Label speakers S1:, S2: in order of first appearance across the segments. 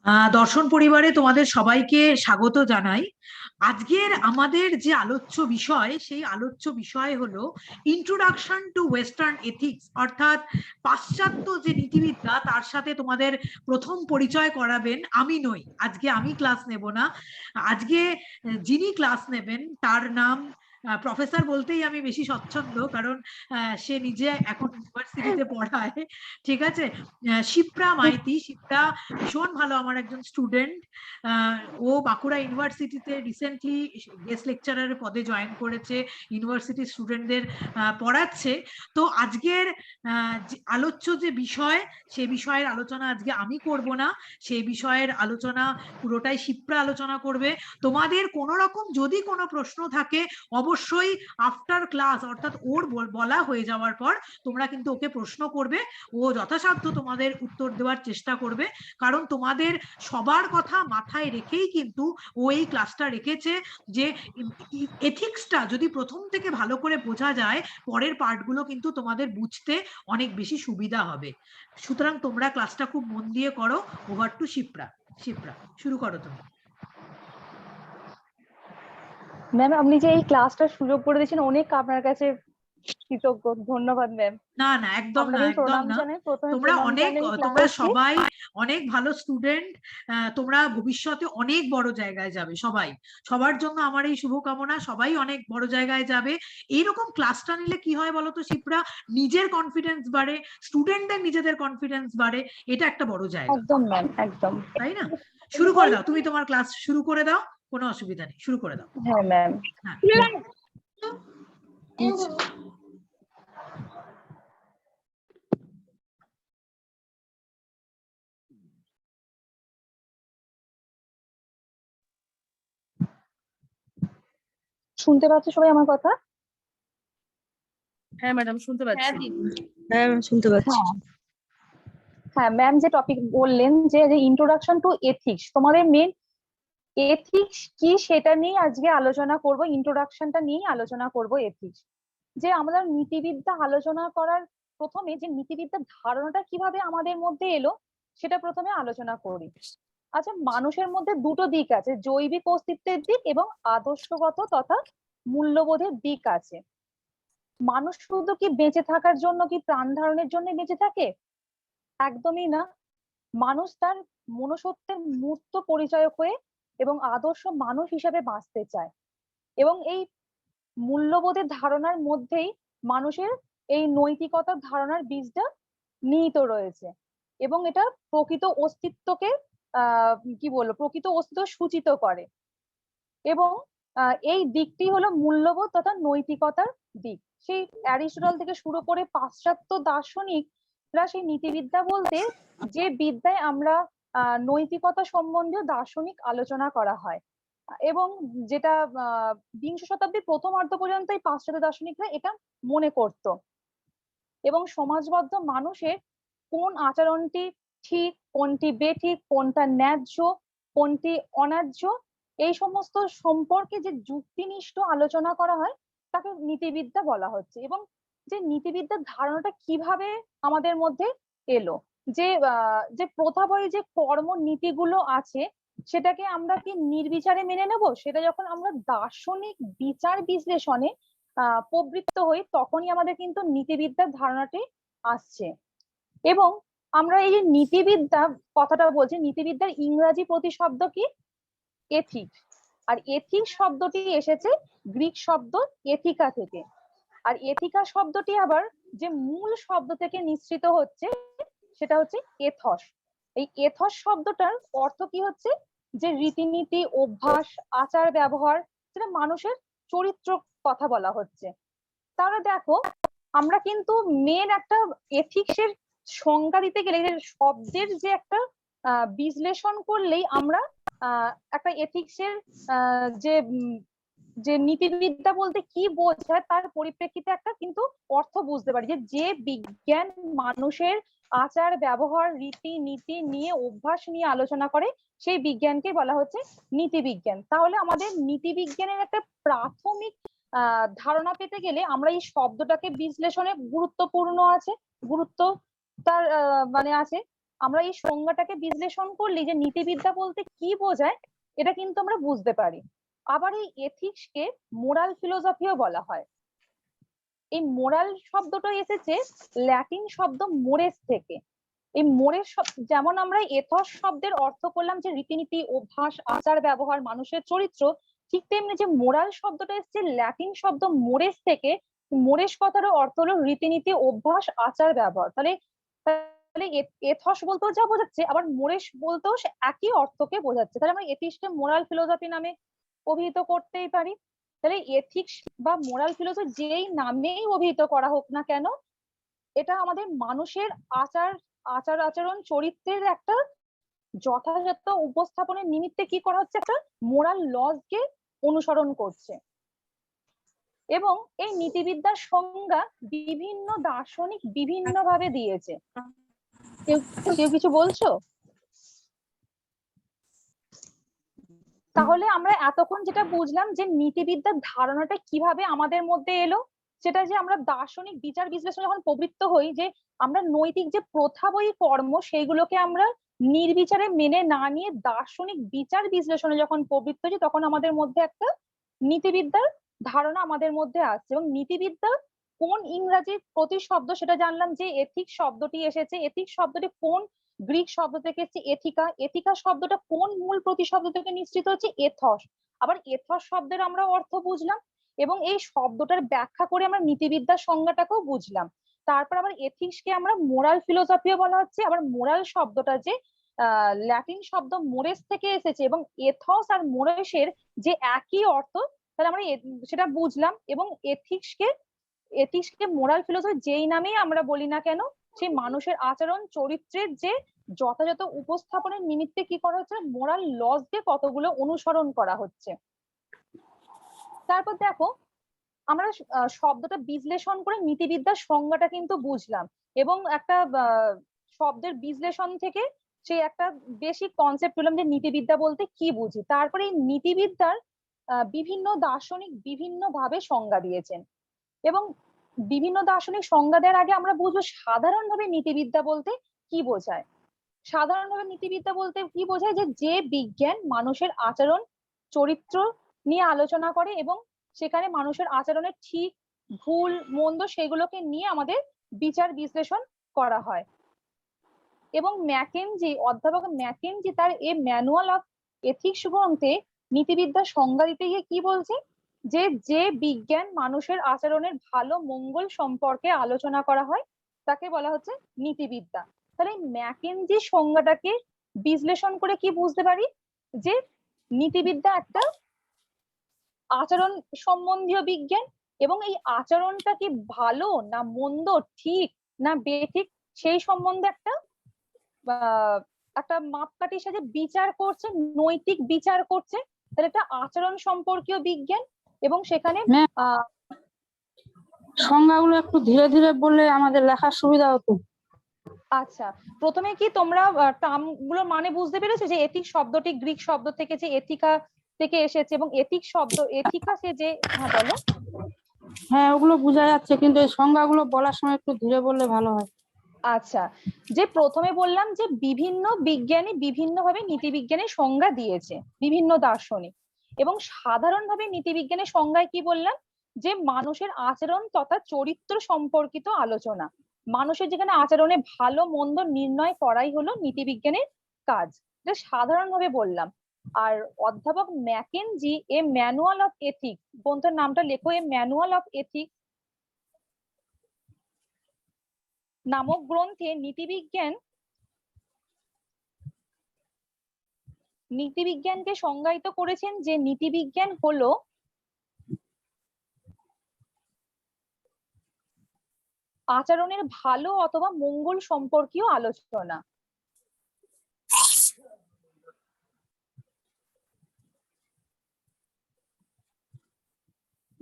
S1: দর্শন পরিবারে তোমাদের সবাইকে স্বাগত জানাই। আজকের আমাদের যে আলোচ্য বিষয়, সেই আলোচ্য বিষয় হলো ইন্ট্রোডাকশন টু ওয়েস্টার্ন এথিক্স, অর্থাৎ পাশ্চাত্য যে নীতিবিদ্যা তার সাথে তোমাদের প্রথম পরিচয় করাবেন। আমি নই, আজকে আমি ক্লাস নেব না। আজকে যিনি ক্লাস নেবেন তার নাম, প্রফেসর বলতেই আমি বেশি স্বচ্ছন্দ, কারণ সে নিজে এখন ইউনিভার্সিটিতে পড়ায়। ঠিক আছে, শিপ্রা মাইতি। শিপ্রা ভীষণ ভালো আমার একজন স্টুডেন্ট। ও বাঁকুড়া ইউনিভার্সিটিতে রিসেন্টলি গেস্ট লেকচারার পদে জয়েন করেছে, ইউনিভার্সিটি স্টুডেন্টদের পড়াচ্ছে। তো আজকের আলোচ্য যে বিষয়, সে বিষয়ের আলোচনা আজকে আমি করব না, সেই বিষয়ের আলোচনা পুরোটাই শিপ্রা আলোচনা করবে। তোমাদের কোনো রকম যদি কোনো প্রশ্ন থাকে, অবশ্যই আফটার ক্লাস, অর্থাৎ ওর বলা হয়ে যাওয়ার পর তোমরা কিন্তু ওকে প্রশ্ন করবে। ও যথাসাধ্য তোমাদের উত্তর দেওয়ার চেষ্টা করবে, কারণ তোমাদের সবার কথা মাথায় রেখেই কিন্তু ও এই ক্লাসটা রেখেছে, যে এথিক্সটা যদি প্রথম থেকে ভালো করে বোঝা যায়, পরের পার্টগুলো কিন্তু তোমাদের বুঝতে অনেক বেশি সুবিধা হবে। সুতরাং তোমরা ক্লাসটা খুব মন দিয়ে করো। Over two Shipra. শিপ্রা, শুরু করো তুমি।
S2: ম্যাম, আপনি যে এই ক্লাসটার সুযোগ করে দিয়েছেন, অনেক আপনার কাছে কৃতজ্ঞ। ধন্যবাদ ম্যাম।
S1: না না, একদম না,
S2: আপনাকে
S1: একদম
S2: প্রণাম
S1: না।
S2: জানাই, প্রথমে
S1: তোমরা
S2: প্রণাম
S1: অনেক,
S2: জানাই
S1: তোমরা
S2: ক্লাসকে।
S1: সবাই অনেক ভালো স্টুডেন্ট। তোমরা ভবিষ্যতে অনেক বড় জায়গায় যাবে সবাই। সবার জন্য আমার এই শুভকামনা, সবাই অনেক বড় জায়গায় যাবে। এইরকম ক্লাসটা নিলে কি হয় বলতো শিপ্রা, নিজের কনফিডেন্স বাড়ে, স্টুডেন্টদের নিজেদের কনফিডেন্স বাড়ে। এটা একটা বড় জায়গা,
S2: একদম ম্যাম, একদম।
S1: তাই না? শুরু করে দাও, তুমি তোমার ক্লাস শুরু করে দাও, কোনো অসুবিধা নেই, শুরু করে দাও।
S2: হ্যাঁ ম্যাম।
S1: হ্যাঁ,
S2: শুনতে পাচ্ছ সবাই আমার কথা?
S3: হ্যাঁ ম্যাডাম, শুনতে পাচ্ছি। হ্যাঁ ম্যাম, শুনতে পাচ্ছি।
S2: হ্যাঁ ম্যাম, যে টপিক বললেন যে ইন্ট্রোডাকশন টু এথিক্স, তোমাদের মেন এথিক্স কি সেটা নিয়ে আজকে আলোচনা করব। ইন্ট্রোডাকশনটা নিয়ে আলোচনা করব এথিক্স। যে আমরা নীতিবিদ্যা আলোচনা করার প্রথমে যে নীতিবিদ্যার ধারণাটা কিভাবে আমাদের মধ্যে এলো সেটা প্রথমে আলোচনা করি। আচ্ছা, মানুষের মধ্যে দুটো দিক আছে, জৈবিক অস্তিত্বের দিক এবং আদর্শগত তথা মূল্যবোধের দিক আছে। মানুষ শুধু কি বেঁচে থাকার জন্য, কি প্রাণ ধারণের জন্য বেঁচে থাকে? একদমই না। মানুষ তার মনুষ্যত্বের মূর্ত পরিচায়ক হয়ে এবং আদর্শ মানুষ হিসেবে বাঁচতে চায়। এবং এই মূল্যবোধের ধারণার মধ্যেই মানুষের এই নৈতিকতার ধারণার বীজটা নিহিত রয়েছে। এবং এটা প্রকৃত অস্তিত্বকে কি বলবো, প্রকৃত অস্তিত্ব সূচিত করে। এবং এই দিকটি হলো মূল্যবোধ তথা নৈতিকতার দিক। সেই অ্যারিস্টটল থেকে শুরু করে পাশ্চাত্য দার্শনিকরা সেই নীতিবিদ্যা বলতে যে বিদ্যায় আমরা নৈতিকতা সম্বন্ধীয় দার্শনিক আলোচনা করা হয়, এবং যেটা বিংশ শতাব্দীর প্রথমার্ধ পর্যন্ত এই পাশ্চাত্য দার্শনিকরা এটা মনে করত। এবং সমাজবদ্ধ মানুষের কোন আচরণটি ঠিক, কোনটি বেঠিক, কোনটা ন্যায্য, কোনটি অন্যায্য, এই সমস্ত সম্পর্কে যে যুক্তিনিষ্ঠ আলোচনা করা হয় তাকে নীতিবিদ্যা বলা হচ্ছে। এবং যে নীতিবিদ্যার ধারণাটা কিভাবে আমাদের মধ্যে এলো, যে যে প্রথাবলী যে কর্ম নীতিগুলো আছে সেটাকে আমরা কি নির্বিচারে মেনে নেব, সেটা যখন আমরা দার্শনিক বিচার বিশ্লেষণে প্রবৃত্ত হই তখনই আমাদের কিন্তু নীতিবিদ্যার ধারণাটি আসছে। এবং আমরা এই যে নীতিবিদ্যা কথাটা বলছি, নীতিবিদ্যার ইংরাজি প্রতিশব্দ কি? এথিক্স। আর এথিক্স শব্দটি এসেছে গ্রিক শব্দ এথিকা থেকে। আর এথিকা শব্দটি আবার যে মূল শব্দ থেকে নিঃসৃত হচ্ছে সেটা হচ্ছে এথস। এই এথস শব্দটার অর্থ কি হচ্ছে? যে রীতিনীতি, অভ্যাস, আচার ব্যবহার, সেটা মানুষের চরিত্র কথা বলা হচ্ছে। তাহলে দেখো, আমরা কিন্তু মেন একটা এথিক্সের সংজ্ঞা দিতে গেলে শব্দের যে একটা বিশ্লেষণ করলেই আমরা একটা এথিক্সের যে যে নীতিবিদ্যা বলতে কি বোঝায় তার পরিপ্রেক্ষিতে একটা কিন্তু অর্থ বুঝতে পারি। যে যে বিজ্ঞান মানুষের আচার ব্যবহার, রীতি নীতি নিয়ে, অভ্যাস নিয়ে আলোচনা করে সেই বিজ্ঞানকে বলা হচ্ছে নীতি বিজ্ঞান। তাহলে আমাদের নীতি বিজ্ঞানের একটা প্রাথমিক ধারণা পেতে গেলে আমরা এই শব্দটাকে বিশ্লেষণে গুরুত্বপূর্ণ আছে, গুরুত্ব তার মানে আছে। আমরা এই সংজ্ঞাটাকে বিশ্লেষণ করলে যে নীতিবিদ্যা বলতে কি বোঝায় এটা কিন্তু আমরা বুঝতে পারি। আবার এই এথিক্সকে মোরাল ফিলোসফিও বলা হয়। এই মোরাল শব্দটা এসেছে ল্যাটিন শব্দ মোরেস থেকে। এই মোরেস যেমন আমরা এথস শব্দের অর্থ করলাম যে রীতিনীতি, অভ্যাস, আচার ব্যবহার, মানুষের চরিত্র, ঠিক তেমনি যে মোরাল শব্দটা এসেছে ল্যাটিন শব্দ মোরেস থেকে। মোরেস কথারও অর্থ হলো রীতিনীতি, অভ্যাস, আচার ব্যবহার। তাহলে তাহলে এথস বলতেও যা বোঝাচ্ছে, আবার মোরেস বলতেও সে একই অর্থকে বোঝাচ্ছে। তাহলে আমরা এথিক্সকে মোরাল ফিলোসফি নামে অভিহিত করতেই পারি। তাহলে এথিক্স বা মোরাল ফিলোসফি যেই নামেই অভিহিত করা হোক না কেন, এটা আমাদের মানুষের আচরণ চরিত্রের একটা যথাযথ উপস্থাপনের নিমিত্তে কি করা হচ্ছে, একটা মোরাল লজ কে অনুসরণ করছে। এবং এই নীতিবিদ্যার সংজ্ঞা বিভিন্ন দার্শনিক বিভিন্ন ভাবে দিয়েছে। কেউ কেউ কিছু বলছো? তাহলে আমরা এতক্ষণ যেটা বুঝলাম যে নীতিবিদ্যার ধারণাটা কিভাবে আমাদের মধ্যে এলো, সেটা যে আমরা দার্শনিক বিচার বিশ্লেষণ যখন প্রবৃত্ত হই, যে আমরা নৈতিক যে প্রথা বই কর্ম সেইগুলোকে আমরা নির্বিচারে মেনে না নিয়ে দার্শনিক বিচার বিশ্লেষণে যখন প্রবৃত্ত হই, তখন আমাদের মধ্যে একটা নীতিবিদ্যার ধারণা আমাদের মধ্যে আসছে। এবং নীতিবিদ্যা কোন ইংরাজি প্রতিশব্দ সেটা জানলাম যে এথিক শব্দটি এসেছে। এথিক শব্দটি কোন গ্রিক শব্দ থেকে এসেছে এথিকা। এথিকা শব্দটা কোন মূল প্রতিশব্দ থেকে নিশ্চিত হচ্ছে এথস। আবার এথস শব্দের আমরা অর্থ বুঝলাম এবং এই শব্দটার ব্যাখ্যা করে আমরা নীতিবিদ্যার সংজ্ঞাটাকেও বুঝলাম। তারপর আবার এথিক্সকে আমরা মোরাল ফিলোসফিও বলা হচ্ছে। আবার মোরাল শব্দটা যে ল্যাটিন শব্দ মোরেস থেকে এসেছে এবং এথস আর মোরেসের যে একই অর্থ, তাহলে আমরা সেটা বুঝলাম। এবং এথিক্সকে মোরাল ফিলোসফি যেই নামেই আমরা বলি না কেন, সেই মানুষের আচরণ চরিত্রের যে যথাযথ উপস্থাপনের নিমিত্তে কি করা হচ্ছে, মোরাল লজ কে কতগুলো অনুসরণ করা হচ্ছে। তারপর দেখো আমরা শব্দটা বিশ্লেষণ করে নীতিবিদ্যার সংজ্ঞাটা কিন্তু বুঝলাম এবং একটা শব্দের বিশ্লেষণ থেকে সেই একটা বেসিক কনসেপ্ট পেলাম যে নীতিবিদ্যা বলতে কি বুঝি। তারপরে এই নীতিবিদ্যার বিভিন্ন দার্শনিক বিভিন্ন ভাবে সংজ্ঞা দিয়েছেন এবং বিভিন্ন দার্শনিক সংজ্ঞা দেওয়ার আগে আমরা বুঝবো সাধারণভাবে নীতিবিদ্যা বলতে কি বোঝায়। সাধারণভাবে নীতিবিদ্যা বলতে কি বোঝায়, যে বিজ্ঞান মানুষের আচরণ চরিত্র নিয়ে আলোচনা করে এবং সেখানে মানুষের আচরণের ঠিক ভুল মন্দ সেগুলোকে নিয়ে আমাদের বিচার বিশ্লেষণ করা হয়। এবং অধ্যাপক ম্যাকেনজি তার এ ম্যানুয়াল অফ এথিক্স গ্রন্থে নীতিবিদ্যার সংজ্ঞা দিতে গিয়ে কি বলছে, যে বিজ্ঞান মানুষের আচরণের ভালো মঙ্গল সম্পর্কে আলোচনা করা হয় তাকে বলা হচ্ছে নীতিবিদ্যা। তাহলে ম্যাকেনজি সংজ্ঞাটাকে বিশ্লেষণ করে কি বুঝতে পারি, যে নীতিবিদ্যা একটা আচরণ সম্বন্ধীয় বিজ্ঞান এবং এই আচরণটা কি ভালো না মন্দ, ঠিক না বেঠিক, সেই সম্বন্ধে একটা মাপকাঠির সাথে বিচার করছে, নৈতিক বিচার করছে। তাহলে একটা আচরণ সম্পর্কীয় বিজ্ঞান। এবং সেখানে
S3: সংজ্ঞাগুলো একটু ধীরে ধীরে বললে আমাদের লেখার সুবিধা হতো।
S2: আচ্ছা, প্রথমে কি তোমরা টার্ম গুলোর মানে বুঝতে পেরেছো, যে এথিক শব্দটি গ্রিক শব্দ থেকে যে এথিকা থেকে এসেছে এবং এথিক শব্দ এথিকা সে যে, হ্যাঁ বলো।
S3: হ্যাঁ, ওগুলো বোঝা যাচ্ছে, কিন্তু এই সংজ্ঞাগুলো বলার সময় একটু ধীরে বললে ভালো হয়।
S2: আচ্ছা, যে প্রথমে বললাম যে বিভিন্ন বিজ্ঞানী বিভিন্নভাবে নীতিবিজ্ঞানের সংজ্ঞা দিয়েছে, বিভিন্ন দার্শনিক। এবং সাধারণভাবে নীতিবিজ্ঞানের সংজ্ঞায় কি বললাম, যে মানুষের আচরণ তথা চরিত্র সম্পর্কিত আলোচনা। মানুষের যেখানে আচরণে ভালো মন্দ নির্ণয় করাই হলো নীতিবিজ্ঞানের কাজ, এটা সাধারণভাবে বললাম। আর অধ্যাপক Mackenzie a manual of ethics গ্রন্থের নামটা লেখো, এ ম্যানুয়াল অফ এথিক্স নামক গ্রন্থে নীতিবিজ্ঞানকে সংজ্ঞায়িত করেছেন যে নীতিবিজ্ঞান হলো আচরণের ভালো অথবা মঙ্গল সম্পর্কীয় আলোচনা।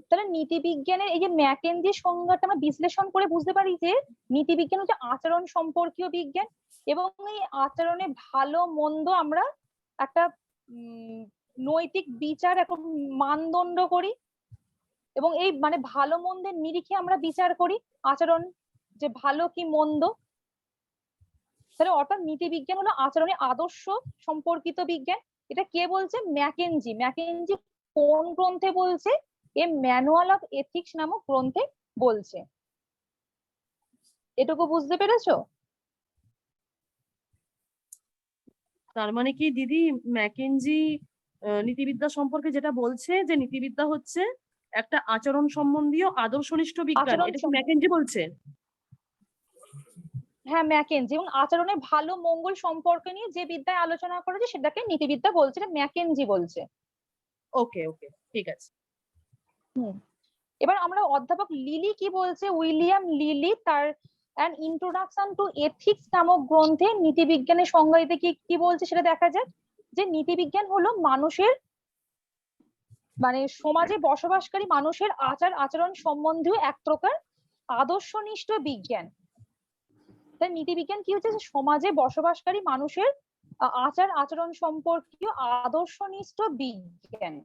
S2: তাহলে নীতিবিজ্ঞানের এই যে ম্যাকেনজি সংজ্ঞাটা আমরা বিশ্লেষণ করে বুঝতে পারি যে নীতিবিজ্ঞান হচ্ছে আচরণ সম্পর্কীয় বিজ্ঞান এবং এই আচরণে ভালো মন্দ আমরা একটা নৈতিক বিচার এখন মানদণ্ড করি এবং এই মানে ভালো মন্দের নিরিখে আমরা বিচার করি আচরণ যে ভালো কি মন্দ। তাহলে অর্থাৎ নীতিবিজ্ঞান হলো আচরণের আদর্শ সম্পর্কিত বিজ্ঞান। এটা কে বলছে? ম্যাকেনজি। ম্যাকেনজি কোন গ্রন্থে বলছে? এ ম্যানুয়াল অফ এথিক্স নামক গ্রন্থে বলছে। এটুকু বুঝতে পেরেছো?
S4: তার মানে কি দিদি, ম্যাকেনজি নীতিবিদ্যা সম্পর্কে যেটা বলছে যে নীতিবিদ্যা হচ্ছে একটা আচরণ সম্বন্ধীয় আদর্শনিষ্ঠ বিজ্ঞান,
S2: আচরণ
S4: এটা কি ম্যাকেনজি বলছে?
S2: হ্যাঁ, ম্যাকেনজি। এবং আচরণের ভালো মঙ্গল সম্পর্কে নিয়ে যে বিদ্যায় আলোচনা করেছে সেটাকে নীতিবিদ্যা বলছে, এটা ম্যাকেনজি বলছে।
S4: ওকে ওকে, ঠিক আছে।
S2: এবার আমরা অধ্যাপক লিলি কি বলছে, উইলিয়াম লিলি তার অ্যান ইন্ট্রোডাকশন টু এথিক্স নামক গ্রন্থে নীতিবিজ্ঞানের সংজ্ঞায়িতে কি কি বলছে সেটা দেখা যাক। যে নীতিবিজ্ঞান হলো মানুষের মানে সমাজে বসবাসকারী মানুষের আচার আচরণ সম্বন্ধীয় এক প্রকার আদর্শনিষ্ঠ বিজ্ঞান। তাই নীতিবিজ্ঞান কি হচ্ছে? সমাজে বসবাসকারী মানুষের আচার আচরণ সম্পর্কীয় আদর্শনিষ্ঠ বিজ্ঞান,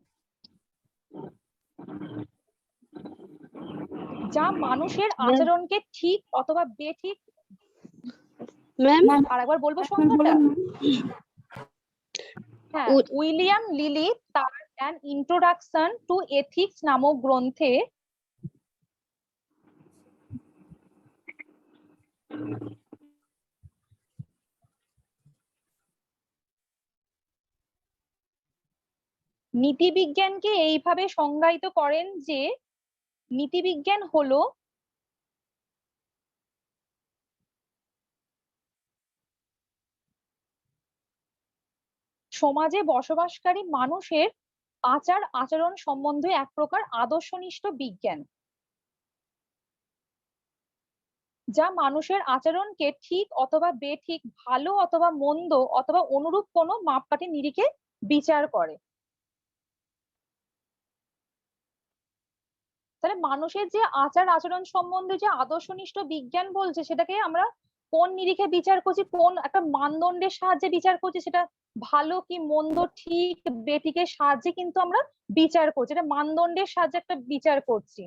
S2: যা মানুষের আচরণকে ঠিক অথবা বেঠিক।
S5: ম্যাম
S2: আরেকবার বলবো সংজ্ঞাটা। হ্যাঁ, উইলিয়াম লিলি তার অ্যান ইন্ট্রোডাকশন টু এথিক্স নামক গ্রন্থে নীতিবিজ্ঞানকে এইভাবে সংজ্ঞায়িত করেন যে নীতিবিজ্ঞান হলো সমাজে বসবাসকারী মানুষের আচার আচরণ সম্বন্ধে এক প্রকার আদর্শনিষ্ঠ বিজ্ঞান, যা মানুষের আচরণকে ঠিক অথবা বেঠিক, ভালো অথবা মন্দ অথবা অনুরূপ কোনো মাপকাঠি নিরিখে বিচার করে। তাহলে মানুষের যে আচার আচরণ সম্বন্ধে যে আদর্শনিষ্ঠ বিজ্ঞান বলছে সেটাকে আমরা কোন নিরিখে বিচার করছি, কোন একটা মানদণ্ডের সাহায্যে বিচার করছি, সেটা ভালো কি মন্দ ঠিক বেঠিকের সাহায্যে কিন্তু আমরা বিচার করছি, এটা মানদণ্ডের সাহায্যে একটা বিচার করছি।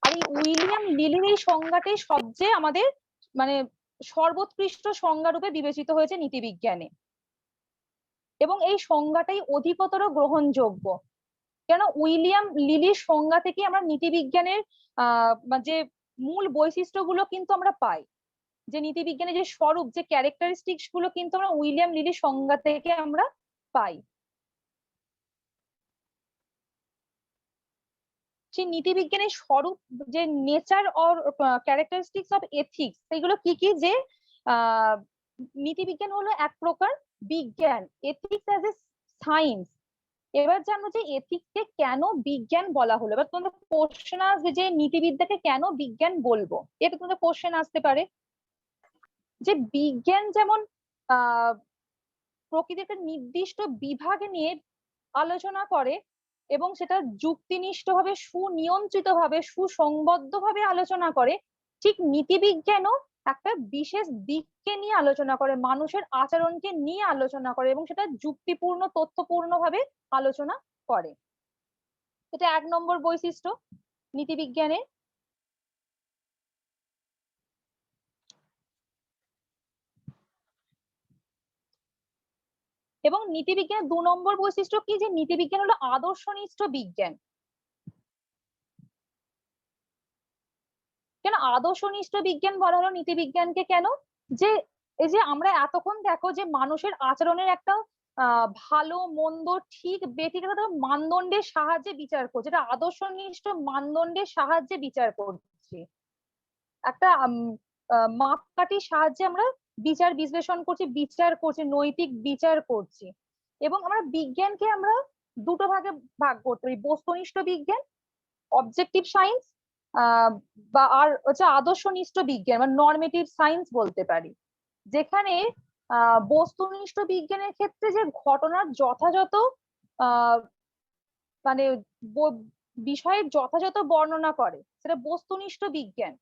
S2: আর এই উইলিয়াম লিলির এই সংজ্ঞাটাই সবচেয়ে আমাদের মানে সর্বোৎকৃষ্ট সংজ্ঞা রূপে বিবেচিত হয়েছে নীতিবিজ্ঞানে, এবং এই সংজ্ঞাটাই অধিকতর গ্রহণযোগ্য। কেন? উইলিয়াম লিলির সংজ্ঞা থেকে আমরা নীতিবিজ্ঞানের যে মূল বৈশিষ্ট্যগুলো কিন্তু আমরা পাই, যে নীতিবিজ্ঞানের যে স্বরূপ, যে ক্যারেক্টারিস্টিক্স গুলো কিন্তু আমরা উইলিয়াম লিলির সংজ্ঞা থেকে আমরা পাই। সেই নীতিবিজ্ঞানের স্বরূপ, যে nature or characteristics of ethics, সেগুলো কি কি? যে নীতিবিজ্ঞান হলো এক প্রকার বিজ্ঞান, এথিক্স অ্যাজ এ সায়েন্স। এবার জানো যে এথিক্সকে কেন বিজ্ঞান বলা হলো। এবার তোমাদের কোশ্চেন আসবে যে নীতিবিদ্যাকে কেন বিজ্ঞান বলবো, এটা তোমাদের কোশ্চেন আসতে পারে। যে বিজ্ঞান যেমন প্রকৃতির একটা নির্দিষ্ট বিভাগ নিয়ে আলোচনা করে এবং সেটা যুক্তিনিষ্ঠভাবে, সুনিয়ন্ত্রিতভাবে, সুসংবদ্ধভাবে আলোচনা করে, ঠিক নীতিবিজ্ঞানও একটা বিশেষ দিককে নিয়ে আলোচনা করে, মানুষের আচরণকে নিয়ে আলোচনা করে এবং সেটা যুক্তিপূর্ণ তথ্যপূর্ণ ভাবে আলোচনা করে। এটা 1 নম্বর বৈশিষ্ট্য নীতিবিজ্ঞানের। এবং নীতিবিজ্ঞানের 2 নম্বর বৈশিষ্ট্য কি? যে নীতিবিজ্ঞান হলো আদর্শনিষ্ঠ বিজ্ঞান। কেন আদর্শনিষ্ঠ বিজ্ঞান বলা হলো নীতিবিজ্ঞানকে? কেন? যে এই যে আমরা এতক্ষণ দেখো যে মানুষের আচরণের একটা ভালো মন্দ ঠিক বেঠিক মানদণ্ডের সাহায্যে বিচার করছে, এটা আদর্শনিষ্ঠ মানদণ্ডের সাহায্যে বিচার করছি, একটা মাপকাঠির সাহায্যে আমরা বিচার বিশ্লেষণ করছি, বিচার করছি, নৈতিক বিচার করছি। এবং আমরা বিজ্ঞানকে আমরা দুটো ভাগে ভাগ করতে পারি, বস্তুনিষ্ঠ বিজ্ঞান অবজেক্টিভ সায়েন্স, বা আর হচ্ছে আদর্শনিষ্ঠ বিজ্ঞান বা নরমেটিভ সায়েন্স বলতে পারি। যেখানে বস্তুনিষ্ঠ বিজ্ঞানের ক্ষেত্রে যে ঘটনার যথাযথ মানে বিষয়ের যথাযথ বর্ণনা করে সেটা বস্তুনিষ্ঠ বিজ্ঞান।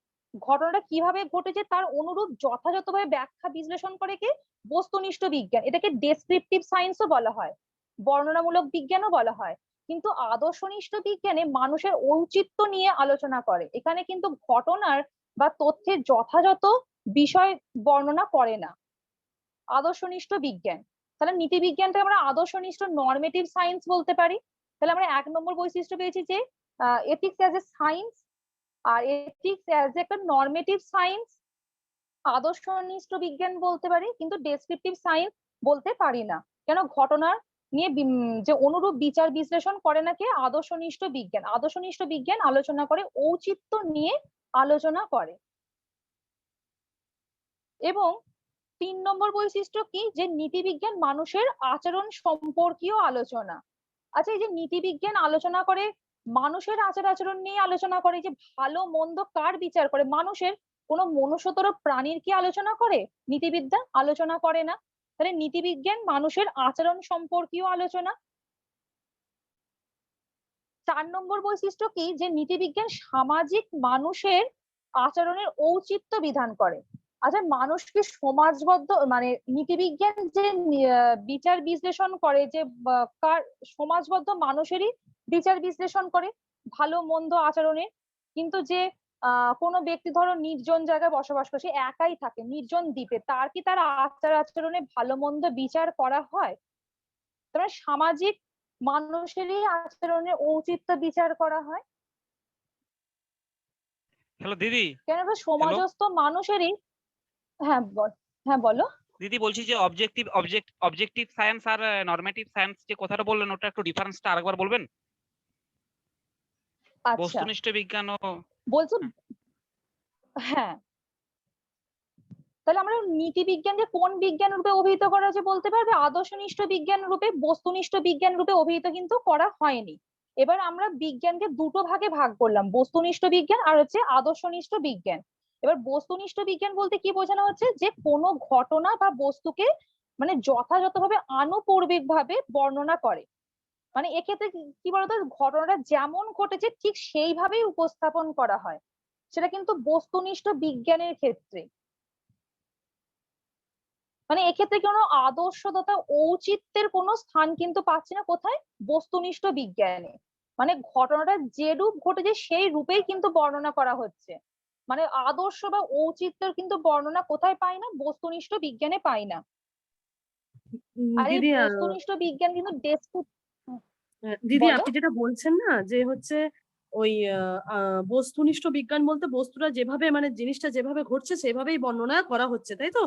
S2: ঘটনাটা কিভাবে ঘটেছে তার অনুরূপ যথাযথভাবে ব্যাখ্যা বিশ্লেষণ করে কি বস্তুনিষ্ঠ বিজ্ঞান। এটাকে ডেসক্রিপটিভ সায়েন্সও বলা হয়, বর্ণনামূলক বিজ্ঞানও বলা হয়। কিন্তু আদর্শনিষ্ঠ বিজ্ঞানে মানুষের ঔচিত্য নিয়ে আলোচনা করে, এখানে কিন্তু ঘটনার বা তথ্যের যথাযথ বিষয় বর্ণনা করে না। আদর্শনিষ্ঠ বিজ্ঞান, তাহলে নীতিবিজ্ঞানটা আমরা আদর্শনিষ্ঠ নর্মেটিভ সায়েন্স বলতে পারি। তাহলে আমরা 1 নম্বর বৈশিষ্ট্য পেয়েছি যে এথিক্স অ্যাজ এ সায়েন্স আর এথিক্স অ্যাজ একটা নর্মেটিভ সায়েন্স আদর্শনিষ্ঠ বিজ্ঞান বলতে পারি, কিন্তু ডেসক্রিপটিভ সায়েন্স বলতে পারি না। কেন? ঘটনার নিয়ে যে অনুরূপ বিচার বিশ্লেষণ করে নাকি আদর্শনিষ্ঠ বিজ্ঞান। আদর্শনিষ্ঠ বিজ্ঞান আলোচনা করে ঔচিত্য নিয়ে আলোচনা করে। এবং 3 নম্বর বৈশিষ্ট্য কি? যে নীতিবিজ্ঞান মানুষের আচরণ সম্পর্কীয় আলোচনা। আচ্ছা, এই যে নীতিবিজ্ঞান আলোচনা করে মানুষের আচার আচরণ নিয়ে আলোচনা করে, যে ভালো মন্দ কার বিচার করে, মানুষের কোনো মনুষ্যতর প্রাণীর কি আলোচনা করে? নীতিবিদ্যা আলোচনা করে না। তাহলে নীতিবিজ্ঞান মানুষের আচরণ সম্পর্কীয় আলোচনা। 4 নম্বর বৈশিষ্ট্য কি? যে নীতিবিজ্ঞান সামাজিক মানুষের আচরণের ঔচিত্য বিধান করে। আচ্ছা, মানুষকে সমাজবদ্ধ মানে নীতিবিজ্ঞান যে বিচার বিশ্লেষণ করে, যে কার সমাজবদ্ধ মানুষেরই বিচার বিশ্লেষণ করে ভালো মন্দ আচরণের। কিন্তু যে কোনো ব্যক্তি ধরো নির্জন জায়গায় বসবাস করে, সে একাই থাকে নির্জন দ্বীপে, তার কি তার আচার আচরণে ভালো মন্দ বিচার করা হয়? তারপরে সামাজিক মানুষেরই আচরণে ঔচিত্য বিচার করা হয়।
S5: হ্যালো দিদি।
S2: কেন? সমাজস্থ মানুষেরই। হ্যাঁ হ্যাঁ বলো
S5: দিদি, বলছি যে অবজেক্টিভ সায়েন্স আর নরমেটিভ সায়েন্স যে কথাটা বললেন, ওটা একটু ডিফারেন্সটা আরেকবার বলবেন?
S2: আচ্ছা,
S5: বস্তুনিষ্ঠ বিজ্ঞান ও
S2: বলছো। হ্যাঁ, তাহলে আমরা নীতি বিজ্ঞানকে কোন বিজ্ঞান রূপে অভিহিত করা হয়েছে বলতে পারবে? আদর্শনিষ্ঠ বিজ্ঞান রূপে, বস্তুনিষ্ঠ বিজ্ঞান রূপে অভিহিত কিন্তু করা হয়নি। এবার আমরা বিজ্ঞানকে দুটো ভাগে ভাগ করলাম, বস্তুনিষ্ঠ বিজ্ঞান আর হচ্ছে আদর্শনিষ্ঠ বিজ্ঞান। এবার বস্তুনিষ্ঠ বিজ্ঞান বলতে কি বোঝানো হচ্ছে? যে কোনো ঘটনা বা বস্তুকে মানে যথাযথভাবে আনুপূর্বিক ভাবে বর্ণনা করে। মানে এক্ষেত্রে কি বলতো, ঘটনাটা যেমন ঘটেছে ঠিক সেইভাবেই উপস্থাপন করা হয়, সেটা কিন্তু বস্তুনিষ্ঠ বিজ্ঞানের ক্ষেত্রে। মানে এক্ষেত্রে কোনো আদর্শতা ঔচিত্যের কোনো স্থান কিন্তু পাচ্ছি না। কোথায়? বস্তুনিষ্ঠ বিজ্ঞানে। মানে ঘটনাটা যে রূপ ঘটেছে সেই রূপেই কিন্তু বর্ণনা করা হচ্ছে। মানে আদর্শ বা ঔচিত্যের কিন্তু বর্ণনা কোথায় পাই না? বস্তুনিষ্ঠ বিজ্ঞানে পাই না। আর এই
S4: দিদি
S2: বস্তুনিষ্ঠ বিজ্ঞান কিন্তু
S4: দিদি
S2: বলো।
S4: আপনি যেটা বলছেন না, যে হচ্ছে ওই বস্তুনিষ্ঠ বিজ্ঞান বলতে বস্তুটা যেভাবে মানে জিনিসটা যেভাবে ঘটছে সেভাবেই বর্ণনা করা হচ্ছে, তাই তো?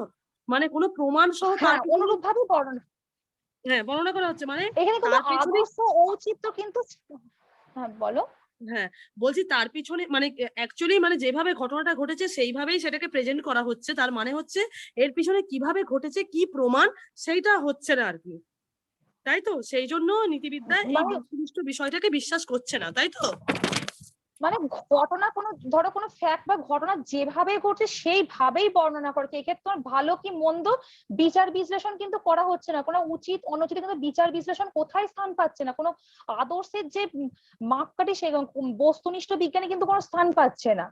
S4: মানে কোনো প্রমাণ সহ তার
S2: হ্যাঁ, অনুরূপ ভাবে বর্ণনা।
S4: হ্যাঁ বর্ণনা করা হচ্ছে, মানে
S2: এখানে কিন্তু
S4: তার পেছনে
S2: আদর্শ ঔচিত্য কিন্তু। হ্যাঁ বলো।
S4: হ্যাঁ বলছি তার পিছনে মানে অ্যাকচুয়ালি মানে যেভাবে ঘটনাটা ঘটেছে সেইভাবেই সেটাকে প্রেজেন্ট করা হচ্ছে, তার মানে হচ্ছে এর পিছনে কিভাবে ঘটেছে কি প্রমাণ সেইটা হচ্ছে না আর কি, তাই তো? সেই জন্য নীতিবিদ্যা এই
S2: মানে
S4: বস্তুনিষ্ঠ বিষয়টাকে বিশ্বাস করছে না, তাই তো?
S2: মানে ঘটনা কোনো ধরো কোনো ফ্যাক্ট বা ঘটনা যেভাবে ঘটছে সেইভাবেই বর্ণনা করছে। এক্ষেত্রে তোমার ভালো কি মন্দ বিচার বিশ্লেষণ কিন্তু করা হচ্ছে না, কোনো উচিত অনুচিত কিন্তু বিচার বিশ্লেষণ কোথায় স্থান পাচ্ছে না। কোনো আদর্শের যে মাপকাঠি সে বস্তুনিষ্ঠ বিজ্ঞানে কিন্তু কোনো স্থান পাচ্ছে না।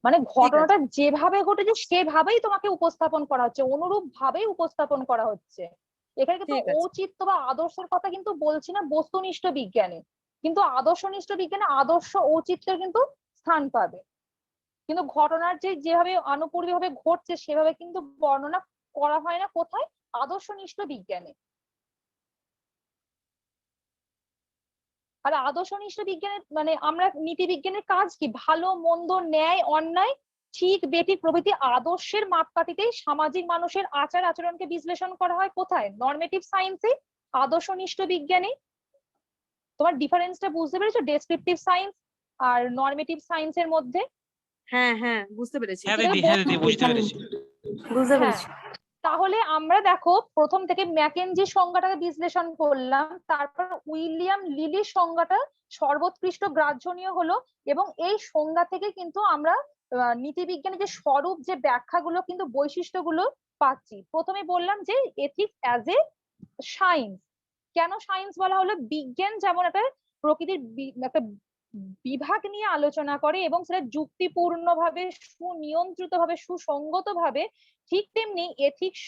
S2: মানে ঘটনাটা যেভাবে ঘটেছে সেভাবেই তোমাকে উপস্থাপন করা হচ্ছে, অনুরূপ ভাবেই উপস্থাপন করা হচ্ছে। এখানে কিন্তু
S4: ঠিক আছে।
S2: ঔচিত্য বা আদর্শের কথা কিন্তু বলছি না বস্তুনিষ্ঠ বিজ্ঞানে, কিন্তু আদর্শনিষ্ঠ বিজ্ঞানে আদর্শ ঔচিত্যের কিন্তু স্থান পাবে। কিন্তু ঘটনার যেভাবে আনুপূর্বিক ভাবে ঘটছে সেভাবে কিন্তু বর্ণনা করা হয় না। কোথায়? আদর্শনিষ্ঠ বিজ্ঞানে। আর আদর্শনিষ্ঠ বিজ্ঞানের মানে আমরা নীতি বিজ্ঞানের কাজ কি? ভালো মন্দ, ন্যায় অন্যায়, ঠিক বেঠিক প্রভৃতি আদর্শের মাপকাঠিতেই সামাজিক মানুষের আচার আচরণকে বিশ্লেষণ করা হয়। কোথায়? নরমেটিভ সায়েন্সে, আদর্শনিষ্ঠ বিজ্ঞানে। তোমার ডিফারেন্সটা বুঝতে পেরেছো ডেসক্রিপটিভ সায়েন্স আর নরমেটিভ সায়েন্সের মধ্যে?
S4: হ্যাঁ হ্যাঁ বুঝতে পেরেছি।
S5: হ্যাঁ দিদি বুঝতে পেরেছি।
S4: বুঝতে
S2: হ্যাঁ,
S4: পেরেছি।
S2: তাহলে আমরা দেখো প্রথম থেকে ম্যাকেনজি সংজ্ঞাটাকে বিশ্লেষণ করলাম, তারপর উইলিয়াম লিলির সংজ্ঞাটা সর্বোৎকৃষ্ট গ্রাহ্যনীয় হলো, এবং এই সংজ্ঞা থেকে কিন্তু আমরা নীতিবিজ্ঞানের যে স্বরূপ, যে ব্যাখ্যাগুলো কিন্তু বৈশিষ্ট্যগুলো পাচ্ছি। প্রথমে বললাম যে এথিক্স অ্যাজ এ সায়েন্স। কেন সায়েন্স বলা হলো? বিজ্ঞান যেমন একটা প্রকৃতির একটা বিভাগ নিয়ে আলোচনা করে এবং সেটা যুক্তিপূর্ণ ভাবে, সুনিয়ন্ত্রিত ভাবে, সুসংগত ভাবে, ঠিক তেমনি এথিক্স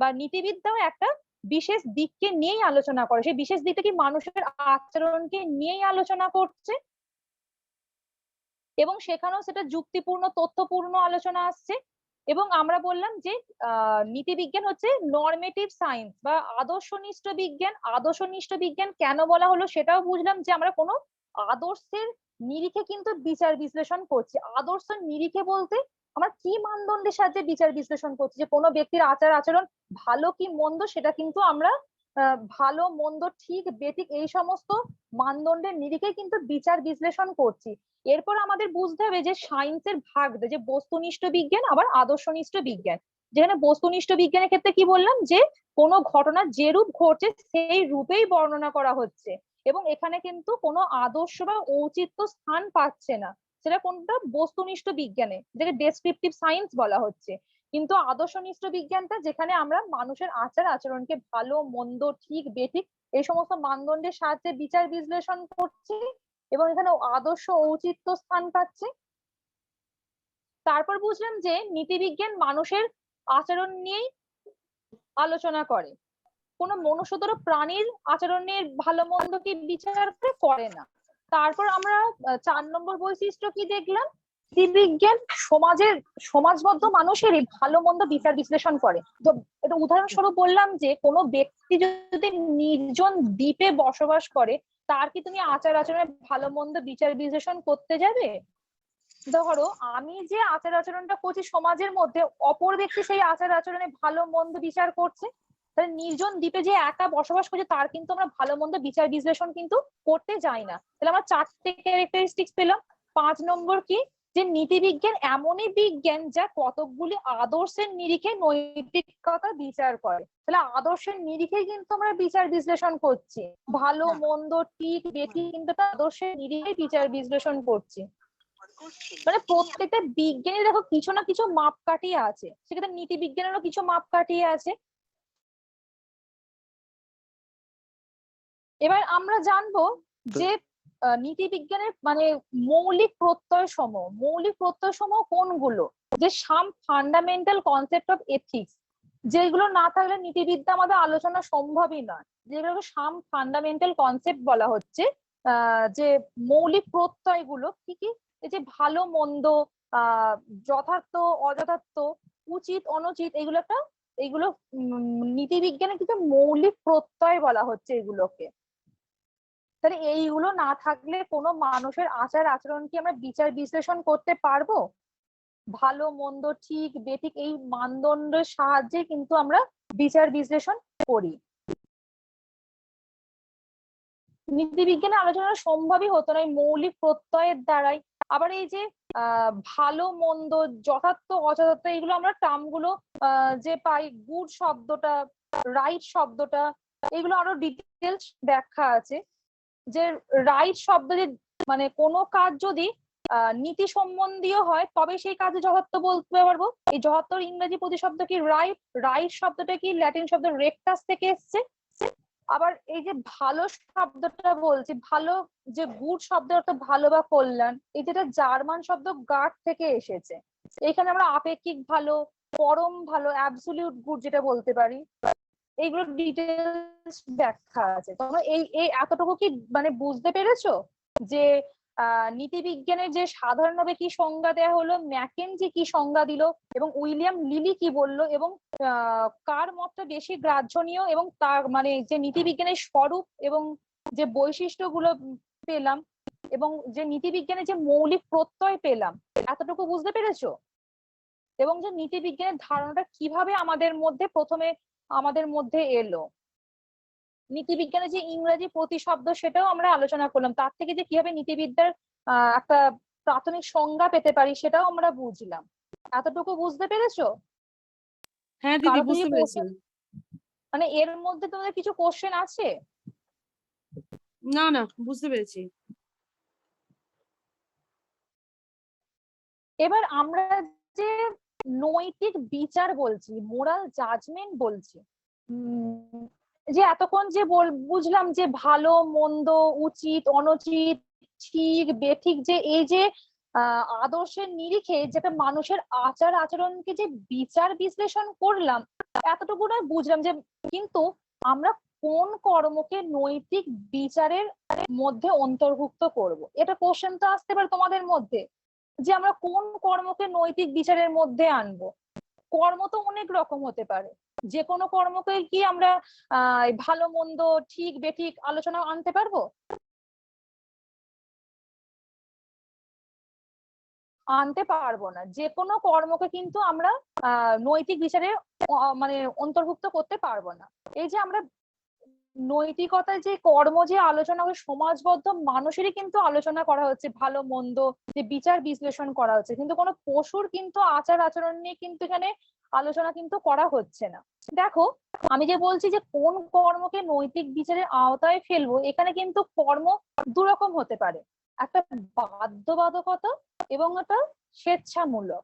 S2: বা নীতিবিদ্যাও একটা বিশেষ দিককে নিয়েই আলোচনা করে। সেই বিশেষ দিকটা কি? মানুষের আচরণকে নিয়েই আলোচনা করছে। এবং সেখানেও সেটা যুক্তিপূর্ণ তথ্যপূর্ণ আলোচনা আসছে। এবং আমরা বললাম যে নীতিবিজ্ঞান হচ্ছে নরমেটিভ সায়েন্স বা আদর্শনিষ্ঠ বিজ্ঞান। আদর্শনিষ্ঠ বিজ্ঞান কেন বলা হলো সেটাও বুঝলাম, যে আমরা কোনো আদর্শের নিরিখে কিন্তু বিচার বিশ্লেষণ করছি। আদর্শের নিরিখে বলতে আমরা কি মানদণ্ডের সাহায্যে বিচার বিশ্লেষণ করছি, যে কোনো ব্যক্তির আচার আচরণ ভালো কি মন্দ সেটা কিন্তু আমরা ভালো মন্দ ঠিক বেঠিক এই সমস্ত মানদণ্ডের নিরিখে কিন্তু বিচার বিশ্লেষণ করছি। এরপর আমাদের বুঝতে হবে যে সায়েন্সের ভাগ, যে বস্তুনিষ্ঠ বিজ্ঞান আবার আদর্শনিষ্ঠ বিজ্ঞান। যেখানে বস্তুনিষ্ঠ বিজ্ঞানের ক্ষেত্রে কি বললাম, যে কোনো ঘটনা যে রূপ ঘটছে সেই রূপেই বর্ণনা করা হচ্ছে, এবং এখানে কিন্তু কোনো আদর্শ বা ঔচিত্য স্থান পাচ্ছে না। সেটা কোনটা বস্তুনিষ্ঠ বিজ্ঞানে, যেটা ডেসক্রিপটিভ সায়েন্স বলা হচ্ছে। কিন্তু আদর্শনিষ্ঠ বিজ্ঞানটা যেখানে আমরা মানুষের আচার আচরণকে ভালো মন্দ ঠিক বেঠিক এই সমস্ত মানদণ্ডের সাহায্যে বিচার বিশ্লেষণ করছি, এবং এখানে আদর্শ ঔচিত্য স্থান পাচ্ছে। তারপর বুঝলাম যে নীতিবিজ্ঞান মানুষের আচরণ নিয়েই আলোচনা করে, কোনো মনুষ্যতর প্রাণীর আচরণের ভালো মন্দ কি বিচার করে না। তারপর আমরা 4 নম্বর বৈশিষ্ট্য কি দেখলাম, নীতিবিজ্ঞান সমাজবদ্ধ মানুষেরই ভালো মন্দ বিচার বিশ্লেষণ করে। তো এটা উদাহরণস্বরূপ বললাম যে কোনো ব্যক্তি যদি নির্জন দ্বীপে বসবাস করে, তার কি তুমি আচার আচরণের ভালো মন্দ বিচার বিশ্লেষণ করতে যাবে? ধরো আমি যে আচার আচরণটা করছি সমাজের মধ্যে, অপর ব্যক্তি সেই আচার আচরণে ভালো মন্দ বিচার করছে, তাহলে নির্জন দ্বীপে যে একা বসবাস করছে তার কিন্তু আমরা ভালো মন্দ বিচার বিশ্লেষণ কিন্তু করতে যাই না। তাহলে আমরা 4টে ক্যারেক্টারিস্টিক্স পেলাম। 5 নম্বর কি, যে নীতিবিজ্ঞান এমনই বিজ্ঞান যা কতকগুলি আদর্শের নিরিখে নৈতিকতা বিচার করে। তাহলে আদর্শের নিরিখে কিন্তু আমরা বিচার বিশ্লেষণ করছি, ভালো মন্দ ঠিক বেঠিক কিন্তু আদর্শের নিরিখে বিচার বিশ্লেষণ করছি। মানে প্রত্যেকটা বিজ্ঞানী দেখো কিছু না কিছু মাপকাঠি আছে, সেক্ষেত্রে নীতি বিজ্ঞানেরও কিছু মাপকাঠি আছে। এবার আমরা জানবো যে নীতি বিজ্ঞানের মানে মৌলিক প্রত্যয় সমূহ কোনগুলো, যে সাম ফান্ডামেন্টাল কনসেপ্ট অফ এথিক্স, যেগুলো না থাকলে নীতিবিদ্যা আমাদের আলোচনা সম্ভবই নয়, যেগুলোকে সাম ফান্ডামেন্টাল কনসেপ্ট বলা হচ্ছে। যে মৌলিক প্রত্যয়গুলো কি কি, এই যে ভালো মন্দ, যথার্থ অযথার্থ, উচিত অনুচিত, এগুলো নীতিবিজ্ঞানের কিছু মৌলিক প্রত্যয় বলা হচ্ছে এগুলোকে। তাহলে এইগুলো না থাকলে কোনো মানুষের আচার আচরণ কি আমরা বিচার বিশ্লেষণ করতে পারবো? ভালো মন্দ ঠিক বেঠিক এই মানদণ্ডের সাহায্যে কিন্তু আমরা বিচার বিশ্লেষণ করি। নীতিবিজ্ঞানের আলোচনা সম্ভবই হতো না এই মৌলিক প্রত্যয়ের দ্বারাই। আবার এই যে ভালো মন্দ যথার্থ অযথার্থ এগুলো আমরা টার্মগুলো যে পাই, গুড শব্দটা রাইট শব্দটা, এগুলো আরো ডিটেলস ব্যাখ্যা আছে। যে রাইট শব্দ, যে মানে কোনো কাজ যদি নীতি সম্বন্ধীয় হয় তবে সেই কাজে যথার্থ বলতে পারবো। এই যথার্থর ইংরেজি প্রতিশব্দ কি রাইট। রাইট শব্দটা কি ল্যাটিন শব্দ রেকটাস থেকে এসছে। আবার এই যে ভালো শব্দটা বলছি, ভালো যে গুড শব্দের অর্থ ভালো বা কল্যাণ, এই যেটা জার্মান শব্দ গার্ড থেকে এসেছে। এখানে আমরা আপেক্ষিক ভালো, পরম ভালো, অ্যাবসলিউট গুড যেটা বলতে পারি, এইগুলো ডিটেলস ব্যাখ্যা আছে। তোমরা এই এতটুকু কি মানে বুঝতে পেরেছো যে নীতিবিজ্ঞানের যে সাধারণভাবে কি সংজ্ঞা দেয়া হলো, ম্যাকেনজি কি সংজ্ঞা দিল, এবং উইলিয়াম লিলি কি বললো, এবং কার মতটা বেশি গ্রাহ্যনীয়, এবং তার মানে যে নীতিবিজ্ঞানের স্বরূপ এবং যে বৈশিষ্ট্যগুলো পেলাম, এবং যে নীতিবিজ্ঞানের যে মৌলিক প্রত্যয় পেলাম, এতটুকু বুঝতে পেরেছো? এবং যে নীতিবিজ্ঞানের ধারণাটা কিভাবে আমাদের মধ্যে এলো, নীতিবিজ্ঞানের যে ইংরেজি প্রতিশব্দ সেটাও আমরা আলোচনা করলাম, তার থেকে যে কিভাবে নীতিবিদ্যার একটা প্রাথমিক সংজ্ঞা পেতে পারি সেটাও আমরা বুঝলাম। এতটুকু বুঝতে পেরেছো?
S4: হ্যাঁ দিদি, বুঝতে পেরেছি।
S2: মানে এর মধ্যে তোমাদের কিছু কোশ্চেন আছে?
S4: না না, বুঝতে পেরেছি।
S2: এবার আমরা যে নৈতিক বিচার বলছি, মোরাল জাজমেন্ট বলছি, যে এতক্ষণ যে বুঝলাম যে ভালো মন্দ উচিত অনুচিত ঠিক বেঠিক, যে এই যে আদর্শের নিরিখে যেটা মানুষের আচার আচরণকে যে বিচার বিশ্লেষণ করলাম, এতটুকু না বুঝলাম যে কিন্তু আমরা কোন কর্মকে নৈতিক বিচারের মধ্যে অন্তর্ভুক্ত করব। এটা কোশ্চেন তো আসতে পারে তোমাদের মধ্যে যে আমরা কোন কর্মকে নৈতিক বিচারের মধ্যে আনবো। কর্ম তো অনেক রকম হতে পারে, যে কোনো কর্মকে কি আমরা ভালো মন্দ ঠিক বেঠিক আলোচনা আনতে পারবো? আনতে পারবো না। যে কোনো কর্মকে কিন্তু আমরা নৈতিক বিচারে মানে অন্তর্ভুক্ত করতে পারবো না। এই যে আমরা নৈতিকতায় যে কর্ম যে আলোচনা হয়, সমাজবদ্ধ মানুষেরই কিন্তু আলোচনা করা হচ্ছে, ভালো মন্দ যে বিচার বিশ্লেষণ করা হচ্ছে, কিন্তু কোনো পশুর কিন্তু আচার আচরণ নিয়ে কিন্তু এখানে আলোচনা কিন্তু করা হচ্ছে না। দেখো, আমি যে বলছি যে কোন কর্মকে নৈতিক বিচারের আওতায় ফেলবো, এখানে কিন্তু কর্ম দুরকম হতে পারে, একটা বাধ্যবাধকতা এবং একটা স্বেচ্ছামূলক।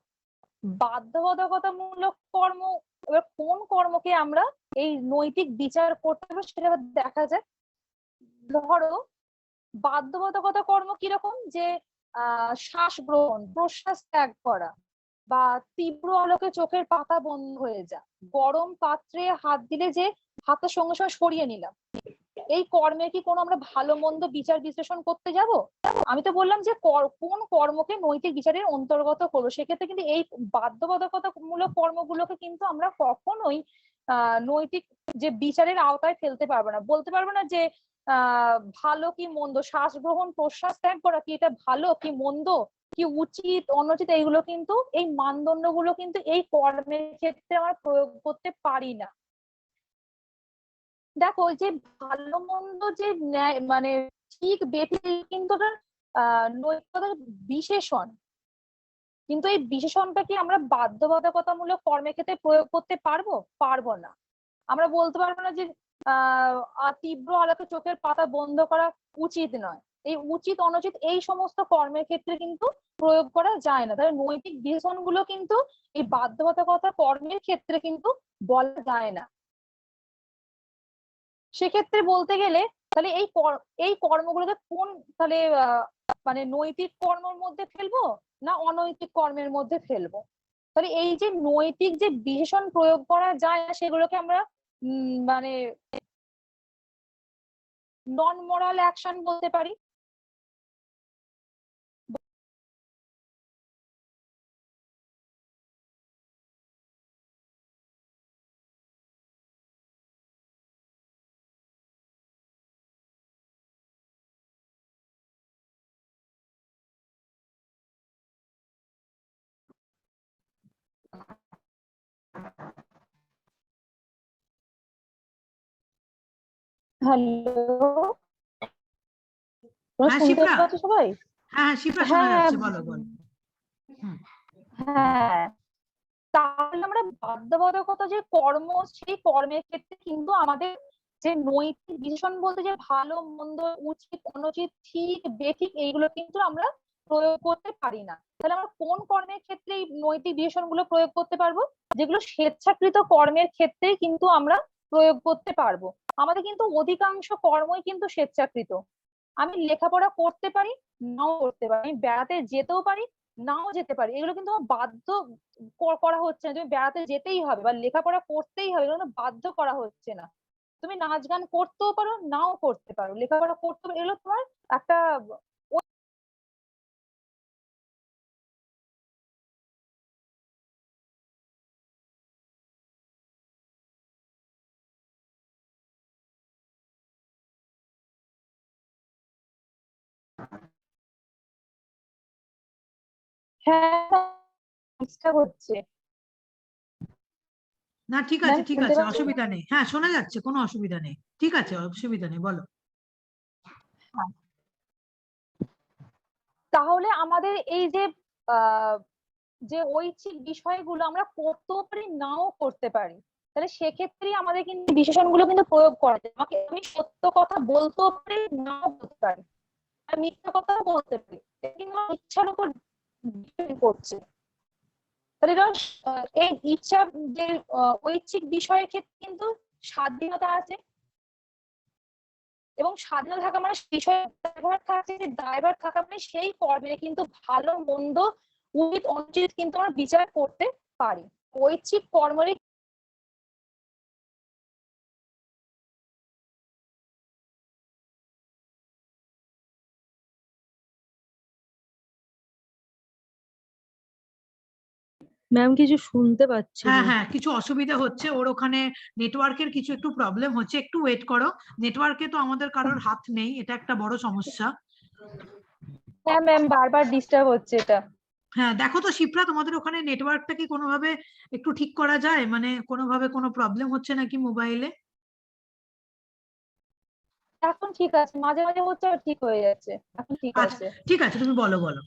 S2: বাধ্যবাধকতামূলক কর্ম, এবার কোন কর্মকে আমরা এই নৈতিক বিচার করতে হবে সেটা দেখা যায়। ধরো, বাধ্যবাধকতা কর্ম কিরকম, যে শ্বাস গ্রহণ প্রশ্বাস ত্যাগ করা, বা তীব্র আলোকে চোখের পাতা বন্ধ হয়ে যা, গরম পাত্রে হাত দিলে যে হাতের সঙ্গে সঙ্গে সরিয়ে নিলাম, এই কর্মে কি কোনো আমরা ভালো মন্দ বিচার বিশ্লেষণ করতে যাব? আমি তো বললাম যে কোন কর্মকে নৈতিক বিচারের অন্তর্গত করবো, সেক্ষেত্রে কিন্তু এই বাধ্যবাধকতামূলক কর্মগুলোকে কিন্তু আমরা কখনোই নৈতিক যে বিচারের আওতায় ফেলতে পারবো না। বলতে পারবো না যে ভালো কি মন্দ, শ্বাস গ্রহণ প্রশ্বাস ত্যাগ করা কি এটা ভালো কি মন্দ, কি উচিত অনুচিত, এইগুলো কিন্তু এই মানদণ্ডগুলো কিন্তু এই কর্মের ক্ষেত্রে আমরা প্রয়োগ করতে পারি না। দেখো, ওই যে ভালো মন্দ যে মানে ঠিক বেঠিক কিন্তু নৈতিকতার বিশেষণ, কিন্তু এই বিশেষণটা কি আমরা বাধ্যবাধকতামূলক কর্মের ক্ষেত্রে প্রয়োগ করতে পারবো? পারবো না। আমরা বলতে পারবো না যে তীব্র আলোকে চোখের পাতা বন্ধ করা উচিত নয়, এই উচিত অনুচিত এই সমস্ত কর্মের ক্ষেত্রে কিন্তু প্রয়োগ করা যায় না। তাহলে নৈতিক বিশেষণ গুলো কিন্তু এই বাধ্যবাধকতা কর্মের ক্ষেত্রে কিন্তু বলা যায় না। সেক্ষেত্রে বলতে গেলে তাহলে এই কর্মগুলোকে কোন তাহলে মানে নৈতিক কর্মের মধ্যে ফেলবো না অনৈতিক কর্মের মধ্যে ফেলবো? তাহলে এই যে নৈতিক যে বিশেষণ প্রয়োগ করা যায় না, সেগুলোকে আমরা মানে নন মোরাল অ্যাকশন বলতে পারি। হ্যালো, তোমরা
S1: হ্যাঁ
S2: শুনতে
S1: শিপ্রা,
S2: পাচ্ছ সবাই?
S1: হ্যাঁ শিপ্রা শোনা
S2: হ্যাঁ,
S1: যাচ্ছে, বলো বলো। হুম।
S2: হ্যাঁ, তাহলে আমরা বাধ্যবাধকতা যে কর্ম, সেই কর্মের ক্ষেত্রে কিন্তু আমাদের যে নৈতিক বিশেষণ বলতে যে ভালো মন্দ উচিত অনুচিত ঠিক বেঠিক এইগুলো কিন্তু আমরা প্রয়োগ করতে পারি না। তাহলে আমরা কোন কর্মের ক্ষেত্রে এই নৈতিক বিশেষণ গুলো প্রয়োগ করতে পারবো? যেগুলো স্বেচ্ছাকৃত কর্মের ক্ষেত্রেই কিন্তু আমরা প্রয়োগ করতে পারবো। আমাদের কিন্তু অধিকাংশ কর্মই কিন্তু স্বেচ্ছাকৃত। আমি লেখাপড়া করতে পারি, নাও করতে পারি, আমি বেড়াতে যেতেও পারি, নাও যেতে পারি, এগুলো কিন্তু আমার বাধ্য করা হচ্ছে না। তুমি বেড়াতে যেতেই হবে বা লেখাপড়া করতেই হবে, এগুলো বাধ্য করা হচ্ছে না। তুমি নাচ গান করতেও পারো, নাও করতে পারো, লেখাপড়া করতে পারো, এগুলো তোমার একটা হ্যাঁ ইচ্ছা করছে।
S1: না ঠিক
S2: ম্যাম
S1: আছে, ঠিক
S2: শুনতে
S1: আছে,
S2: পাচ্ছ?
S1: অসুবিধা নেই, হ্যাঁ শোনা যাচ্ছে, কোনো অসুবিধা নেই, ঠিক আছে, অসুবিধা নেই, বলো।
S2: হ্যাঁ। তাহলে আমাদের এই যে আহ যে ঐচ্ছিক বিষয়গুলো আমরা করতেও পারি, নাও করতে পারি, তাহলে সেক্ষেত্রেই আমাদের কিন্তু বিশেষণগুলো কিন্তু প্রয়োগ করা যায়। আমাকে আমি সত্য কথা বলতেও পারি, নাও বলতে পারি, আর মিথ্যা কথাও বলতে পারি, এটা কিন্তু আমার ইচ্ছার উপর ডিপেন্ড করছে। তাহলে এই ইচ্ছা যে ঐচ্ছিক বিষয়ের ক্ষেত্রে কিন্তু স্বাধীনতা আছে, এবং স্বাধীনতা থাকা মানে বিষয়ে দায়ভার থাকছে, যে দায়ভার থাকা মানে সেই কর্মে কিন্তু ভালো মন্দ উচিত অনুচিত কিন্তু আমরা বিচার করতে পারি। ঐচ্ছিক কর্মের
S6: ম্যাম কিছু শুনতে পাচ্ছি
S1: হ্যাঁ
S6: না।
S1: হ্যাঁ, কিছু অসুবিধা হচ্ছে ওর ওখানে, নেটওয়ার্কের কিছু একটু প্রবলেম হচ্ছে, একটু ওয়েট করো। নেটওয়ার্কে তো আমাদের কারোর হাত নেই, এটা একটা বড় সমস্যা।
S2: হ্যাঁ ম্যাম, বারবার ডিস্টার্ব হচ্ছে এটা।
S1: হ্যাঁ দেখো তো শিপ্রা, তোমাদের ওখানে নেটওয়ার্কটা কি কোনোভাবে একটু ঠিক করা যায়, মানে কোনোভাবে কোনো প্রবলেম হচ্ছে নাকি মোবাইলে?
S2: এখন ঠিক আছে, মাঝে মাঝে হচ্ছে আর ঠিক হয়ে যাচ্ছে, এখন ঠিক
S1: আচ্ছা
S2: আছে।
S1: ঠিক আছে, তুমি বলো বলো।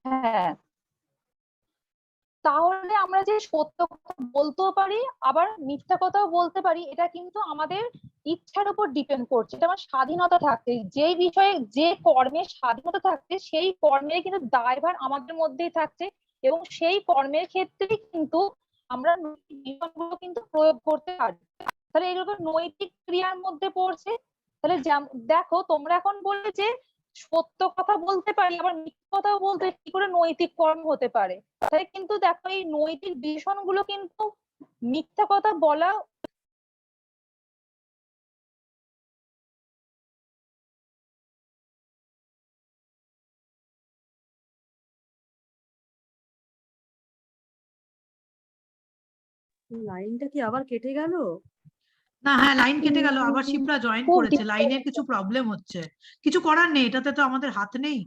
S2: হ্যাঁ, তাহলে আমরা যে সত্য কথা বলতেও পারি আবার মিথ্যা কথাও বলতে পারি, এটা কিন্তু আমাদের ইচ্ছার উপর ডিপেন্ড করছে। এটা আমার স্বাধীনতা থাকতে, যেই বিষয়ে যে কর্মের স্বাধীনতা থাকছে সেই কর্মের কিন্তু দায়ভার আমাদের মধ্যেই থাকছে, এবং সেই কর্মের ক্ষেত্রে কিন্তু আমরা নৈতিক বিধানগুলো কিন্তু প্রয়োগ করতে পারি। তাহলে এগুলো নৈতিক ক্রিয়ার মধ্যে পড়ছে। তাহলে দেখো, তোমরা এখন বললে যে সত্য কথা বলতে পারি আবার মিথ্যা কথাও বলতে, কি করে নৈতিক কর্ম হতে পারে? তাই কিন্তু দেখো, এই নৈতিক বিষয়গুলো কিন্তু মিথ্যা কথা বলা
S4: লাইনটা কি আবার কেটে গেল?
S1: না হ্যাঁ, লাইন কেটে গেল, আবার শিপ্রা জয়েন
S2: খুব
S1: করেছে, লাইনের কিছু প্রবলেম হচ্ছে, কিছু করার নেই, এটাতে তো আমাদের হাত নেই।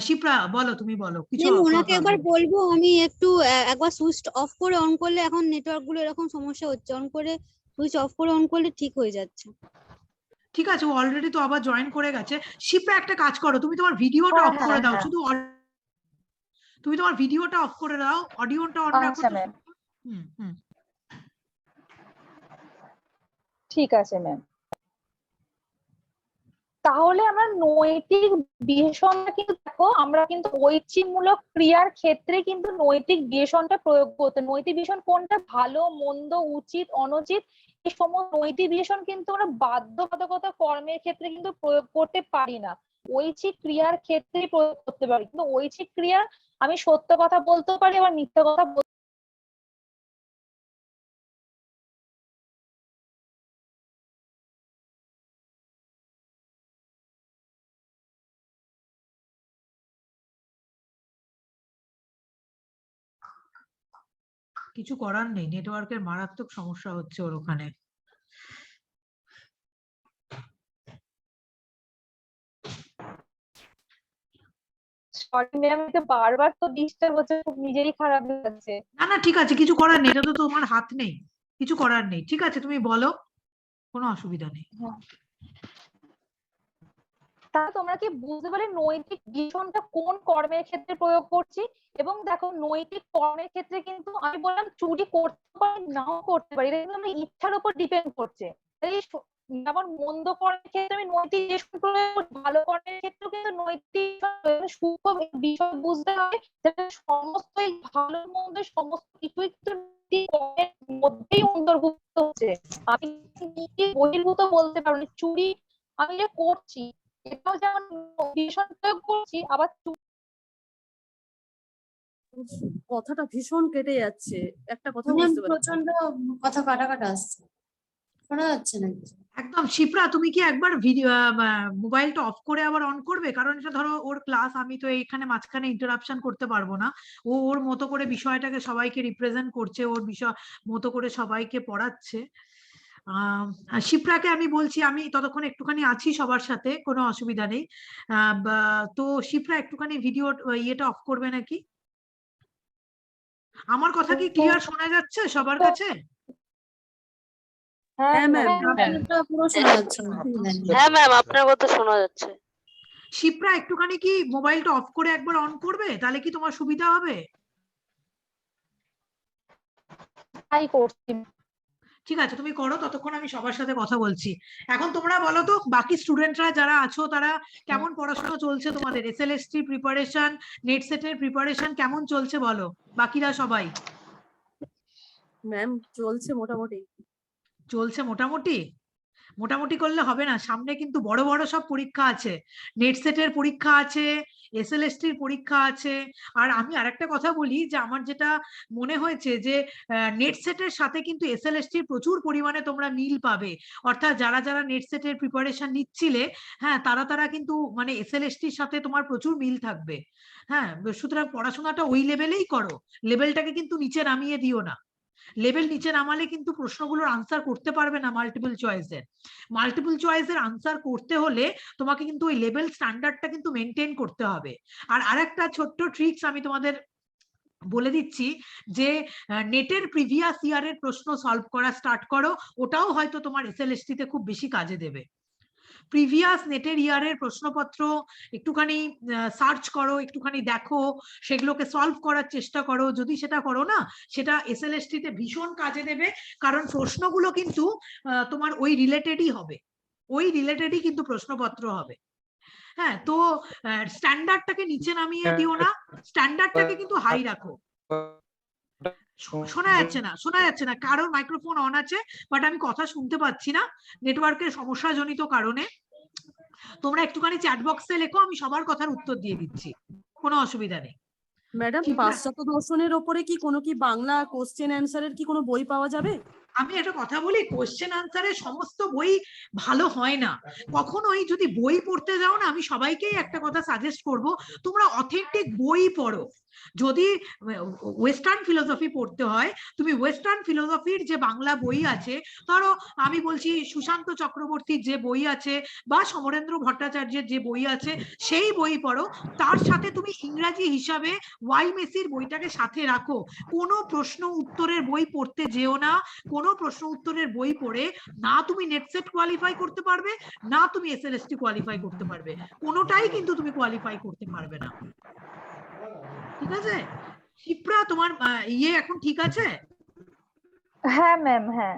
S1: শিপ্রা বলো, তুমি বলো, কিছু
S7: ম্যাম ওনাকে একবার
S1: problem।
S7: বলবো, আমি একটু একবার সুইচ অফ করে অন করলে, এখন নেটওয়ার্ক গুলো এরকম সমস্যা হচ্ছে, অন করে সুইচ অফ করে অন করলে ঠিক হয়ে যাচ্ছে।
S1: ঠিক আছে, ও অলরেডি তো আবার জয়েন করে গেছে। শিপ্রা একটা কাজ করো, তুমি তোমার ভিডিওটা
S2: হ্যাঁ
S1: অফ
S2: হ্যাঁ
S1: করে দাও,
S2: হ্যাঁ,
S1: শুধু তুমি তোমার ভিডিওটা অফ করে দাও, অডিওটা অন রাখো
S2: আচ্ছা
S1: তো।
S2: ম্যাম,
S1: হুম হুম।
S2: ঠিক আছে ম্যাম। তাহলে আমরা নৈতিক বিশেষণটা কিন্তু দেখো, আমরা কিন্তু ঐচ্ছিকমূলক ক্রিয়ার ক্ষেত্রে কিন্তু নৈতিক বিশেষণটা প্রয়োগ করতে, নৈতিক বিশেষণ কোনটা, ভালো মন্দ উচিত অনুচিত, এই সমস্ত নৈতিক বিশেষণ কিন্তু আমরা বাধ্যবাধকতা কর্মের ক্ষেত্রে কিন্তু প্রয়োগ করতে পারি না, ঐচ্ছিক ক্রিয়ার ক্ষেত্রে প্রয়োগ করতে পারি। কিন্তু ঐচ্ছিক ক্রিয়া আমি সত্য কথা বলতেও পারি আবার মিথ্যা কথা
S1: কিছু করার নেই, নেটওয়ার্কের মারাত্মক সমস্যা হচ্ছে ওর ওখানে।
S2: সরি ম্যাম, এটা বারবার তো ডিস্টার্ব হচ্ছে, খুব নিজেরই খারাপ লাগছে।
S1: না না ঠিক আছে, কিছু করার নেই, এটা তো তোমার হাত নেই, কিছু করার নেই, ঠিক আছে তুমি বলো, কোনো অসুবিধা নেই।
S2: তাহলে তোমরা কি বুঝতে পারলে নৈতিক বিধানটা কোন কর্মের ক্ষেত্রে প্রয়োগ করছি? এবং দেখো, নৈতিক কর্মের ক্ষেত্রে কিন্তু আমি বললাম চুরি করতে পারি নাও করতে পারি, এটা কিন্তু আমার ইচ্ছার উপর ডিপেন্ড করছে। তাই যেমন মন্দ কর্মের ক্ষেত্রে আমি নৈতিক বিধান প্রয়োগ করি, ভালো কর্মের ক্ষেত্রেও কিন্তু নৈতিক সূক্ষ্ম বিষয় বুঝতে হবে, যেটা সমস্ত এই ভালো মন্দ সমস্ত কিছুই কিন্তু নৈতিক কর্মের মধ্যেই অন্তর্ভুক্ত হচ্ছে। আমি নীতি বহির্ভূত বলতে পারবো না। চুরি আমি যে করছি, এটাও যেমন ভীষণ প্রয়োগ করছি, আবার
S4: কথাটা ভীষণ কেটে যাচ্ছে, একটা কথা
S7: ম্যাম
S4: বুঝতে পারছি না।
S7: প্রচন্ড কথা কাটা কাটা আসছে, শোনা যাচ্ছে না কিছু।
S1: একদম শিপ্রা, তুমি কি একবার ভিডিও মোবাইলটা অফ করে আবার অন করবে, কারণ এটা ধরো ওর ক্লাস, আমি তো এইখানে মাঝখানে ইন্টারাপশন করতে পারবো না, ও ওর মতো করে বিষয়টাকে সবাইকে রিপ্রেজেন্ট করছে, ওর বিষয় মতো করে সবাইকে পড়াচ্ছে। আর শিপ্রাকে আমি বলছি, আমি ততক্ষণ একটুখানি আছি সবার সাথে, কোনো অসুবিধা নেই। তো শিপ্রা একটুখানি ভিডিও ইয়েটা অফ করবে নাকি? আমার কথা কি ক্লিয়ার শোনা যাচ্ছে সবার কাছে?
S2: হ্যাঁ
S4: হ্যাঁ ম্যাম,
S2: ম্যাম,
S7: আপনারটা পুরো শোনা যাচ্ছে না।
S8: হ্যাঁ ম্যাম, আপনার কথা শোনা যাচ্ছে।
S1: শিপ্রা একটুখানি কি মোবাইলটা অফ করে একবার অন করবে, তাহলে কি তোমার সুবিধা হবে?
S2: তাই করছি।
S1: ঠিক আছে তুমি করো, ততক্ষণ আমি সবার সাথে কথা বলছি। এখন তোমরা বলো তো, বাকি স্টুডেন্টরা যারা আছো তারা কেমন পড়াশোনা চলছে তোমাদের, এসএলএসটি প্রিপারেশন, নেট সেটের প্রিপারেশন কেমন চলছে বলো, বাকিরা সবাই?
S4: ম্যাম চলছে মোটামুটি।
S1: চলছে মোটামুটি। মোটামুটি করলে হবে না, সামনে কিন্তু বড় বড় সব পরীক্ষা আছে, নেট সেটের পরীক্ষা আছে, এসএলএসটির পরীক্ষা আছে। আর আমি আরেকটা কথা বলি যে আমার যেটা মনে হয়েছে যে নেট সেটের সাথে কিন্তু এসএলএসটির প্রচুর পরিমাণে তোমরা মিল পাবে, অর্থাৎ যারা যারা নেট সেটের প্রিপারেশন নিচ্ছিলে, হ্যাঁ তারা কিন্তু মানে এসএলএসটির সাথে তোমার প্রচুর মিল থাকবে। হ্যাঁ, সুতরাং পড়াশোনাটা ওই লেভেলেই করো, লেভেলটাকে কিন্তু নিচে নামিয়ে দিও না। লেভেল নিচে নামালে কিন্তু প্রশ্নগুলোর আনসার করতে পারবে না মাল্টিপল চয়েসের আনসার করতে হলে তোমাকে কিন্তু ওই লেভেল স্ট্যান্ডার্ডটা কিন্তু মেনটেন করতে হবে। আর আরেকটা ছোট্ট ট্রিক্স আমি তোমাদের বলে দিচ্ছি যে নেটের প্রিভিয়াস ইয়ারের প্রশ্ন সলভ করা স্টার্ট করো, ওটাও হয়তো তোমার এসএলএসটি তে খুব বেশি কাজে দেবে। প্রিভিয়াস নেটের ইয়ারের প্রশ্নপত্র একটুখানি সার্চ করো, একটুখানি দেখো, সেগুলোকে সলভ করার চেষ্টা করো। যদি সেটা করো না, সেটা এসএলএসটি তে ভীষণ কাজে দেবে, কারণ প্রশ্নগুলো কিন্তু তোমার ওই রিলেটেডই হবে, ওই রিলেটেডই কিন্তু প্রশ্নপত্র হবে। হ্যাঁ, তো স্ট্যান্ডার্ডটাকে নিচে নামিয়ে দিও না, স্ট্যান্ডার্ডটাকে কিন্তু হাই রাখো। শোনা যাচ্ছে না, কারোর মাইক্রোফোন অন আছে বাট আমি কথা শুনতে পাচ্ছি না নেটওয়ার্কের সমস্যা জনিত কারণে। তোমরা একটুখানি চ্যাট বক্সে লেখো, আমি সবার কথার উত্তর দিয়ে দিচ্ছি, কোনো অসুবিধা নেই।
S4: ম্যাডাম, পাশ্চাত্য দর্শনের ওপরে কি কোনো কি বাংলা কোশ্চেন অ্যান্সারের কি কোনো বই পাওয়া যাবে?
S1: আমি একটা কথা বলি, কোশ্চেন আনসারের সমস্ত বই ভালো হয় না। কখনোই যদি বই পড়তে যাও না, আমি সবাইকেই একটা কথা সাজেস্ট করব, তোমরা অথেন্টিক বই পড়ো। যদি ওয়েস্টার্ন ফিলোসফি পড়তে হয়, তুমি ওয়েস্টার্ন ফিলোসফির যে বাংলা বই আছে, ধরো আমি বলছি সুশান্ত চক্রবর্তীর যে বই আছে বা সমরেন্দ্র ভট্টাচার্যের যে বই আছে, সেই বই পড়ো। তার সাথে তুমি ইংরাজি হিসাবে ওয়াই মেসির বইটাকে সাথে রাখো। কোনো প্রশ্ন উত্তরের বই পড়তে যেও না, কোনো প্রশ্ন উত্তরের বই পড়ে না তুমি নেট সেট কোয়ালিফাই করতে পারবে, না তুমি এসএলএসটি কোয়ালিফাই করতে পারবে, কোনোটাই কিন্তু তুমি কোয়ালিফাই করতে পারবে না। ঠিক আছে শিপ্রা, তোমার ইয়ে এখন ঠিক আছে?
S2: হ্যাঁ ম্যাম, হ্যাঁ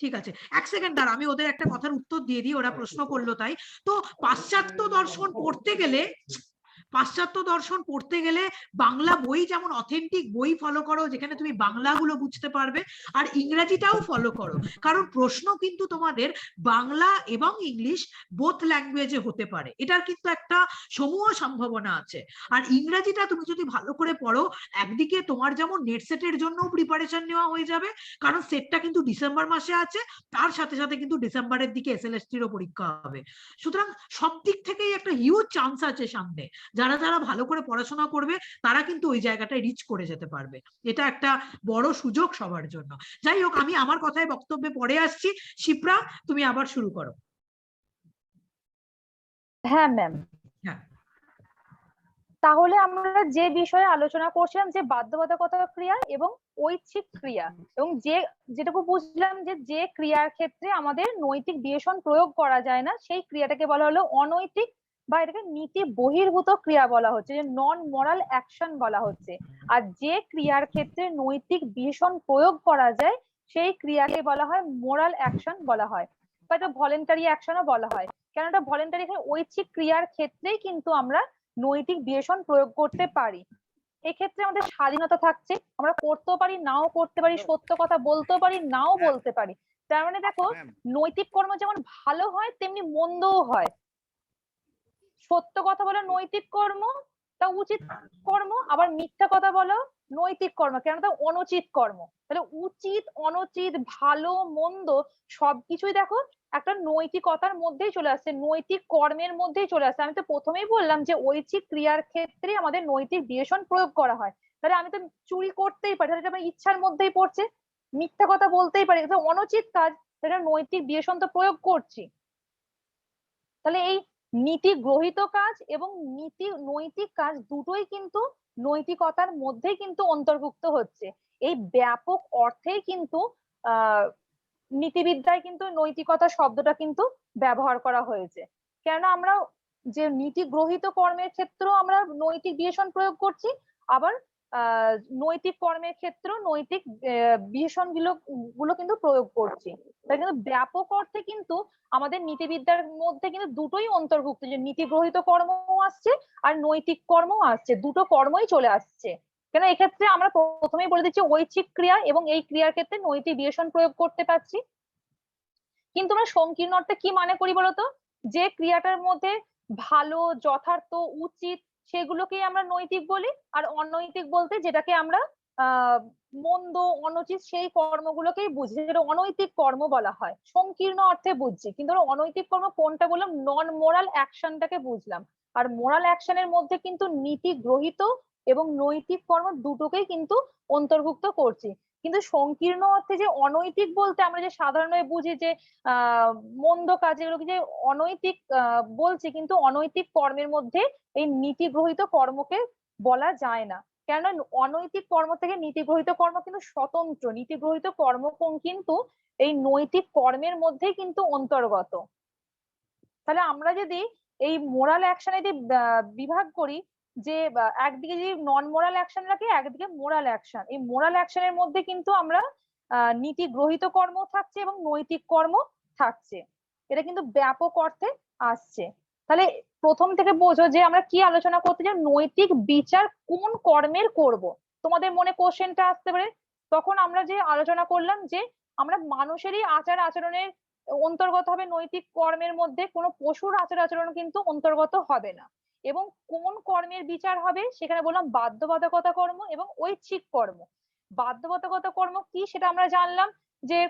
S1: ঠিক আছে, এক সেকেন্ড দাঁড়া, আমি ওদের একটা কথার উত্তর দিয়ে দিই, ওরা প্রশ্ন করলো তাই। তো পাশ্চাত্য দর্শন পড়তে গেলে বাংলা বই যেমন অথেন্টিক বই ফলো করো, যেখানে তুমি বাংলাগুলো বুঝতে পারবে, আর ইংরেজিটাও ফলো করো, কারণ প্রশ্ন কিন্তু তোমাদের বাংলা এবং ইংলিশ বোথ ল্যাঙ্গুয়েজে হতে পারে, এটার কিন্তু একটা সমূহ সম্ভাবনা আছে। আর ইংরেজিটা তুমি যদি ভালো করে পড়ো, একদিকে তোমার যেমন নেট সেটের জন্য প্রিপারেশন নেওয়া হয়ে যাবে, কারণ সেটটা কিন্তু ডিসেম্বর মাসে আছে, তার সাথে সাথে কিন্তু ডিসেম্বরের দিকে এসএলএসটিরও পরীক্ষা হবে। সুতরাং সব দিক থেকেই একটা হিউজ চান্স আছে সামনে। যারা যারা ভালো করে পড়াশোনা করবে তারা কিন্তু ওই জায়গাটায় রিচ করে যেতে পারবে, এটা একটা বড় সুযোগ সবার জন্য। যাই হোক, আমি আমার কথায় বক্তব্যে পরে আসছি। শিপ্রা, তুমি আবার শুরু করো।
S2: হ্যাঁ ম্যাম,
S1: হ্যাঁ,
S2: তাহলে আমরা যে বিষয়ে আলোচনা করছিলাম যে বাধ্যবাধকতা ক্রিয়া এবং ঐচ্ছিক ক্রিয়া, এবং যেটুকু বুঝলাম যে ক্রিয়ার ক্ষেত্রে আমাদের নৈতিক বিবেচন প্রয়োগ করা যায় না, সেই ক্রিয়াটাকে বলা হলো অনৈতিক, বা এটাকে নীতি বহির্ভূত ক্রিয়া বলা হচ্ছে, যে নন মোরাল অ্যাকশন বলা হচ্ছে। আর যে ক্রিয়ার ক্ষেত্রে নৈতিক বিবেচন প্রয়োগ করা যায় সেই ক্রিয়াকে বলা হয় মোরাল অ্যাকশন বলা হয়, বা এটা ভলেন্টারি অ্যাকশনও বলা হয়। কেন এটা ভলেন্টারি? এখানে ঐচ্ছিক ক্রিয়ার ক্ষেত্রেই কিন্তু আমরা নৈতিক বিবেচন প্রয়োগ করতে পারি। এক্ষেত্রে আমাদের স্বাধীনতা থাকছে, আমরা করতেও পারি, নাও করতে পারি, সত্য কথা বলতেও পারি, নাও বলতে পারি। তার মানে দেখো, নৈতিক কর্ম যেমন ভালো হয় তেমনি মন্দও হয়। সত্য কথা বলা নৈতিক কর্ম, তা উচিত কর্ম, আবার মিথ্যা কথা বলা নৈতিক কর্ম, কেন তা অনুচিত কর্ম। তাহলে উচিত, অনুচিত, ভালো, মন্দ সবকিছুই দেখো একটা নৈতিকতার মধ্যেই চলে আসছে, নৈতিক কর্মের মধ্যেই চলে আসছে। আমি তো প্রথমেই বললাম যে ঐচ্ছিক ক্রিয়ার ক্ষেত্রে আমাদের নৈতিক বিবেচন প্রয়োগ করা হয়। তাহলে আমি তো চুরি করতেই পারি, তাহলে আমার ইচ্ছার মধ্যেই পড়ছে। মিথ্যা কথা বলতেই পারি, এটা অনুচিত কাজ, সেটা নৈতিক বিবেচন তো প্রয়োগ করছি। তাহলে এই নীতি গ্রহিত কাজ এবং নৈতিক কাজ দুটোই কিন্তু নৈতিকতার মধ্যেই কিন্তু অন্তর্ভুক্ত হচ্ছে। এই ব্যাপক অর্থেই কিন্তু নীতিবিদ্যায় কিন্তু নৈতিকতা শব্দটা কিন্তু ব্যবহার করা হয়েছে। কেননা আমরা যে নীতি গ্রহিত কর্মের ক্ষেত্রেও আমরা নৈতিক বিবেচন প্রয়োগ করছি, আবার নৈতিক কর্মের ক্ষেত্রেও নৈতিক বিবেচন গুলো কিন্তু প্রয়োগ করছি। তাই কিন্তু ব্যাপক অর্থে কিন্তু আমাদের নীতিবিদ্যার মধ্যে কিন্তু দুটোই অন্তর্ভুক্ত, যে নীতি গ্রহিত কর্মও আসছে আর নৈতিক কর্মও আসছে, দুটো কর্মই চলে আসছে। কেন এক্ষেত্রে আমরা প্রথমেই বলে দিচ্ছি ঐচ্ছিক ক্রিয়া, এবং এই ক্রিয়ার ক্ষেত্রে নৈতিক বিবেচন প্রয়োগ করতে পারছি। কিন্তু আমরা সংকীর্ণ অর্থে কি মানে করি বলতো? যে ক্রিয়াটার মধ্যে ভালো, যথার্থ, উচিত সেগুলোকেই আমরা নৈতিক বলি, আর অনৈতিক বলতে যেটাকে আমরা মন্দ, অনুচিত সেই কর্মগুলোকেই বুঝি, যেটা অনৈতিক কর্ম বলা হয়, সংকীর্ণ অর্থে বুঝছি। কিন্তু আমরা অনৈতিক কর্ম কোনটা বললাম? নন মোরাল অ্যাকশনটাকে বুঝলাম। আর মোরাল অ্যাকশনের মধ্যে কিন্তু নীতি গ্রহীত এবং নৈতিক কর্ম দুটোকেই কিন্তু অন্তর্ভুক্ত করছি। কিন্তু সংকীর্ণ অর্থে যে অনৈতিক বলতে আমরা যে সাধারণভাবে বুঝি যে মন্দ কাজ, এগুলোকে যে অনৈতিক বলছি, কিন্তু অনৈতিক কর্মের মধ্যে এই নীতি গ্রহীত কর্মকে বলা যায় না। কেননা অনৈতিক কর্ম থেকে নীতি গ্রহীত কর্ম কিন্তু স্বতন্ত্র, নীতি গ্রহীত কর্ম কিন্তু এই নৈতিক কর্মের মধ্যেই কিন্তু অন্তর্গত। তাহলে আমরা যদি এই মোরাল অ্যাকশনে যদি বিভাগ করি, যে একদিকে যদি নন মোরাল অ্যাকশন রাখি, একদিকে মোরাল অ্যাকশন, এই মোরাল অ্যাকশনের মধ্যে কিন্তু আমরা নীতি গ্রহীত কর্ম থাকছে এবং নৈতিক কর্ম থাকছে। এটা কিন্তু ব্যাপক অর্থে আসছে। তাহলে প্রথম থেকে বোঝো যে আমরা কি আলোচনা করতে চাই, নৈতিক বিচার কোন কর্মের করব। তোমাদের মনে কোশ্চেনটা আসতে পারে, তখন আমরা যে আলোচনা করলাম যে আমরা মানুষেরই আচার আচরণের অন্তর্গত হবে নৈতিক কর্মের মধ্যে, কোনো পশুর আচার আচরণ কিন্তু অন্তর্গত হবে না। এবং কোন কর্মের বিচার হবে সেখানে বললাম বাধ্যবাধকতা কর্ম এবং ঐচ্ছিক কর্ম। বাধ্যবাধকতা কর্ম কি সেটা আমরা জানলাম, যে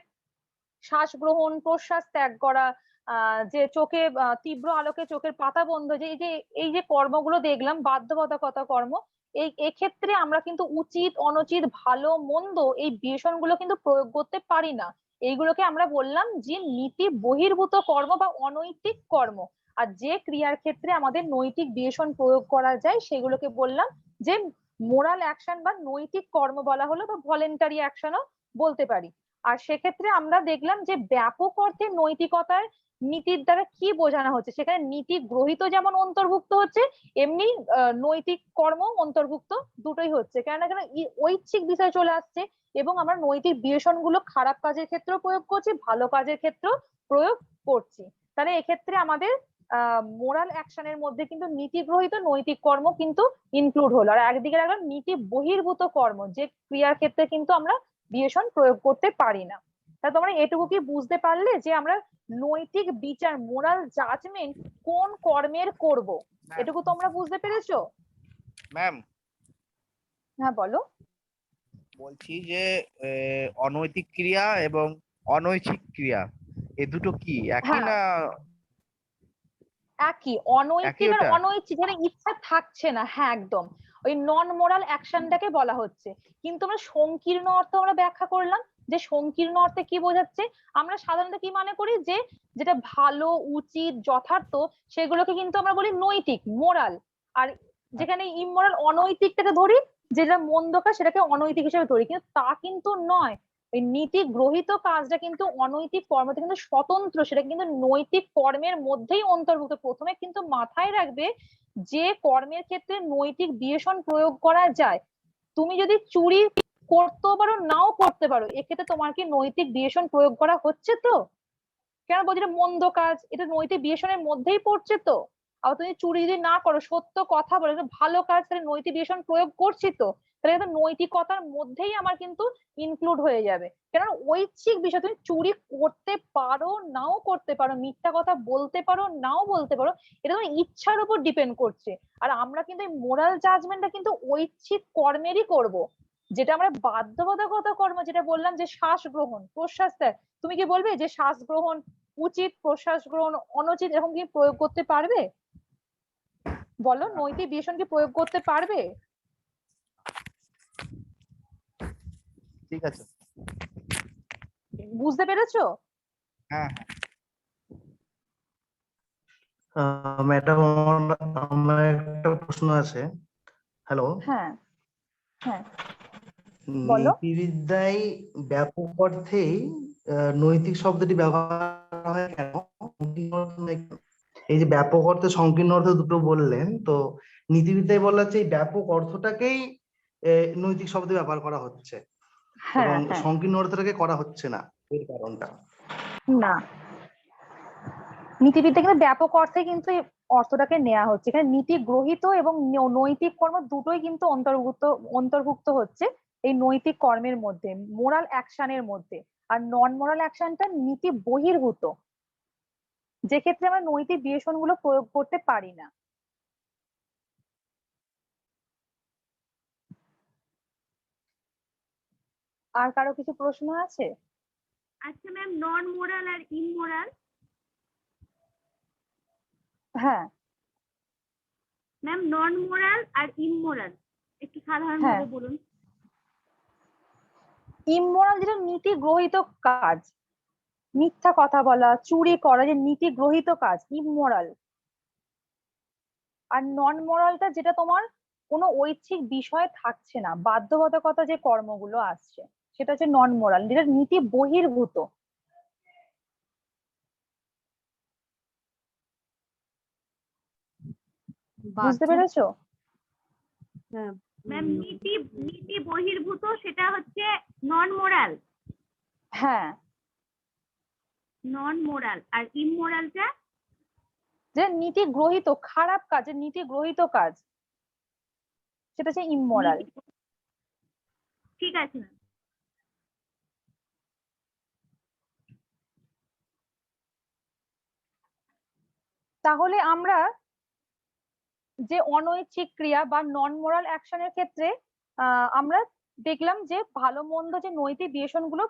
S2: শ্বাস গ্রহণ, প্রশ্বাস ত্যাগ করা, যে চোখে তীব্র আলোকে চোখের পাতা বন্ধ, যে এই যে কর্মগুলো দেখলাম বাধ্যবাধকতা কর্ম, এক্ষেত্রে আমরা কিন্তু উচিত, অনুচিত, ভালো, মন্দ এই বিশেষণগুলো কিন্তু প্রয়োগ করতে পারি না। এইগুলোকে আমরা বললাম যে নীতি বহির্ভূত কর্ম বা অনৈতিক কর্ম। আর যে ক্রিয়ার ক্ষেত্রে আমাদের নৈতিক বিশেষণ প্রয়োগ করা যায় সেগুলোকে বললাম যে মোরাল অ্যাকশন বা নৈতিক কর্ম বলা হলো, বা ভলেন্টারি অ্যাকশনও বলতে পারি। আর সেক্ষেত্রে আমরা দেখলাম যে ব্যাপক অর্থে নৈতিকতার নীতির দ্বারা কি বোঝানো হচ্ছে, সেখানে নীতি গ্রহীত যেমন অন্তর্ভুক্ত হচ্ছে, এমনি নৈতিক কর্ম অন্তর্ভুক্ত দুটোই হচ্ছে। কেন ঐচ্ছিক বিষয় চলে আসছে এবং আমরা নৈতিক বিশেষণগুলো খারাপ কাজের ক্ষেত্রেও প্রয়োগ করছি, ভালো কাজের ক্ষেত্রেও প্রয়োগ করছি। তাহলে এক্ষেত্রে আমাদের মোরাল অ্যাকশনের মধ্যে কিন্তু নীতি গ্রহীত নৈতিক কর্ম কিন্তু ইনক্লুড হলো। আর একদিকে রাখলাম নীতি বহির্ভূত কর্ম, যে ক্রিয়ার ক্ষেত্রে কিন্তু আমরা বিশেষণ প্রয়োগ করতে পারি না। তা তোমরা এটুকু কি বুঝতে পারলে যে আমরা নৈতিক বিচার, মোরাল জাজমেন্ট কোন কর্মের করব? এটুকু তোমরা বুঝতে পেরেছো?
S6: ম্যাম
S2: হ্যাঁ বলো।
S6: বলছি যে অনৈতিক ক্রিয়া এবং অনৈচ্ছিক ক্রিয়া এই দুটো কি একই
S2: হ্যাঁ।
S6: না?
S2: একই, অনৈতিক আর
S6: ওটা?
S2: অনৈচ্ছিক, যেটা ইচ্ছা থাকছে না, হ্যাঁ একদম ওই নন মোরাল অ্যাকশনটাকে বলা হচ্ছে। কিন্তু আমরা সংকীর্ণ অর্থ আমরা ব্যাখ্যা করলাম, যে সংকীর্ণ অর্থে কি বোঝাচ্ছে। আমরা সাধারণত কি মনে করি, যে যেটা ভালো, উচিত, যথার্থ সেগুলোকে কিন্তু আমরা বলি নৈতিক, মোরাল। আর যেখানে ইমোরাল, অনৈতিকটাকে ধরি, যেটা মন্দ কাজ সেটাকে অনৈতিক হিসেবে ধরি, কিন্তু তা কিন্তু নয়। এই নীতি গ্রহীত কাজটা কিন্তু অনৈতিক কর্ম থেকে কিন্তু স্বতন্ত্র, সেটা কিন্তু নৈতিক কর্মের মধ্যেই অন্তর্ভুক্ত। প্রথমে কিন্তু মাথায় রাখবে যে কর্মের ক্ষেত্রে নৈতিক বিশেষণ প্রয়োগ করা যায়, তুমি যদি চুরি করতে পারো নাও করতে পারো, এক্ষেত্রে তোমার কি নৈতিক বিশেষণ প্রয়োগ করা হচ্ছে? তো কেন বলছি এটা মন্দ কাজ, এটা নৈতিক বিশেষণের মধ্যেই পড়ছে। তো আবার তুমি চুরি যদি না করো, সত্য কথা বলে, এটা ভালো কাজ, তাহলে নৈতিক বিশেষণ প্রয়োগ করছি। তো তাহলে কিন্তু নৈতিকতার মধ্যেই আমার কিন্তু ইনক্লুড হয়ে যাবে। কেন ঐচ্ছিক বিষয়, তুমি চুরি করতে পারো নাও করতে পারো, মিথ্যা কথা বলতে পারো নাও বলতে পারো, এটা তোমার ইচ্ছার উপর ডিপেন্ড করছে। আর আমরা কিন্তু এই মোরাল জাজমেন্টটা কিন্তু ঐচ্ছিক কর্মেরই করব। যেটা আমরা বাধ্যবাধকতা কর্ম, যেটা বললাম যে শ্বাস গ্রহণ, প্রশ্বাস ত্যাগ, তুমি কি বলবে যে শ্বাস গ্রহণ উচিত, প্রশ্বাস গ্রহণ অনুচিত, এরকম কি প্রয়োগ করতে পারবে? বলো, নৈতিক বিশেষণ কি প্রয়োগ করতে পারবে?
S6: ঠিক আছে,
S2: বুঝতে পেরেছো?
S6: হ্যাঁ।
S9: ম্যাডাম আমার একটা প্রশ্ন আছে। হ্যালো।
S2: হ্যাঁ হ্যাঁ বলো।
S9: নীতিবিদ্যায় ব্যাপক অর্থেই নৈতিক শব্দটি ব্যবহার হয় কেন? এই যে ব্যাপক অর্থে সংকীর্ণ অর্থ দুটো বললেন, তো নীতিবিদ্যায় বলা হচ্ছে এই ব্যাপক অর্থটাকেই নৈতিক শব্দে ব্যবহার করা হচ্ছে এবং
S2: হ্যাঁ
S9: সংকীর্ণ অর্থটাকে করা হচ্ছে না, এর কারণটা?
S2: না, নীতিবিদ্যা কিন্তু ব্যাপক অর্থে কিন্তু এই অর্থটাকে নেওয়া হচ্ছে। এখানে নীতি গ্রহীত এবং নৈতিক কর্ম দুটোই কিন্তু অন্তর্ভুক্ত হচ্ছে এই নৈতিক কর্মের মধ্যে, মোরাল অ্যাকশনের মধ্যে। আর নন মোরাল অ্যাকশনটা নীতি বহির্ভূত, যে ক্ষেত্রে আমরা নৈতিক বিবেচন গুলো প্রয়োগ করতে পারি না। আর কারো কিছু প্রশ্ন আছে?
S10: আচ্ছা ম্যাম, নন মোরাল আর ইমোরাল?
S2: হ্যাঁ
S10: ম্যাম, নন মোরাল আর ইমোরাল একটু সাধারণ
S2: হ্যাঁ।
S10: ভাবে বলুন।
S2: ইমোরাল যেটা নীতি গ্রহীত কাজ, মিথ্যা কথা বলা, চুরি করা, যে নীতি গ্রহীত কাজ ইমোরাল। আর নন মোরালটা যেটা তোমার কোনো ঐচ্ছিক বিষয় থাকছে না, বাধ্যবাধকতা যে কর্মগুলো আসছে, সেটা হচ্ছে নন মোরাল, যেটা নীতি বহির্ভূত। বুঝতে পেরেছো?
S4: হ্যাঁ
S10: ম্যাম, নীতি বহির্ভূত সেটা হচ্ছে নন মোরাল।
S2: হ্যাঁ,
S10: নন মোরাল আর ইমোরালটা?
S2: যে নীতি গ্রহীত খারাপ কাজ, যে নীতি গ্রহীত কাজ, সেটা হচ্ছে ইমোরাল।
S10: ঠিক আছে ম্যাম।
S2: তাহলে আমরা যে অনৈচ্ছিক ক্রিয়া বা নন মোরাল অ্যাকশনের ক্ষেত্রে আমরা দেখলাম যে ভালো মন্দ যে নৈতিক বিবেচন গুলো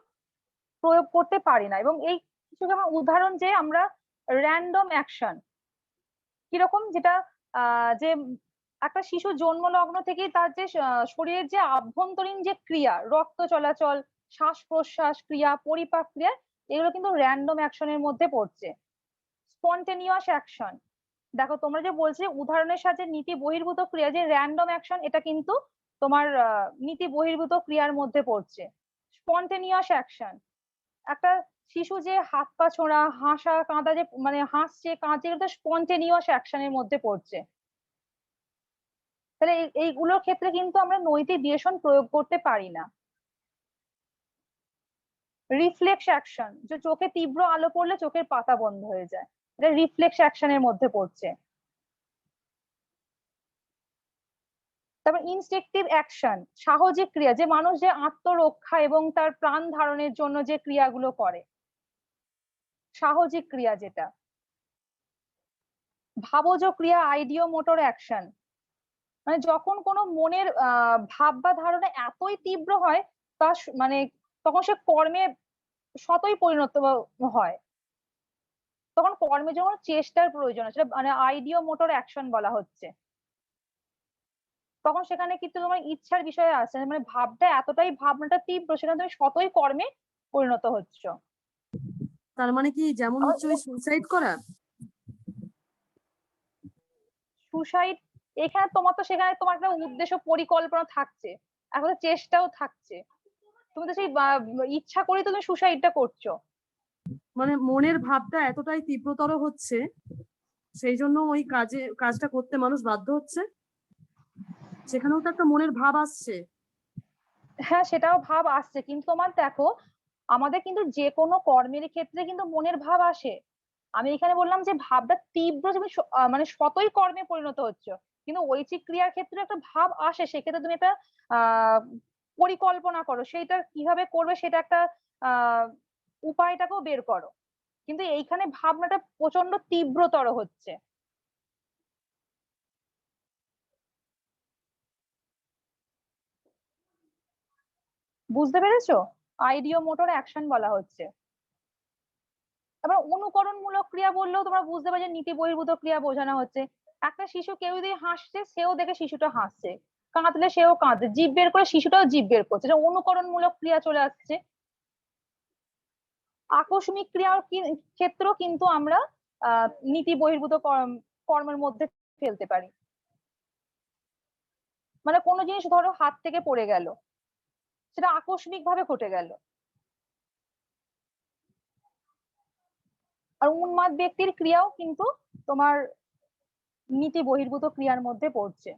S2: প্রয়োগ করতে পারি না, এবং এই কিছু যেমন উদাহরণ, যে আমরা র্যান্ডম অ্যাকশন কিরকম, যেটা যে একটা শিশু জন্ম লগ্ন থেকেই তার যে শরীরের যে আভ্যন্তরীণ যে ক্রিয়া, রক্ত চলাচল, শ্বাস প্রশ্বাস ক্রিয়া, পরিপাক ক্রিয়া, এগুলো কিন্তু র্যান্ডম অ্যাকশনের মধ্যে পড়ছে। স্পন্টেনিয়াস অ্যাকশন, দেখো তোমরা যে বলছে উদাহরণের সাথে নীতি বহির্ভূত ক্রিয়া, যে র্যান্ডম অ্যাকশন, এটা কিন্তু তোমার নীতি বহির্ভূত ক্রিয়ার মধ্যে পড়ছে। স্পন্টেনিয়াস অ্যাকশন, একটা শিশু যে হাত পা ছোড়া, হাসা, কাঁদা, যে মানে হাসছে কাঁদছে, এটা স্পন্টেনিয়াস অ্যাকশনের মধ্যে পড়ছে। তাহলে এইগুলোর ক্ষেত্রে কিন্তু আমরা নৈতিক বিবেচন প্রয়োগ করতে পারি না। রিফ্লেক্স অ্যাকশন, যে চোখে তীব্র আলো পড়লে চোখের পাতা বন্ধ হয়ে যায়, এটা রিফ্লেক্স অ্যাকশনের মধ্যে পড়ছে। তারপর ইনস্টিংক্টিভ অ্যাকশন, সাহজিক ক্রিয়া, যে মানুষ যে আত্মরক্ষা এবং তার প্রাণ ধারণের জন্য যে ক্রিয়াগুলো করে, সাহজিক ক্রিয়া যেটা। ভাবজ ক্রিয়া, আইডিও মোটর অ্যাকশন, মানে যখন কোনো মনের ভাব বা ধারণা এতই তীব্র হয়, তা মানে তখন সে কর্মে শতই পরিণত হয়, তখন কর্মে যখন চেষ্টার প্রয়োজন, সেটা মানে আইডিও মোটর অ্যাকশন বলা হচ্ছে। তখন সেখানে কিন্তু তোমার ইচ্ছার বিষয়ে আসছে, মানে ভাবটা এতটাই, ভাবনাটা তীব্র, সেখানে তুমি শতই কর্মে পরিণত হচ্ছ।
S4: তার মানে কি যেমন হচ্ছে ওই সুইসাইড করা?
S2: সুসাইড, এখানে তোমার তো সেখানে তোমার একটা উদ্দেশ্য পরিকল্পনা থাকছে, এখন তো চেষ্টাও থাকছে, তুমি তো সেই ইচ্ছা করে তুমি সুসাইডটা করছো।
S4: মানে মনের ভাবটা এতটাই তীব্রতর হচ্ছে, সেই জন্য ওই কাজটা করতে মানুষ বাধ্য হচ্ছে। সেখানেও তো একটা মনের ভাব আসছে।
S2: হ্যাঁ, সেটাও ভাব আসছে, কিন্তু তোমার দেখো আমাদের কিন্তু যে কোনো কর্মের ক্ষেত্রে কিন্তু মনের ভাব আসে। আমি এখানে বললাম যে ভাবটা তীব্র, তুমি মানে শতই কর্মে পরিণত হচ্ছে, কিন্তু ঐচ্ছিক ক্রিয়ার ক্ষেত্রে একটা ভাব আসে, সেক্ষেত্রে তুমি একটা পরিকল্পনা করো, সেইটা কিভাবে করবে সেটা একটা উপায়টাকেও বের করো, কিন্তু এইখানে ভাবনাটা প্রচন্ড তীব্রতর হচ্ছে। বুঝতে পেরেছো? আইডিও মোটর অ্যাকশন বলা হচ্ছে। তারপর অনুকরণমূলক ক্রিয়া বললেও তোমরা বুঝতে পারছো নীতি বহির্ভূত ক্রিয়া বোঝানো হচ্ছে। একটা শিশু কেউ যদি হাসছে, সেও দেখে শিশুটা হাসছে, কাঁদলে সেও কাঁদছে, জিভ বের করে শিশুটাও জিভ বের করছে, এটা অনুকরণমূলক ক্রিয়া চলে আসছে। আকস্মিক ক্রিয়ার ক্ষেত্রেও কিন্তু আমরা নীতি বহির্ভূত কর্মের মধ্যে ফেলতে পারি। মানে কোনো জিনিস ধরো হাত থেকে পড়ে গেল, সেটা আকস্মিক ভাবে ঘটে গেল। আর উন্মাদ ব্যক্তির ক্রিয়াও কিন্তু তোমার নীতি বহির্ভূত ক্রিয়ার মধ্যে পড়ছে।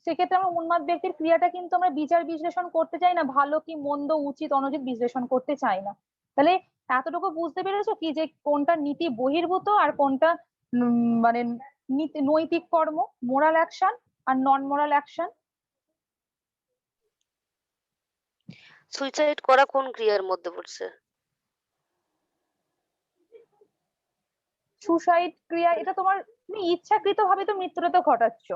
S2: সেক্ষেত্রে আমরা উন্মাদ ব্যক্তির ক্রিয়াটা কিন্তু আমরা বিচার বিশ্লেষণ করতে চাই না, ভালো কি মন্দ, উচিত অনুচিত বিশ্লেষণ করতে চাই না। তাহলে এতটুকু বুঝতে পেরেছো কি, যে কোনটা নীতি বহির্ভূত আর কোনটা মানে নৈতিক কর্ম, মোরাল অ্যাকশন আর নন মোরাল অ্যাকশন।
S8: সুইসাইড করা কোন ক্রিয়ার মধ্যে পড়ছে?
S2: সুসাইড ক্রিয়া এটা তুমি ইচ্ছাকৃত ভাবে তো মৃত্যুটা তো ঘটাচ্ছ।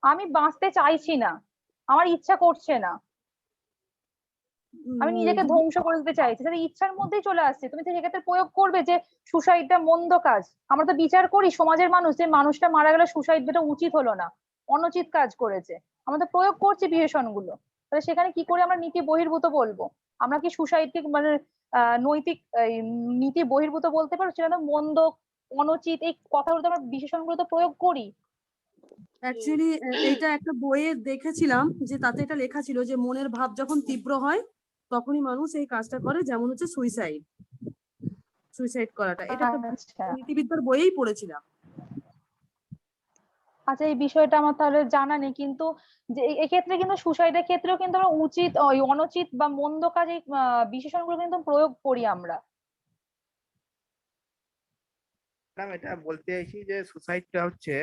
S2: আমি বাঁচতে চাইছি না, আমার ইচ্ছা করছে না, আমি নিজেকে ধ্বংস করে দিতে চাইছি, সেটা ইচ্ছার মধ্যেই চলে আসছে। তুমি তো সেক্ষেত্রে প্রয়োগ করবে যে সুসাইডটা মন্দ কাজ। আমরা তো বিচার করি সমাজের মানুষ যে মানুষটা মারা গেলে সুসাইড যেটা উচিত হলো না, অনুচিত কাজ করেছে, আমরা তো প্রয়োগ করছি বিশেষণ গুলো। তাহলে সেখানে কি করে আমরা নীতি বহির্ভূত বলবো? আমরা কি সুসাইডকে মানে নৈতিক নীতি বহির্ভূত বলতে পারো? সেটা তো মন্দ, অনুচিত, এই কথাগুলো তো আমরা বিশেষণগুলো তো প্রয়োগ করি।
S4: অ্যাকচুয়ালি এটা একটা বইয়ে দেখেছিলাম যে তাতে এটা লেখা ছিল যে মনের ভাব যখন তীব্র হয় তখনই মানুষ এই কাজটা করে, যেমন হচ্ছে সুইসাইড করাটা। এটা একটা
S2: আচ্ছা
S4: নীতিবিদ্যার বইয়েই পড়েছিলাম।
S2: আচ্ছা, এই বিষয়টা আমার তাহলে জানা নেই, কিন্তু যে এক্ষেত্রে কিন্তু সুসাইডের ক্ষেত্রেও কিন্তু আমরা উচিত, অনুচিত বা মন্দ কাজ এই বিশেষণগুলো কিন্তু প্রয়োগ করি আমরা।
S6: ম্যাডাম এটা বলতে চাইছি যে সুসাইডটা হচ্ছে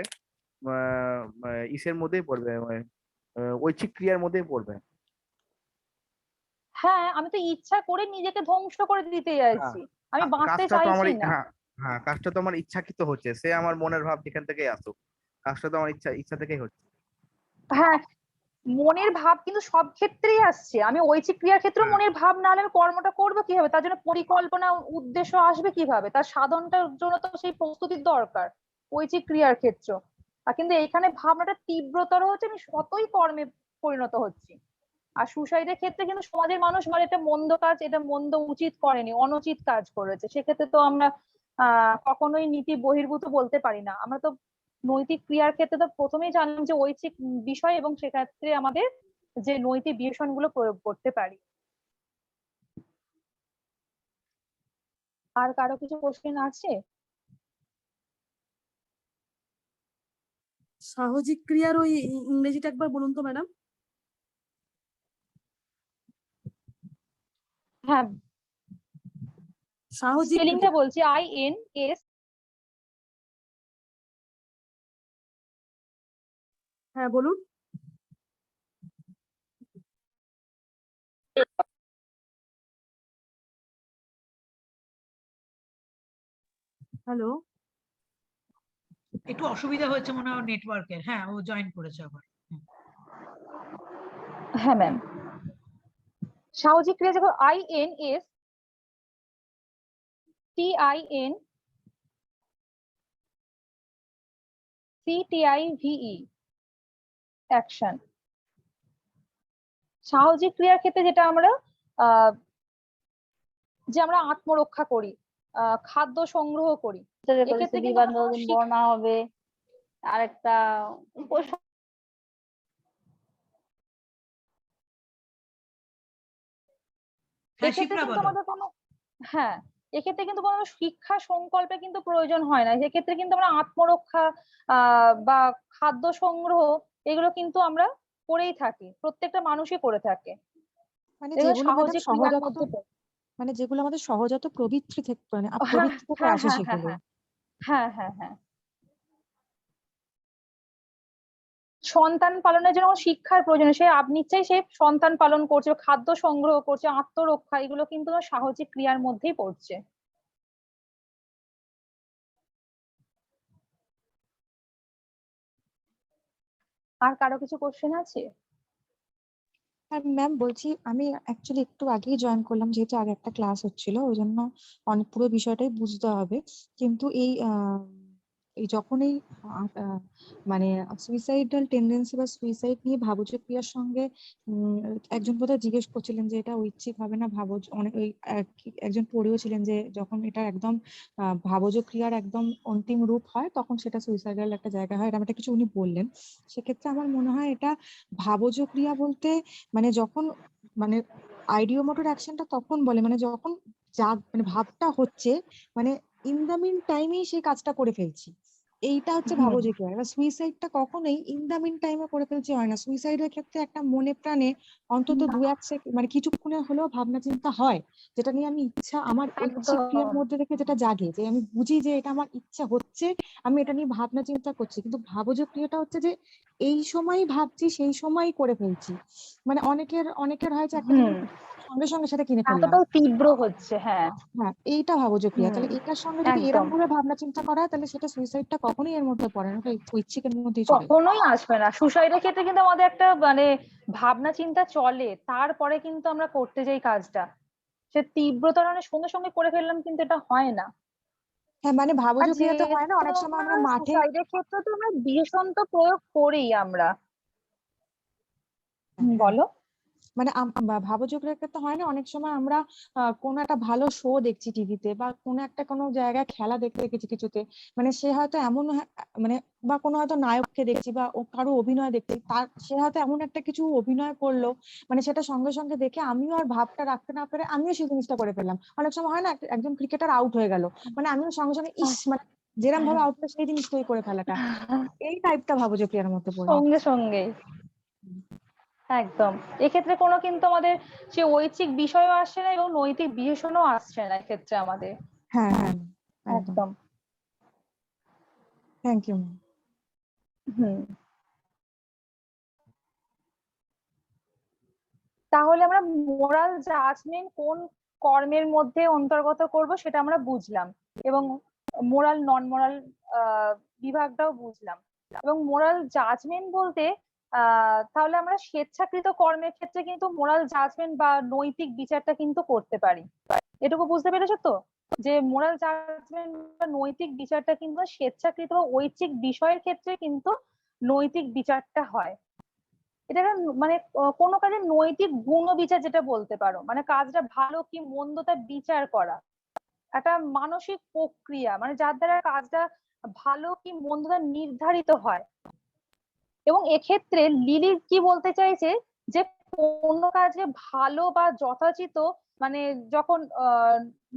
S6: ইসের মধ্যেই পড়বে, ঐচ্ছিক ক্রিয়ার মধ্যেই পড়বে।
S2: হ্যাঁ, আমি তো ইচ্ছা করে নিজেকে ধ্বংস করে দিতে চাইছি, আমি বাঁচতে
S6: কাজটা তো আমার
S2: চাইছি না।
S6: হ্যাঁ হ্যাঁ, কাজটা তো আমার ইচ্ছাকৃত হচ্ছে, সে আমার মনের ভাব যেখান থেকেই আসুক, কাজটা তো আমার ইচ্ছা থেকেই হচ্ছে।
S2: হ্যাঁ, মনের ভাব কিন্তু সব ক্ষেত্রেই আসছে। আমি ঐচ্ছিক ক্রিয়ার ক্ষেত্রেও
S6: হ্যাঁ।
S2: মনের ভাব না হলে আমি কর্মটা করবো কিভাবে? তার জন্য পরিকল্পনা, উদ্দেশ্য আসবে কিভাবে? তার সাধনটার জন্য তো সেই প্রস্তুতির দরকার ঐচ্ছিক ক্রিয়ার ক্ষেত্র। আর কিন্তু এখানে ভাবনাটা তীব্রতর হচ্ছে, আমি শতই কর্মে পরিণত হচ্ছি। আর সুসাইডের ক্ষেত্রে কিন্তু সমাজের মানুষ মানে এটা মন্দ কাজ, এটা মন্দ, উচিত করেনি, অনুচিত কাজ করেছে। সেক্ষেত্রে তো আমরা কখনোই নীতি বহির্ভূত বলতে পারি না। আমরা তো নৈতিক ক্রিয়ার ক্ষেত্রে তো প্রথমেই জানলাম যে ঐচ্ছিক বিষয়, এবং সেক্ষেত্রে আমাদের যে নৈতিক বিশেষণগুলো প্রয়োগ করতে পারি। আর কারো কিছু কোশ্চেন আছে?
S4: সাহজিক ক্রিয়ার ওই ইংরেজিটা একবার বলুন তো ম্যাডাম।
S2: হ্যাঁ,
S4: সাহজিক
S2: স্পেলিংটা বলছি, INS।
S4: হ্যাঁ বলুন। হ্যালো,
S1: একটু অসুবিধা হয়েছে মনে হয় নেটওয়ার্কের। হ্যাঁ, ও জয়েন করেছে আবার।
S2: হ্যাঁ ম্যাম, সাহজিক ক্রিয়া যখন INS TINCTIVE অ্যাকশন। সাহজিক ক্রিয়ার ক্ষেত্রে যেটা আমরা যে আমরা আত্মরক্ষা করি, খাদ্য সংগ্রহ করি, এক্ষেত্রে কিন্তু আমরা কোনো
S3: বর্ণা হবে আরেকটা
S1: হ্যাঁ,
S2: এক্ষেত্রে
S1: শিপ্রা
S2: কিন্তু
S1: বলো।
S2: আমাদের কোনো, হ্যাঁ, এক্ষেত্রে কিন্তু কোনো শিক্ষা সংকল্পে কিন্তু প্রয়োজন হয় না। সেক্ষেত্রে কিন্তু আমরা আত্মরক্ষা বা খাদ্য সংগ্রহ এগুলো কিন্তু আমরা করেই থাকি, প্রত্যেকটা মানুষই করে থাকে।
S11: মানে
S2: এগুলো
S11: যেগুলো আমাদের
S2: সাহজিক ক্রিয়ার
S11: সহজাত,
S2: মধ্যে পড়ে।
S11: মানে যেগুলো আমাদের সহজাত প্রবৃত্তি থেকে, মানে
S2: হ্যাঁ
S11: প্রবৃত্তি থেকে
S2: হ্যাঁ
S11: আসে
S2: হ্যাঁ
S11: সেগুলো।
S2: হ্যাঁ হ্যাঁ হ্যাঁ। সন্তান পালনের জন্য শিক্ষার প্রয়োজন, সে নিশ্চয়ই সে সন্তান পালন করছে, খাদ্য সংগ্রহ করছে, আত্মরক্ষা, এগুলো কিন্তু সাহজিক ক্রিয়ার মধ্যেই পড়ছে। আর কারো কিছু কোশ্চেন আছে?
S11: আর ম্যাম বলছি, আমি অ্যাকচুয়ালি একটু আগেই জয়েন করলাম, যেহেতু আগে একটা ক্লাস হচ্ছিল, ওই জন্য অনেক পুরো বিষয়টাই বুঝতে হবে। কিন্তু এই যখন এই মানে সুইসাইডাল টেন্ডেন্সি বা সুইসাইড নিয়ে ভাবজ ক্রিয়ার সঙ্গে একজন বোধহয় জিজ্ঞেস করছিলেন যে এটা ঐচ্ছিক হবে না ভাবজ, অনেক ওই একজন পড়েও ছিলেন যে যখন এটা একদম ভাবজ ক্রিয়ার একদম অন্তিম রূপ হয় তখন সেটা সুইসাইডাল একটা জায়গা হয়, এটা কিছু উনি বললেন। সেক্ষেত্রে আমার মনে হয় এটা ভাবজ ক্রিয়া বলতে মানে যখন মানে আইডিওমোটর অ্যাকশনটা তখন বলে, মানে যখন যা মানে ভাবটা হচ্ছে, মানে ইন দ্য মিন টাইমেই সেই কাজটা করে ফেলছি। এইটা হচ্ছে
S2: হুম।
S11: ভাবোজ ক্রিয়া। এবার সুইসাইডটা কখনোই ইন দা মিন টাইমে করে ফেলছি হয় না। সুইসাইডের ক্ষেত্রে একটা মনে প্রাণে অন্তত 2-1 সেকেন্ড মানে কিছুক্ষণের হলেও ভাবনা চিন্তা হয়, যেটা নিয়ে আমি ইচ্ছা আমার ঐচ্ছিক ক্রিয়ার
S2: একদম।
S11: মধ্যে থেকে যেটা জাগে, যে আমি বুঝি যে এটা আমার ইচ্ছা হচ্ছে, আমি এটা নিয়ে ভাবনা চিন্তা করছি। কিন্তু ভাবোজ ক্রিয়াটা হচ্ছে যে এই সময়ই ভাবছি সেই সময়ই করে ফেলছি। মানে অনেকের হয় যে একটা জিনিস সঙ্গে সঙ্গে সেটা কিনে ফেললাম।
S2: এতটাও তীব্র হচ্ছে, হ্যাঁ।
S11: হ্যাঁ, এইটা ভাবোজ ক্রিয়া।
S2: হুম,
S11: তাহলে এটার সঙ্গে যদি
S2: একদম।
S11: এরকম ভাবে ভাবনা চিন্তা করা হয় তাহলে সেটা সুইসাইডটা কখনোই এর মধ্যে পড়ে না, ওটা ঐচ্ছিকের মধ্যেই চলে যায়।
S2: কখনোই আসবে না। সুসাইডের ক্ষেত্রে কিন্তু আমাদের একটা মানে ভাবনা চিন্তা চলে, তারপরে কিন্তু আমরা করতে যাই কাজটা। সে তীব্রতার মানে সঙ্গে সঙ্গে করে ফেললাম, কিন্তু এটা হয় না।
S11: হ্যাঁ, মানে ভাবোজ
S2: আর
S11: ক্রিয়াতে হয় না,
S2: যেহেতু
S11: অনেক সময় আমরা
S2: আমরা
S11: মাঠে
S2: সুসাইডের ক্ষেত্রে তো আমরা বিষ তো প্রয়োগ করি আমরা। বলো।
S11: মানে ভাবোজ ক্রিয়ার ক্ষেত্রে হয় না, অনেক সময় আমরা কোনো একটা ভালো শো দেখছি টিভিতে, বা কোনো জায়গায় খেলা দেখতে দেখেছি কিছুতে, মানে সে হয়তো এমন মানে বা কোনো হয়তো নায়ককে দেখছি বা কারো অভিনয় দেখছি, সে হয়তো এমন একটা কিছু অভিনয় করলো, মানে সেটা সঙ্গে সঙ্গে দেখে আমিও আর ভাবটা রাখতে না পেরে আমিও সেই জিনিসটা করে ফেললাম। অনেক সময় হয় না, একজন ক্রিকেটার আউট হয়ে গেল, মানে আমিও সঙ্গে সঙ্গে মানে যেরকম ভাবে আউট সেই জিনিসটাই করে ফেলাটা, এই টাইপটা ভাবোজ ক্রিয়ার মধ্যে পড়ে।
S2: সঙ্গে সঙ্গে একদম। এক্ষেত্রে কোনো কিন্তু আমাদের সে ঐচ্ছিক বিষয়ও আসছে না এবং নৈতিক বিশেষণও আসছে না এক্ষেত্রে আমাদের।
S11: হ্যাঁ হ্যাঁ,
S2: একদম।
S11: Thank you.
S2: হুম। তাহলে আমরা মোরাল জাজমেন্ট কোন কর্মের মধ্যে অন্তর্গত করব সেটা আমরা বুঝলাম, এবং মোরাল নন মোরাল বিভাগটাও বুঝলাম। এবং মোরাল জাজমেন্ট বলতে তাহলে আমরা স্বেচ্ছাকৃত কর্মের ক্ষেত্রে কিন্তু মোরাল জাজমেন্ট বা নৈতিক বিচারটা কিন্তু করতে পারি। এটুকু বুঝতে পেরেছো তো, যে মোরাল জাজমেন্ট বা নৈতিক বিচারটা কিন্তু স্বেচ্ছাকৃত বা ঐচ্ছিক বিষয়ের ক্ষেত্রে কিন্তু নৈতিক বিচারটা হয়। এটা মানে কোনো কাজের নৈতিক গুণ বিচার যেটা বলতে পারো, মানে কাজটা ভালো কি মন্দ তা বিচার করা একটা মানসিক প্রক্রিয়া, মানে যার দ্বারা কাজটা ভালো কি মন্দ তা নির্ধারিত হয়। এবং এক্ষেত্রে লিলি কি বলতে চাইছে, যে কোনো কাজে ভালো বা যথাচিত মানে যখন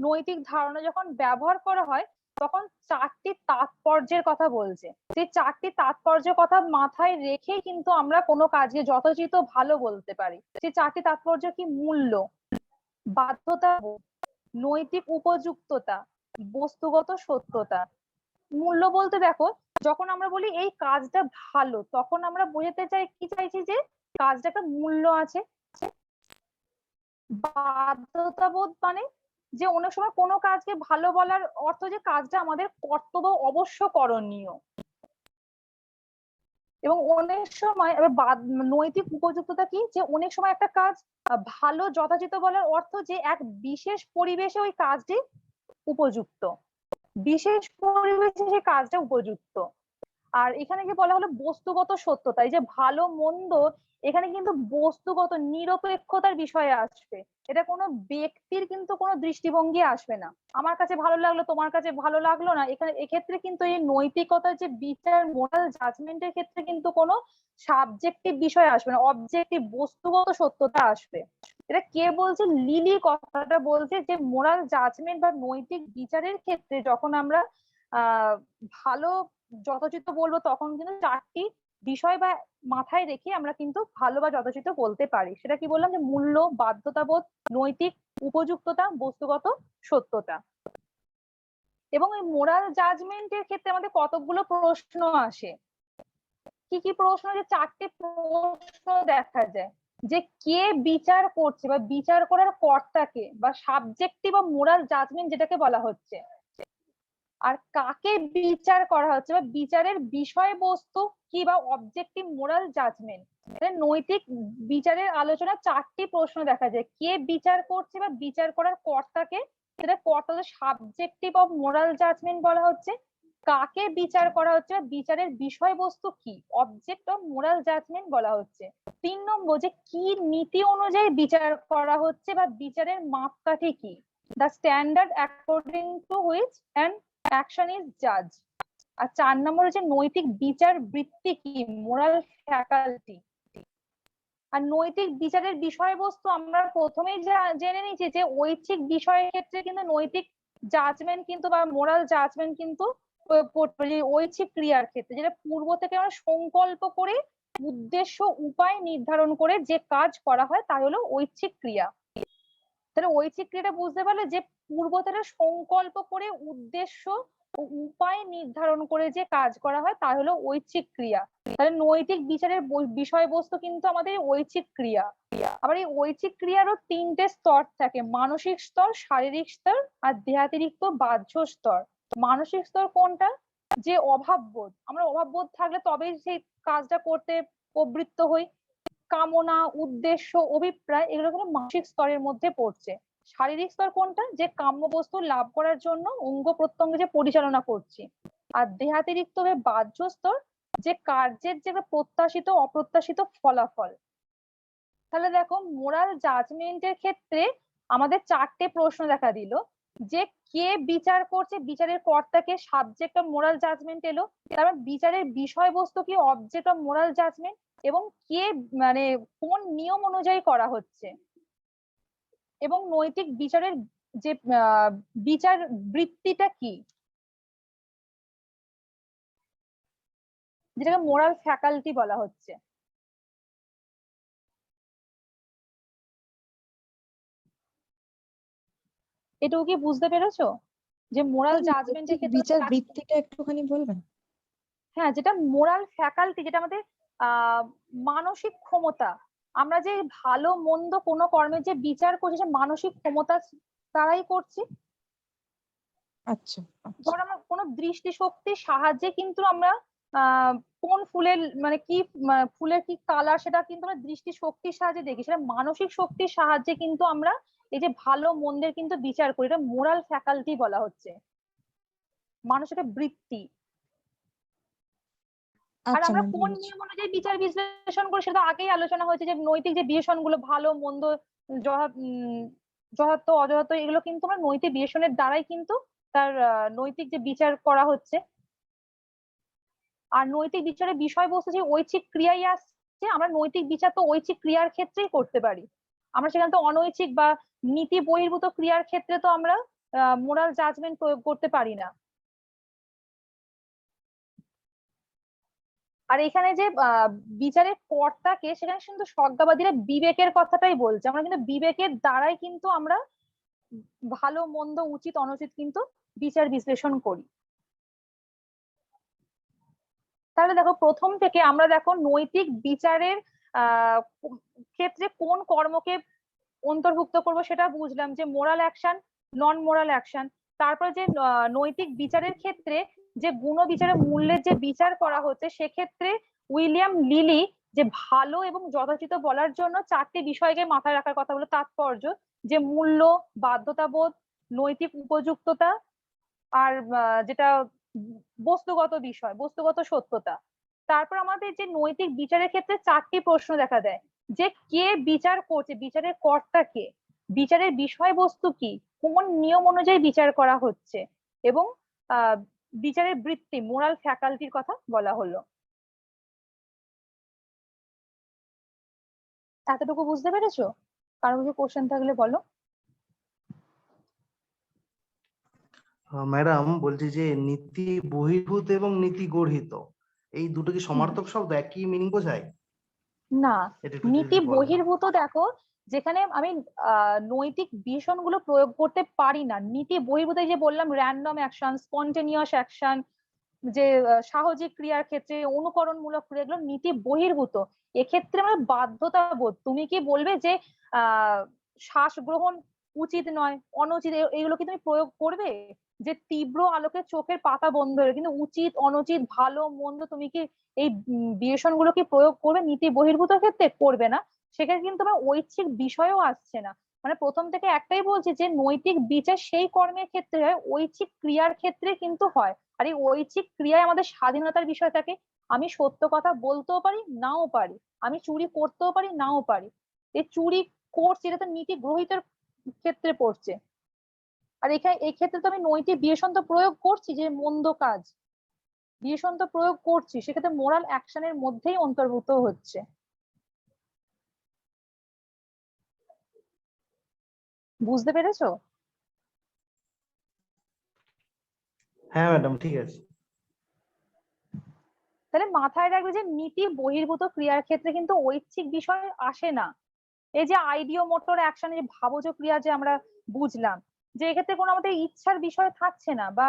S2: নৈতিক ধারণা যখন ব্যবহার করা হয় তখন 4টি তাৎপর্যের কথা বলছে। সেই 4টি তাৎপর্যের কথা মাথায় রেখেই কিন্তু আমরা কোনো কাজে যথাচিত ভালো বলতে পারি। সেই 4টি তাৎপর্য কি? মূল্য, বাধ্যতা, নৈতিক উপযুক্ততা, বস্তুগত সত্যতা। মূল্য বলতে দেখো, যখন আমরা বলি এই কাজটা ভালো তখন আমরা বোঝাতে চাইছি যে কাজটা একটা মূল্য আছে। বাধ্যতাবোধ মানে যে অনেক সময় কোনো কাজকে ভালো বলার অর্থ যে কাজটা আমাদের কর্তব্য অবশ্য করণীয়। এবং অনেক সময় নৈতিক উপযুক্ততা কি, যে অনেক সময় একটা কাজ ভালো যথাযথ বলার অর্থ যে এক বিশেষ পরিবেশে ওই কাজটি উপযুক্ত, বিশেষ পরিবেশে সেই কাজটা উপযুক্ত। আর এখানে কি বলা হলো বস্তুগত সত্যতা, এই যে ভালো মন্দ এখানে কিন্তু বস্তুগত নিরপেক্ষতার বিষয়ে আসবে। এটা কোনো ব্যক্তির কিন্তু কোনো দৃষ্টিভঙ্গি আসবে না, আমার কাছে ভালো লাগলো তোমার কাছে ভালো লাগলো না। এখানে এক্ষেত্রে কিন্তু এই নৈতিকতার যে বিচার মোরাল জাজমেন্টের ক্ষেত্রে কিন্তু কোনো সাবজেক্টিভ বিষয় আসবে না, অবজেক্টিভ বস্তুগত সত্যতা আসবে। এটা কে বলছে? লিলি কথাটা বলছে যে মোরাল জাজমেন্ট বা নৈতিক বিচারের ক্ষেত্রে যখন আমরা ভালো যথোচিত বলবো তখন কিন্তু 4টি বিষয় বা মাথায় রেখে আমরা কিন্তু ভালো বা যথোচিত বলতে পারি। সেটা কি বললাম, যে মূল্য, বাধ্যতাবোধ, নৈতিক উপযুক্ততা, বস্তুগত সত্যতা। এবং এই মোরাল জাজমেন্টের ক্ষেত্রে আমাদের কতগুলো প্রশ্ন আসে। কি কি প্রশ্ন? যে 4টি প্রশ্ন দেখা যায়, যে কে বিচার করছে বা বিচার করার কর্তাকে, বা সাবজেক্টিভ বা মোরাল জাজমেন্ট যেটাকে বলা হচ্ছে, আর কাকে বিচার করা হচ্ছে বা বিচারের বিষয়বস্তু কি বা অবজেক্টিভ মোরাল জাজমেন্ট। নৈতিক বিচারের আলোচনা 4টি প্রশ্ন দেখা যায়, কে বিচার করছে বা বিচার করার কর্তাকে, সেটা কর্তাদের সাবজেক্টিভ অফ মোরাল জাজমেন্ট বলা হচ্ছে। কাকে বিচার করা হচ্ছে বা বিচারের বিষয়বস্তু কি, অবজেক্ট অফ মোরাল জাজমেন্ট বলা হচ্ছে। 3 নম্বর, যে কি নীতি অনুযায়ী বিচার করা হচ্ছে বা বিচারের মাপকাঠি কি, the standard according to which and action is জাজ। আর 4 নম্বর হচ্ছে নৈতিক বিচার বৃত্তি কি, মোরাল ফ্যাকাল্টি। আর নৈতিক বিচারের বিষয়বস্তু আমরা প্রথমেই জেনে নিয়েছি যে ঐচ্ছিক বিষয়ের ক্ষেত্রে কিন্তু নৈতিক জাজমেন্ট কিন্তু বা মোরাল জাজমেন্ট কিন্তু প্রয়োগ করতে পারি, যে ঐচ্ছিক ক্রিয়ার ক্ষেত্রে যেটা পূর্ব থেকে আমরা সংকল্প করে উদ্দেশ্য উপায় নির্ধারণ করে যে কাজ করা হয় তা হলো ঐচ্ছিক ক্রিয়া। তাহলে ঐচ্ছিক ক্রিয়াটা বুঝতে পারলে যে পূর্ব থেকে সংকল্প করে উদ্দেশ্য ও উপায় নির্ধারণ করে যে কাজ করা হয় তা হলো ঐচ্ছিক ক্রিয়া। তাহলে নৈতিক বিচারের বিষয়বস্তু কিন্তু আমাদের ঐচ্ছিক ক্রিয়া। আবার এই ঐচ্ছিক ক্রিয়ারও 3টে স্তর থাকে, মানসিক স্তর, শারীরিক স্তর আর দেহাতিরিক্ত বাহ্য স্তর। মানসিক স্তর কোনটা? যে অভাববোধ, আমরা অভাববোধ থাকলে তবেই সেই কাজটা করতে প্রবৃত্ত হই। কামনা, উদ্দেশ্য, অভিপ্রায় এগুলো কিন্তু মানসিক স্তরের মধ্যে পড়ছে। শারীরিক স্তর কোনটা? যে কাম্য বস্তু লাভ করার জন্য অঙ্গ প্রত্যঙ্গ যে পরিচালনা করছি। আর দেহাতিরিক্ত বাহ্য স্তর যে কার্যের যে প্রত্যাশিত অপ্রত্যাশিত ফলাফল। তাহলে দেখো মোরাল জাজমেন্টের ক্ষেত্রে আমাদের 4টে প্রশ্ন দেখা দিল, যে কে বিচার করছে, বিচারের কর্তাকে, সাবজেক্ট অফ মোরাল জাজমেন্ট এলো, তারপর বিচারের বিষয়বস্তু কি, অবজেক্ট অফ মোরাল জাজমেন্ট, এবং কে মানে কোন নিয়ম অনুযায়ী করা হচ্ছে, এবং নৈতিক বিচারের যে বিচার বৃত্তিটা কি, যেটাকে মোরাল ফ্যাকাল্টি বলা হচ্ছে। এটুকু কি বুঝতে পেরেছো যে মোরাল জাজমেন্টের ক্ষেত্রে
S11: বিচার বৃত্তিটা একটুখানি বলবেন?
S2: হ্যাঁ, যেটা মোরাল ফ্যাকাল্টি, যেটা আমাদের মানসিক ক্ষমতা, আমরা যে ভালো মন্দ কোনো কর্মের যে বিচার করছি সে মানসিক ক্ষমতা দ্বারাই করছি।
S11: আচ্ছা,
S2: ধর আমরা কোনো দৃষ্টিশক্তির সাহায্যে কিন্তু আমরা কোন ফুলের মানে কি ফুলের কি কালার সেটা কিন্তু আমরা দৃষ্টিশক্তির সাহায্যে দেখি, সেটা মানসিক শক্তির সাহায্যে কিন্তু আমরা এই যে ভালো মন্দের কিন্তু বিচার করি। এটা মোরাল ফ্যাকাল্টি বলা হচ্ছে, মানসিক বৃত্তি। আর
S11: আচ্ছা
S2: আমরা
S11: ম্যাম,
S2: কোন নিয়ম অনুযায়ী বিচার বিশ্লেষণ করি সেটা আগেই আলোচনা হয়েছে, যে নৈতিক যে বিবেচনগুলো ভালো মন্দ যথার্থ অযথার্থ এগুলো কিন্তু আমরা নৈতিক বিবেচনের দ্বারাই কিন্তু তার নৈতিক যে বিচার করা হচ্ছে। আর নৈতিক বিচারের বিষয়বস্তু যে ঐচ্ছিক ক্রিয়াই আসছে, আমরা নৈতিক বিচার তো ঐচ্ছিক ক্রিয়ার ক্ষেত্রেই করতে পারি, আমরা সেখানে তো অনৈচ্ছিক বা নীতি বহির্ভূত ক্রিয়ার ক্ষেত্রে তো আমরা মোরাল জাজমেন্ট প্রয়োগ করতে পারি না। আর এখানে যে বিচারের কর্তাকে, সেখানে কিন্তু স্বজ্ঞাবাদীরা বিবেকের কথাটাই বলছে, আমরা কিন্তু বিবেকের দ্বারাই কিন্তু আমরা ভালো মন্দ উচিত অনুচিত কিন্তু বিচার বিশ্লেষণ করি। তাহলে দেখো প্রথম থেকে আমরা দেখো নৈতিক বিচারের ক্ষেত্রে কোন কর্মকে অন্তর্ভুক্ত করব সেটা বুঝলাম, যে মোরাল অ্যাকশন, নন মোরাল অ্যাকশন। তারপরে যে নৈতিক বিচারের ক্ষেত্রে যে গুণ বিচারের মূল্যের যে বিচার করা হচ্ছে, সেক্ষেত্রে উইলিয়াম লিলি যে ভালো এবং যথোচিত বলার জন্য 4টে বিষয়কে মাথায় রাখার কথা বলে, তাৎপর্য, যে মূল্য, বাধ্যতাবোধ, নৈতিক উপযুক্ততা, আর যেটা বস্তুগত বিষয়, বস্তুগত সত্যতা। তারপর আমাদের যে নৈতিক বিচারের ক্ষেত্রে 4টি প্রশ্ন দেখা দেয়, যে কে বিচার করছে, বিচারের কর্তা কে, বিচারের বিষয়বস্তু কি, কোন নিয়ম অনুযায়ী বিচার করা হচ্ছে, এবং বিচারের বৃত্তি, মোরাল ফ্যাকাল্টির কথা বলা হলো। এতটুকু বুঝতে পেরেছো? কারো কিছু কোশ্চেন থাকলে বলো।
S9: ম্যাডাম বলছি যে নীতি বহির্ভূত এবং নীতি গর্হিত এই দুটো কি সমার্থক শব্দ, একই মিনিং বোঝায়?
S2: না,
S9: এটা একটু
S2: নীতি
S9: যদি বলেন।
S2: বহির্ভূত দেখো যেখানে আমি নৈতিক বিবেচনগুলো প্রয়োগ করতে পারি না। নীতি বহির্ভূত যে বললাম, র্যান্ডম অ্যাকশন, স্পন্টেনিয়াস অ্যাকশন, যে সাহজিক ক্রিয়ার ক্ষেত্রে অনুকরণমূলক ক্রিয়া, এগুলো নীতি বহির্ভূত। এক্ষেত্রে আমরা বাধ্যতাবোধ, তুমি কি বলবে যে শ্বাস গ্রহণ উচিত নয়, অনুচিত, এগুলো কি তুমি প্রয়োগ করবে? যে তীব্র আলোকে চোখের পাতা বন্ধ হয়ে, কিন্তু উচিত অনুচিত ভালো মন্দ তুমি কি এই বিবেচনগুলো কি প্রয়োগ করবে নীতি বহির্ভূত ক্ষেত্রে? করবে না। সেখানে কিন্তু আমার ঐচ্ছিক বিষয়ও আসছে না। মানে প্রথম থেকে একটাই বলছি যে নৈতিক বিচার সেই কর্মের ক্ষেত্রে হয়, ঐচ্ছিক ক্রিয়ার ক্ষেত্রে কিন্তু হয়। আর এই ঐচ্ছিক ক্রিয়ায় আমাদের স্বাধীনতার বিষয় থাকে, আমি সত্য কথা বলতেও পারি নাও পারি, আমি চুরি করতেও পারি নাও পারি। এই চুরি করছি এটা তো নীতি গ্রহীতার ক্ষেত্রে পড়ছে। আর এখানে এই ক্ষেত্রে তো আমি নৈতিক বিবেচন তো প্রয়োগ করছি, যে মন্দ কাজ বিবেচন তো প্রয়োগ করছি, সেক্ষেত্রে মোরাল অ্যাকশনের মধ্যেই অন্তর্ভুক্ত হচ্ছে। বুঝতে পেরেছো?
S9: হ্যাঁ ম্যাডাম, ঠিক আছে।
S2: তাহলে মাথায় রাখবে যে নীতি বহির্ভূত ক্রিয়ার ক্ষেত্রে কিন্তু ঐচ্ছিক বিষয় আসে না। এই যে আইডিও মোটর অ্যাকশনে যে ভাবজ ক্রিয়া যে আমরা বুঝলাম, যে এক্ষেত্রে কোনো আমাদের ইচ্ছার বিষয় থাকছে না, বা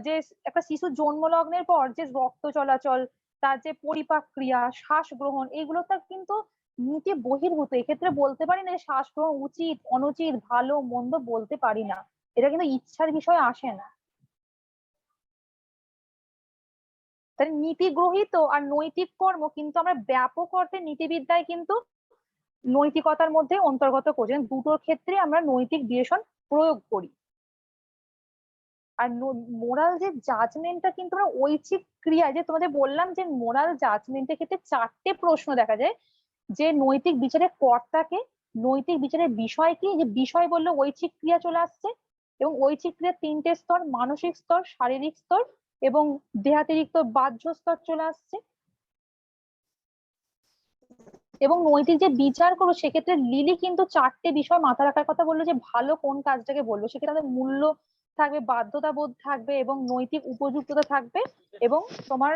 S2: যে একটা শিশু জন্ম লগ্নের পর যে রক্ত চলাচল, তার যে পরিপাক ক্রিয়া, শ্বাস গ্রহণ, এগুলো তার কিন্তু নীতি বহির্ভূত। এক্ষেত্রে বলতে পারি না যে শ্বাস গ্রহণ উচিত অনুচিত ভালো মন্দ, বলতে পারি না, এটা কিন্তু ইচ্ছার বিষয় আসে না। তাহলে নীতি গ্রহীত আর নৈতিক কর্ম কিন্তু আমরা ব্যাপক অর্থে নীতিবিদ্যায় কিন্তু নৈতিকতার মধ্যে অন্তর্গত করছি, দুটোর ক্ষেত্রে আমরা নৈতিক বিবেচন প্রয়োগ করি। আর মোরাল যে জাজমেন্টটা কিন্তু আমরা ঐচ্ছিক ক্রিয়া, যে তোমাদের বললাম যে মোরাল জাজমেন্টের ক্ষেত্রে 4টে প্রশ্ন দেখা যায়, যে নৈতিক বিচারের কর্তাকে, নৈতিক বিচারের বিষয় কি, যে বিষয় বললে ঐচ্ছিক ক্রিয়া চলে আসছে, এবং ঐচ্ছিক ক্রিয়ার 3টে স্তর, মানসিক স্তর, শারীরিক স্তর এবং দেহাতিরিক্ত বাহ্য স্তর চলে আসছে। এবং নৈতিক যে বিচার করবো সেক্ষেত্রে লিলি কিন্তু 4টে বিষয় মাথা রাখার কথা বললো, যে ভালো কোন কাজটাকে বলবো, সেক্ষেত্রে আমাদের মূল্য থাকবে, বাধ্যতা বোধ থাকবে, এবং নৈতিক উপযুক্ততা থাকবে, এবং তোমার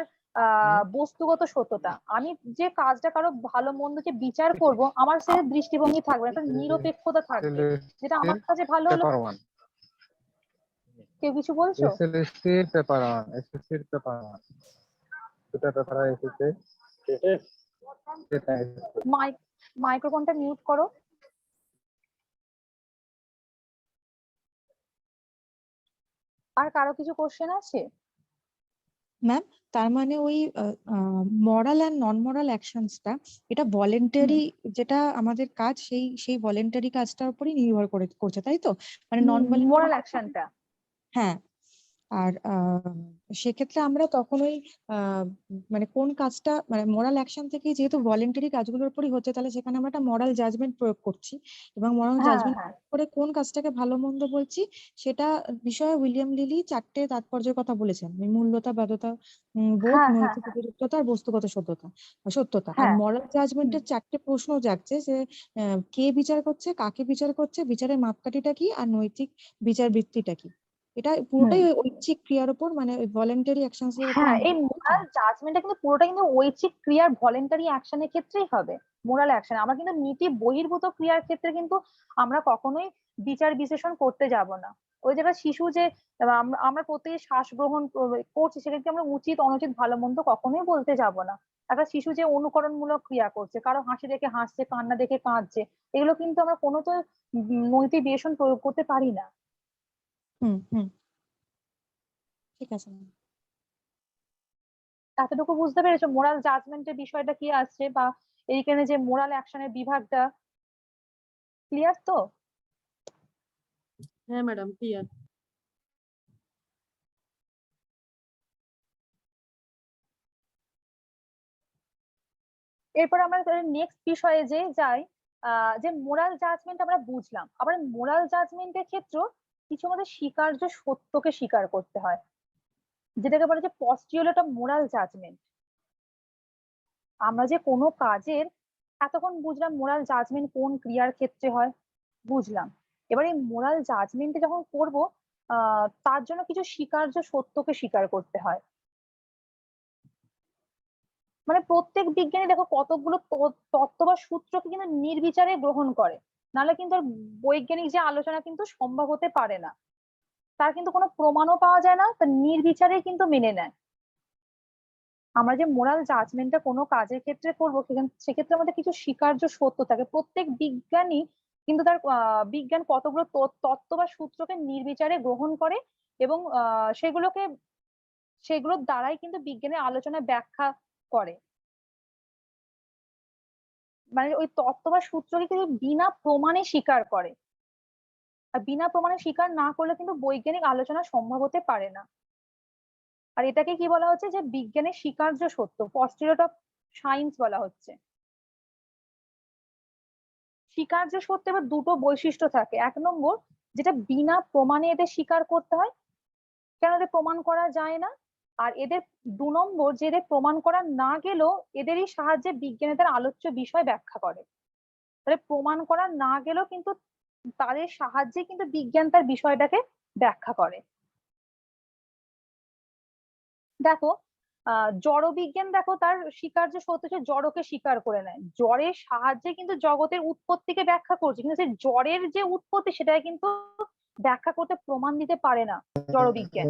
S2: বস্তুগত সত্যতা। আমি যে কাজটা কারো ভালো মন্দ যে বিচার করব, আমার সে দৃষ্টিভঙ্গি থাকবে, একটা নিরপেক্ষতা থাকবে, যেটা আমার কাছে ভালো হলো। কেউ কিছু বলছো? মাইক্রোফোনটা মিউট করো। আর কারো কিছু কোশ্চেন আছে?
S11: ম্যাম, তার মানে ওই মরাল অ্যান্ড নন মরাল অ্যাকশনসটা, এটা ভলেন্টারি যেটা আমাদের কাজ, সেই ভলেন্টারি কাজটার উপরই নির্ভর করছে, তাই তো? মানে নন
S2: মোরাল অ্যাকশনটা,
S11: হ্যাঁ। আর সেক্ষেত্রে আমরা তখন ওই মানে কোন কাজটা, মানে মোরাল অ্যাকশন থেকে যেহেতু ভলেন্টারি কাজগুলোর উপরই হচ্ছে, তাহলে সেখানে আমরা একটা মোরাল জাজমেন্ট প্রয়োগ করছি, এবং মোরাল জাজমেন্ট করে কোন কাজটাকে ভালো মন্দ বলছি সেটা বিষয়ে উইলিয়াম লিলি 4টে তাৎপর্যের কথা বলেছেন, মূল্যতা, বাধ্যতা বোধ, নৈতিক উপযুক্ততা আর বস্তুগত সত্যতা। আর মোরাল জাজমেন্টের 4টে প্রশ্ন জাগছে, যে কে বিচার করছে, কাকে বিচার করছে, বিচারের মাপকাঠিটা কি, আর নৈতিক বিচার বৃত্তিটা কি। এটা পুরোটাই ঐচ্ছিক ক্রিয়ার উপর, মানে ভলেন্টারি অ্যাকশনস এর উপর।
S2: হ্যাঁ, এই মোরাল জাজমেন্টটা কিন্তু পুরোটা কিন্তু ঐচ্ছিক ক্রিয়ার ভলেন্টারি অ্যাকশনের ক্ষেত্রেই হবে। মোরাল অ্যাকশন আমরা কিন্তু নীতি বহির্ভূত ক্রিয়ার ক্ষেত্রে কিন্তু আমরা কখনোই বিচার বিশ্লেষণ করতে যাব না। ওই জায়গায় শিশু যে আমরা প্রত্যেকে শ্বাস গ্রহণ করছি, সেক্ষেত্রে আমরা উচিত অনুচিত ভালো মন্দ কখনোই বলতে যাব না। একটা শিশু যে অনুকরণমূলক ক্রিয়া করছে, কারো হাসি দেখে হাসছে, কান্না দেখে কাঁদছে, এগুলো কিন্তু আমরা কোনো তো নৈতিক বিবেচন প্রয়োগ করতে পারি না।
S11: ঠিক আছে।
S2: এতটুকু বুঝতে পেরেছো মোরাল জাজমেন্টের বিষয়টা কি আসছে, বা এইখানে যে মোরাল অ্যাকশনের বিভাগটা ক্লিয়ার তো?
S4: হ্যাঁ ম্যাডাম, ক্লিয়ার।
S2: এরপর আমরা নেক্সট বিষয়ে যে যাই, যে মোরাল জাজমেন্ট আমরা বুঝলাম, আবার মোরাল জাজমেন্টের ক্ষেত্রে কিছু আমাদের স্বীকার্য সত্যকে স্বীকার করতে হয়, যেটাকে বলে যে পস্টিউলেট অফ মোরাল জাজমেন্ট। আমরা যে কোনো কাজের, এতক্ষণ বুঝলাম মোরাল জাজমেন্ট কোন ক্রিয়ার ক্ষেত্রে হয়, বুঝলাম। এবার এই মোরাল জাজমেন্টে যখন করব, তার জন্য কিছু স্বীকার্য সত্যকে স্বীকার করতে হয়। মানে প্রত্যেক বিজ্ঞানী দেখো কতগুলো তত্ত্ব বা সূত্রকে কিন্তু নির্বিচারে গ্রহণ করে, নাহলে কিন্তু আর বৈজ্ঞানিক যে আলোচনা কিন্তু সম্ভব হতে পারে না। তার কিন্তু কোনো প্রমাণও পাওয়া যায় না, তার নির্বিচারে কিন্তু মেনে নেয়। আমরা যে মোরাল জাজমেন্টটা কোনো কাজের ক্ষেত্রে করবো, সেক্ষেত্রে আমাদের কিছু স্বীকার্য সত্য থাকে। প্রত্যেক বিজ্ঞানী কিন্তু তার বিজ্ঞান কতগুলো তত্ত্ব বা সূত্রকে নির্বিচারে গ্রহণ করে, এবং সেগুলোর দ্বারাই কিন্তু বিজ্ঞানের আলোচনা ব্যাখ্যা করে। মানে ওই তত্ত্ব বা সূত্রকে কিন্তু বিনা প্রমাণে স্বীকার করে, আর বিনা প্রমাণে স্বীকার না করলে কিন্তু বৈজ্ঞানিক আলোচনা সম্ভব হতে পারে না। আর এটাকে কি বলা হচ্ছে, যে বিজ্ঞানের স্বীকার্য সত্য, পস্টিউলেট অফ সায়েন্স বলা হচ্ছে। স্বীকার্য সত্য এবার দুটো বৈশিষ্ট্য থাকে। 1 নম্বর, যেটা বিনা প্রমাণে এদের স্বীকার করতে হয়, কেন এদের প্রমাণ করা যায় না। আর এদের 2 নম্বর, যে এদের প্রমাণ করা না গেলেও এদেরই সাহায্যে বিজ্ঞানী তার আলোচ্য বিষয় ব্যাখ্যা করে। তাহলে প্রমাণ করা না গেলেও কিন্তু তাদের সাহায্যে কিন্তু বিজ্ঞান তার বিষয়টাকে ব্যাখ্যা করে। দেখো, জড় বিজ্ঞান দেখো তার স্বীকার্য সত্য সে জড়কে স্বীকার করে নেয়, জড়ের সাহায্যে কিন্তু জগতের উৎপত্তিকে ব্যাখ্যা করছে, কিন্তু সেই জড়ের যে উৎপত্তি সেটা কিন্তু ব্যাখ্যা করতে প্রমাণ দিতে পারে না জড় বিজ্ঞান।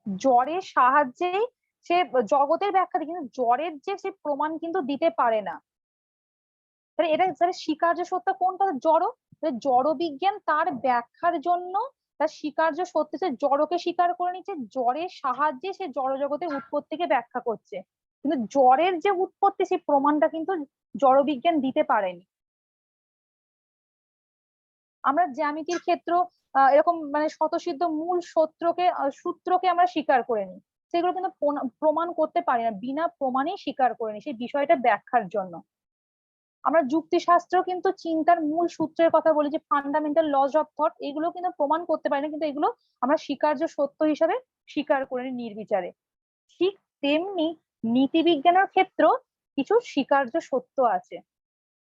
S2: জড়ের সাহায্যেই সে জগতের ব্যাখ্যা দেয়, কিন্তু জড়ের যে সে প্রমাণ কিন্তু দিতে পারে না। তাহলে এটা স্বীকার্য সত্য কোনটা? জড়। জড় বিজ্ঞান তার ব্যাখ্যার জন্য তার স্বীকার্য সত্য সে জড়কে স্বীকার করে নিচ্ছে, জড়ের সাহায্যে সে জড় জগতের উৎপত্তিকে ব্যাখ্যা করছে, কিন্তু জড়ের যে উৎপত্তি সেই প্রমাণটা কিন্তু জড় বিজ্ঞান দিতে পারেনি। আমরা জ্যামিতির ক্ষেত্র এরকম মানে স্বতঃসিদ্ধ মূল সূত্রকে আমরা স্বীকার করে নিই, সেগুলো কিন্তু প্রমাণ করতে পারি না, বিনা প্রমাণেই স্বীকার করে নিই সেই বিষয়টা ব্যাখ্যার জন্য। আমরা যুক্তিশাস্ত্র কিন্তু চিন্তার মূল সূত্রের কথা বলি, যে ফান্ডামেন্টাল লজ অফ থট, এগুলো কিন্তু প্রমাণ করতে পারি না, কিন্তু এগুলো আমরা স্বীকার্য সত্য হিসাবে স্বীকার করে নিই নির্বিচারে। ঠিক তেমনি নীতিবিজ্ঞানের ক্ষেত্র কিছু স্বীকার্য সত্য আছে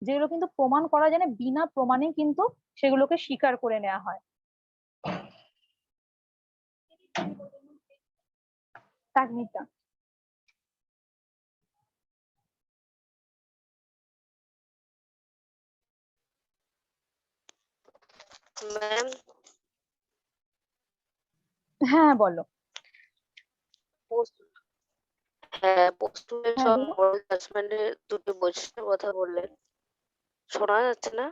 S2: যেগুলো কিন্তু প্রমাণ করা যায় না, বিনা প্রমাণে কিন্তু সেগুলোকে স্বীকার করে নেওয়া হয়। তাগমিতা
S8: ম্যাম,
S2: হ্যাঁ বলো।
S8: হ্যাঁ, পোস্টুলেট
S2: হ্যাঁ
S8: অফ
S2: বলো।
S8: মোরাল জাজমেন্টের দুটো বৈশিষ্ট্যের কথা বললেন, শোনা যাচ্ছে না?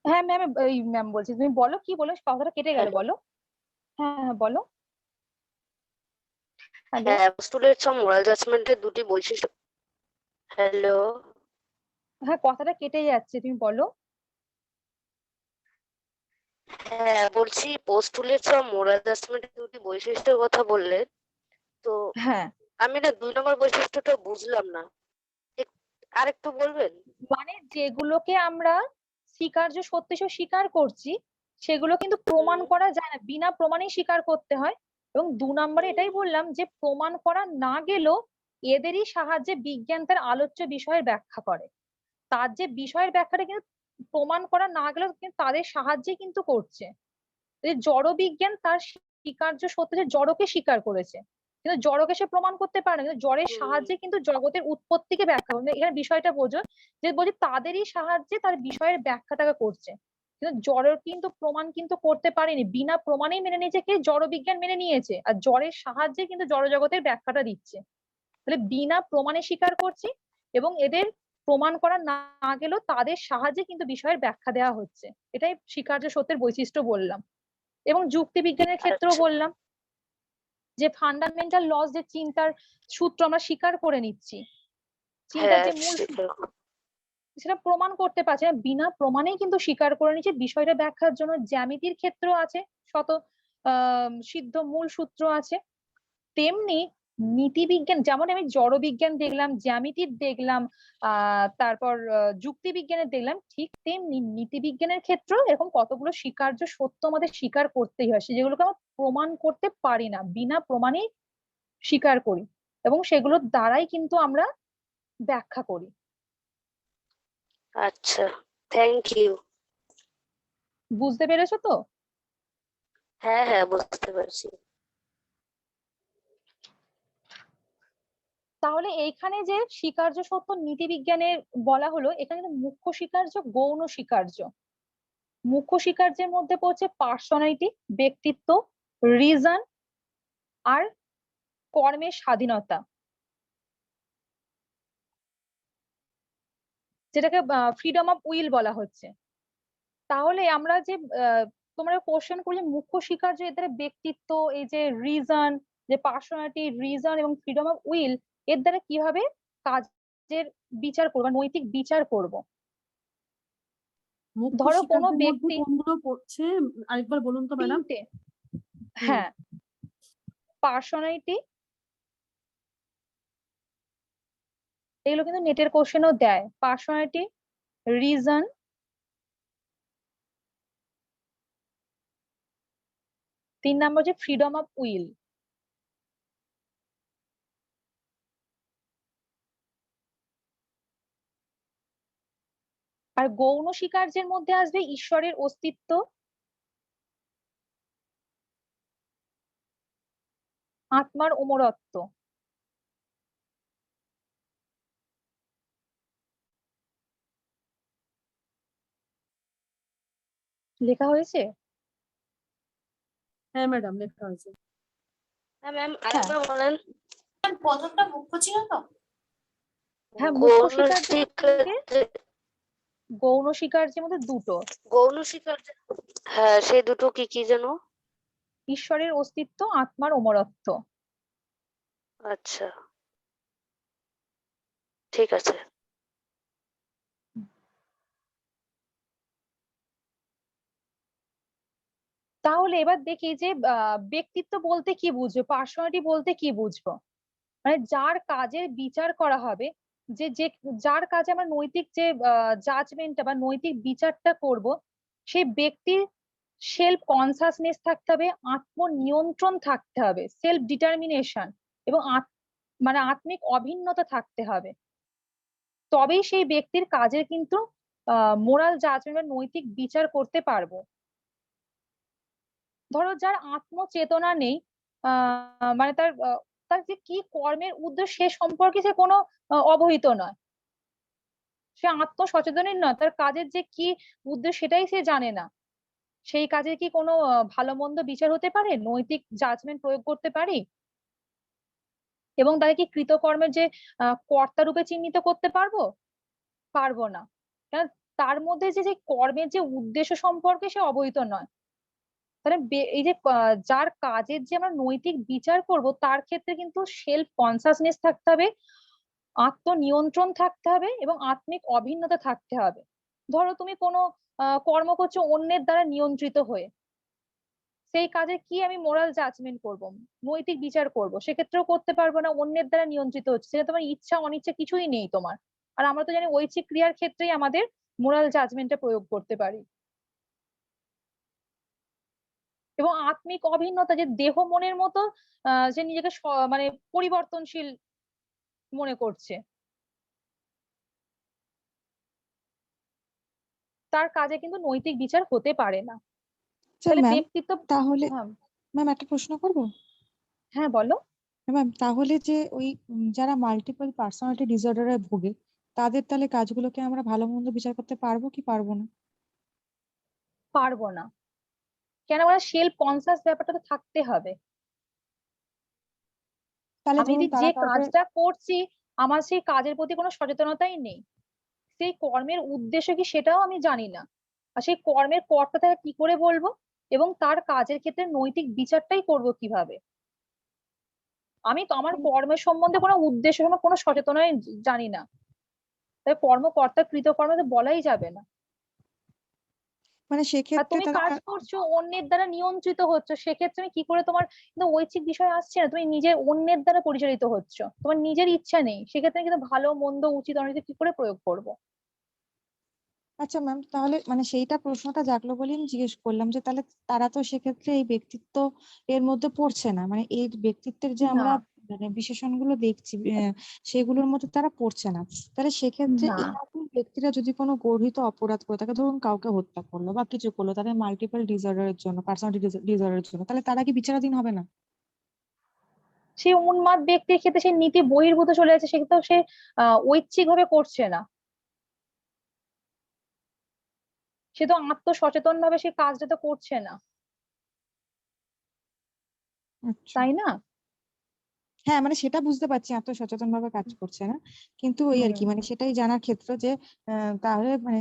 S2: হ্যাঁ ম্যাম, এই ম্যাম বলছি, তুমি বলো কি বলো, কথাটা কেটে গেল,
S8: হ্যালো।
S2: বলো। হ্যাঁ হ্যাঁ বলো। হ্যালো।
S8: হ্যাঁ, পোস্টুলেটস অফ মোরাল জাজমেন্টের দুটি বৈশিষ্ট্য। হ্যালো।
S2: হ্যাঁ কথাটা কেটে যাচ্ছে, তুমি বলো।
S8: হ্যাঁ, বলছি পোস্টুলেটস অফ মোরাল জাজমেন্টের দুটি বৈশিষ্ট্যের কথা বললেন, তো
S2: হ্যাঁ
S8: আমি না 2 নম্বর বৈশিষ্ট্যটা বুঝলাম না, আরেকটু বলবেন?
S2: মানে যেগুলোকে আমরা স্বীকার্য সত্য হিসেবে স্বীকার করছি সেগুলো কিন্তু প্রমাণ করা যায় না, বিনা প্রমাণেই স্বীকার করতে হয়। এবং 2 নম্বরে এটাই বললাম যে প্রমাণ করা না গেলেও এদেরই সাহায্যে বিজ্ঞান তার আলোচ্য বিষয়ের ব্যাখ্যা করে, তার যে বিষয়ের ব্যাখ্যাটা কিন্তু প্রমাণ করা না গেলেও কিন্তু তাদের সাহায্যে কিন্তু করছে। এই জড় বিজ্ঞান তার স্বীকার্য সত্য যে জড়কে স্বীকার করেছে, কিন্তু জড়কে সে প্রমাণ করতে পারে না, কিন্তু জড়ের সাহায্যে কিন্তু জগতের উৎপত্তিকে ব্যাখ্যা করে। এখানে বিষয়টা বোঝো যে বলছি তাদেরই সাহায্যে তার বিষয়ের ব্যাখ্যাটাকে করছে, কিন্তু জড়ের কিন্তু প্রমাণ কিন্তু করতে পারেনি, বিনা প্রমাণেই মেনে নিয়েছে, কি জড় বিজ্ঞান মেনে নিয়েছে, আর জড়ের সাহায্যে কিন্তু জড় জগতের ব্যাখ্যাটা দিচ্ছে। তাহলে বিনা প্রমাণে স্বীকার করছি এবং এদের প্রমাণ করা না গেলেও তাদের সাহায্যে কিন্তু বিষয়ের ব্যাখ্যা দেওয়া হচ্ছে, এটাই স্বীকার্য সত্যের বৈশিষ্ট্য বললাম। এবং যুক্তি বিজ্ঞানের ক্ষেত্রেও
S8: আচ্ছা।
S2: বললাম যে ফান্ডামেন্টাল লস, যে চিন্তার সূত্র আমরা স্বীকার করে নিচ্ছি, চিন্তার
S8: হ্যাঁ,
S2: যে মূল
S8: সেটা
S2: সেটা প্রমাণ করতে পারছে না, বিনা প্রমাণেই কিন্তু স্বীকার করে নিচ্ছে বিষয়টা ব্যাখ্যার জন্য। জ্যামিতির ক্ষেত্র আছে শত সিদ্ধ মূল সূত্র আছে, তেমনি নীতিবিজ্ঞান যেমন আমি জড় বিজ্ঞান দেখলাম, জ্যামিতির দেখলাম, তারপর যুক্তি বিজ্ঞানের দেখলাম, ঠিক তেমনি নীতিবিজ্ঞানের ক্ষেত্রেও এরকম কতগুলো স্বীকার্য সত্য আমাদের স্বীকার করতেই হয়, যেগুলোকে আমরা প্রমাণ করতে পারি না, বিনা প্রমাণেই স্বীকার করি এবং সেগুলোর দ্বারাই কিন্তু আমরা ব্যাখ্যা করি।
S8: আচ্ছা, থ্যাংক ইউ।
S2: বুঝতে পেরেছো তো?
S8: হ্যাঁ হ্যাঁ, বুঝতে পারছি।
S2: তাহলে এইখানে যে স্বীকার্য সত্য নীতিবিজ্ঞানে বলা হলো, এখানে কিন্তু মুখ্য স্বীকার্য গৌণ স্বীকার্য। মুখ্য স্বীকার্যের মধ্যে পড়ছে পার্সোনালিটি, ব্যক্তিত্ব, রিজন আর কর্মের স্বাধীনতা, যেটাকে ফ্রিডম অফ উইল বলা হচ্ছে। তাহলে আমরা যে তোমরা কোশ্চেন করলে মুখ্য স্বীকার্য, এদের ব্যক্তিত্ব, এই যে রিজন, যে পার্সোনালিটি, রিজন এবং ফ্রিডম অফ উইল, এর দ্বারা কিভাবে কাজের বিচার করবো, নৈতিক বিচার করব।
S4: মুখ্য
S2: ধরো কোনো
S4: স্বীকার্যের মধ্যে
S2: ব্যক্তি,
S4: কোনগুলো পড়ছে আরেকবার বলুন তো ম্যাডাম।
S2: 3টে, হ্যাঁ, পার্সোনালিটি, এগুলো কিন্তু নেটের কোশ্চেনও দেয়, পার্সোনালিটি, রিজন, 3 নম্বর যে ফ্রিডম অফ উইল। আর গৌণ স্বীকার্যের মধ্যে আসবে ঈশ্বরের অস্তিত্ব, আত্মার অমরত্ব। লেখা হয়েছে?
S4: হ্যাঁ ম্যাডাম, লেখা হয়েছে।
S8: হ্যাঁ ম্যাম,
S2: হ্যাঁ
S8: আরেকবার বলেন।
S10: প্রথমটা মুখ্য ছিল তো?
S2: হ্যাঁ, মুখ্য
S8: গৌণ
S2: স্বীকার্য
S8: স্বীকার্য,
S2: গৌণ স্বীকার্যের মধ্যে দুটো।
S8: গৌণ স্বীকার্য, হ্যাঁ সেই দুটো কি কি যেন?
S2: ঈশ্বরের অস্তিত্ব, আত্মার অমরত্ব।
S8: আচ্ছা, ঠিক আছে।
S2: তাহলে এবার দেখি যে ব্যক্তিত্ব বলতে কি বুঝবো, পার্সোনালিটি বলতে কি বুঝবো। মানে যার কাজের বিচার করা হবে, যে যে যার কাজে আমরা নৈতিক যে জাজমেন্টটা বা নৈতিক বিচারটা করব, সেই ব্যক্তির সেলফ কনসাসনেস থাকতে হবে, আত্মনিয়ন্ত্রণ থাকতে হবে, সেলফ ডিটারমিনেশন এবং মানে আত্মিক অভিন্নতা থাকতে হবে। তবেই সেই ব্যক্তির কাজের কিন্তু মোরাল জাজমেন্ট বা নৈতিক বিচার করতে পারবো। ধরো যার আত্মচেতনা নেই, মানে তার যে কি কর্মের উদ্দেশ্য সে সম্পর্কে সে কোনো অবহিত নয়, সে আত্মসচেতনই নয়, তার কাজের যে কি উদ্দেশ্য সেটাই সে জানে না, সেই কাজে কি কোনো ভালো মন্দ বিচার হতে পারে, নৈতিক জাজমেন্ট প্রয়োগ করতে পারি? এবং তাকে কি কৃতকর্মের যে কর্তা রূপে চিহ্নিত করতে পারবো? পারবো না। কারণ তার মধ্যে যে যে কর্মের যে উদ্দেশ্য সম্পর্কে সে অবহিত নয়। তাহলে এই যে যার কাজের যে আমরা নৈতিক বিচার করব, তার ক্ষেত্রে কিন্তু সেলফ কনসাসনেস থাকতে হবে, আত্মনিয়ন্ত্রণ থাকতে হবে এবং আত্মিক অভিন্নতা থাকতে হবে। ধরো তুমি কোনো কর্ম করছো অন্যের দ্বারা নিয়ন্ত্রিত হয়ে, সেই কাজে কি আমি মোরাল জাজমেন্ট করব, নৈতিক বিচার করব? সেক্ষেত্রেও করতে পারবো না, অন্যের দ্বারা নিয়ন্ত্রিত হচ্ছে, সেটা তোমার ইচ্ছা অনিচ্ছা কিছুই নেই তোমার। আর আমরা তো জানি ঐচ্ছিক ক্রিয়ার ক্ষেত্রেই আমাদের মোরাল জাজমেন্টটা প্রয়োগ করতে পারি। এবং আত্মিক অভিন্নতা, যে দেহ মনের মতো যে নিজেকে মানে পরিবর্তনশীল মনে করছে, তার কাজে কিন্তু নৈতিক বিচার হতে পারে না। তাহলে
S11: ম্যাম
S2: ব্যক্তিত্ব।
S11: তাহলে
S2: হ্যাঁ,
S11: ম্যাম একটা প্রশ্ন করবো?
S2: হ্যাঁ বলো।
S11: ম্যাম তাহলে যে ওই যারা মাল্টিপল পার্সোনালিটি ডিসঅর্ডারে ভোগে, তাদের তাহলে কাজগুলোকে আমরা ভালো মন্দ বিচার করতে পারবো কি পারবো না?
S2: পারবো না। কেন? আমরা সেলফ কনসাস ব্যাপারটা তো থাকতে হবে।
S11: তাহলে
S2: আমি
S11: ধরুন
S2: যদি যে
S11: তারা কাউকে,
S2: কাজটা করছি আমার সেই কাজের প্রতি কোনো সচেতনতাই নেই, সেই কর্মের উদ্দেশ্য কি সেটাও আমি জানি না, আর সেই কর্মের কর্তা তাকে কি করে বলবো, এবং তার কাজের ক্ষেত্রে নৈতিক বিচারটাই করব কিভাবে? আমি তো আমার কর্মের সম্বন্ধে কোনো উদ্দেশ্য সম্বন্ধে কোনো সচেতনাই জানি না, তাই কর্মকর্তা কৃতকর্ম তো বলাই যাবে না।
S11: মানে
S2: আর
S11: সেক্ষেত্রে
S2: তুমি
S11: তারা
S2: কাজ করছো অন্যের দ্বারা নিয়ন্ত্রিত হচ্ছে, সেক্ষেত্রে তুমি কি করে, তোমার কিন্তু ঐচ্ছিক বিষয় আসছে না, তুমি নিজে অন্যের দ্বারা পরিচালিত হচ্ছ, তোমার নিজের ইচ্ছা নেই, সেক্ষেত্রে কিন্তু ভালো মন্দ উচিত অনুচিত কি করে প্রয়োগ করবো?
S11: আচ্ছা ম্যাম, তাহলে মানে সেইটা প্রশ্নটা জাগলো বলে আমি জিজ্ঞেস করলাম যে তাহলে তারা তো সেক্ষেত্রে এই ব্যক্তিত্ব এর মধ্যে পড়ছে না, মানে এই ব্যক্তিত্বের যে
S2: না,
S11: আমরা মানে বিশেষণগুলো দেখছি সেগুলোর মধ্যে তারা পড়ছে না। তাহলে সেক্ষেত্রে
S2: না,
S11: এরকম ব্যক্তিরা যদি কোনো গর্হিত অপরাধ করে থাকে, ধরুন কাউকে হত্যা করলো বা কিছু করলো, তাদের মাল্টিপল ডিসঅর্ডারের জন্য, পার্সোনালিটি ডিসঅর্ডারের জন্য, তাহলে তারা কি বিচারাধীন হবে না?
S2: সে উন্মাদ ব্যক্তির ক্ষেত্রে সে নীতি বহির্ভূত চলে যাচ্ছে, সেক্ষেত্রে সে ঐচ্ছিক ভাবে করছে না, সে তো আত্মসচেতন ভাবে সে কাজটা তো করছে না,
S11: আচ্ছা,
S2: তাই না?
S11: হ্যাঁ মানে সেটা বুঝতে পারছি, আত্মসচেতন ভাবে কাজ করছে না, কিন্তু ওই আর কি
S2: হুম।
S11: মানে সেটাই জানার ক্ষেত্রে যে তাহলে মানে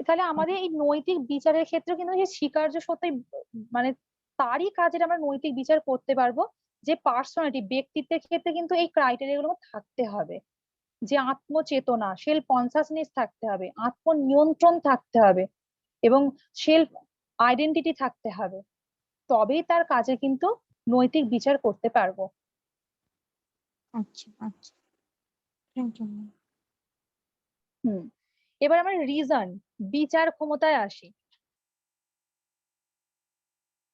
S2: তাহলে আমাদের এই নৈতিক বিচারের ক্ষেত্রে কিন্তু যে স্বীকার্য সত্যই, মানে তারই কাজের আমরা নৈতিক বিচার করতে পারবো, যে পার্সোনালিটি ব্যক্তিত্বের ক্ষেত্রে কিন্তু এই ক্রাইটেরিয়া গুলো থাকতে হবে, যে আত্মচেতনা সেলফ কনসাসনেস থাকতে হবে, আত্মনিয়ন্ত্রণ থাকতে হবে এবং সেলফ আইডেন্টিটি থাকতে হবে, তবেই তার কাজে কিন্তু নৈতিক বিচার করতে পারবো।
S11: আচ্ছা আচ্ছা, থ্যাংক ইউ।
S2: হুম। এবার আমরা রিজন, বিচার ক্ষমতায় আসি।